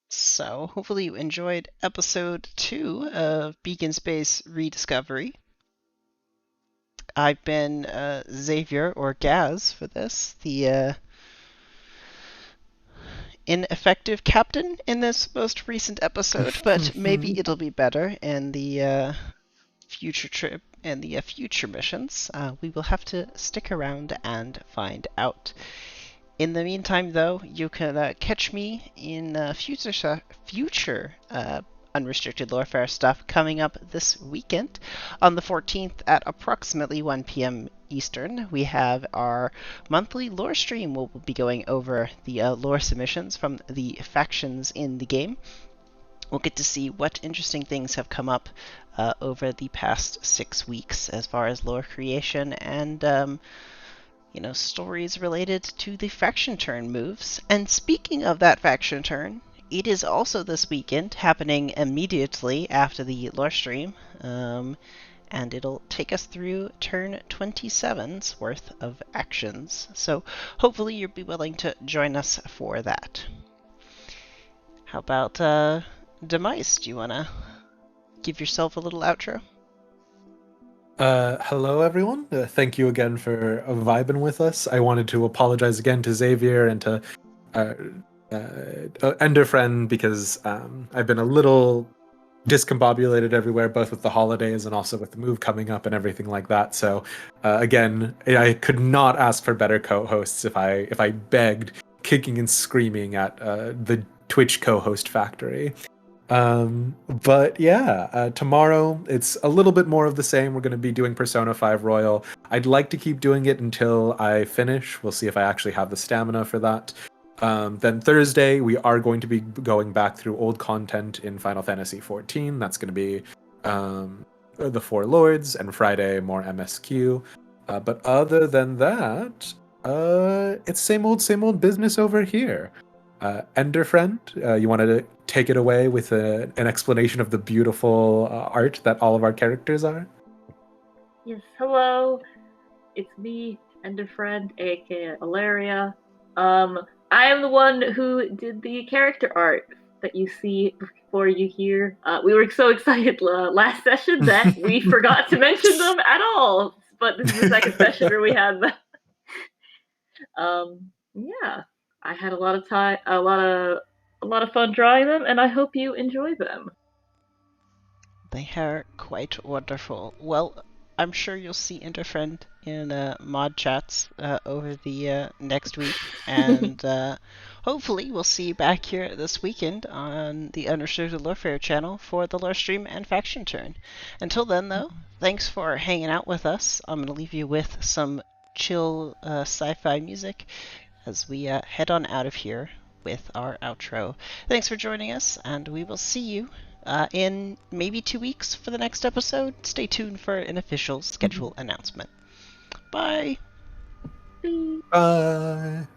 So, hopefully you enjoyed episode 2 of Beacon Space Rediscovery. I've been Xavier, or Gaz, for this, the ineffective captain in this most recent episode, but maybe it'll be better in the future trip and the future missions. We will have to stick around and find out. In the meantime, though, you can catch me in future Unrestricted Lorefare stuff coming up this weekend. On the 14th at approximately 1 p.m. Eastern, we have our monthly lore stream. We'll be going over the lore submissions from the factions in the game. We'll get to see what interesting things have come up over the past 6 weeks as far as lore creation and stories related to the faction turn moves. And speaking of that faction turn, it is also this weekend, happening immediately after the lore stream, and it'll take us through turn 27's worth of actions. So hopefully you'll be willing to join us for that. How about Demise? Do you want to give yourself a little outro? Hello, everyone. Thank you again for vibing with us. I wanted to apologize again to Xavier and to Enderfriend because I've been a little discombobulated everywhere, both with the holidays and also with the move coming up and everything like that. So again, I could not ask for better co-hosts if I begged, kicking and screaming at the Twitch co-host factory. But yeah, tomorrow it's a little bit more of the same. We're going to be doing Persona 5 Royal. I'd like to keep doing it until I finish. We'll see if I actually have the stamina for that. Then Thursday, we are going to be going back through old content in Final Fantasy XIV. That's going to be the Four Lords, and Friday, more MSQ. But other than that, it's same old business over here. Enderfriend, you wanted to take it away with an explanation of the beautiful art that all of our characters are? Yes, hello. It's me, Enderfriend, aka Alaria. I am the one who did the character art that you see before you hear. We were so excited last session that we forgot to mention them at all. But this is the second session where we had them. Yeah, I had a lot of time, a lot of fun drawing them, and I hope you enjoy them. They are quite wonderful. Well, I'm sure you'll see Interfriend in mod chats over the next week, and hopefully we'll see you back here this weekend on the Unrestricted Lorefair channel for the lore stream and faction turn. Until then, though, thanks for hanging out with us. I'm going to leave you with some chill sci-fi music as we head on out of here with our outro. Thanks for joining us, and we will see you in maybe 2 weeks for the next episode. Stay tuned for an official schedule announcement. Bye! Bye. Bye.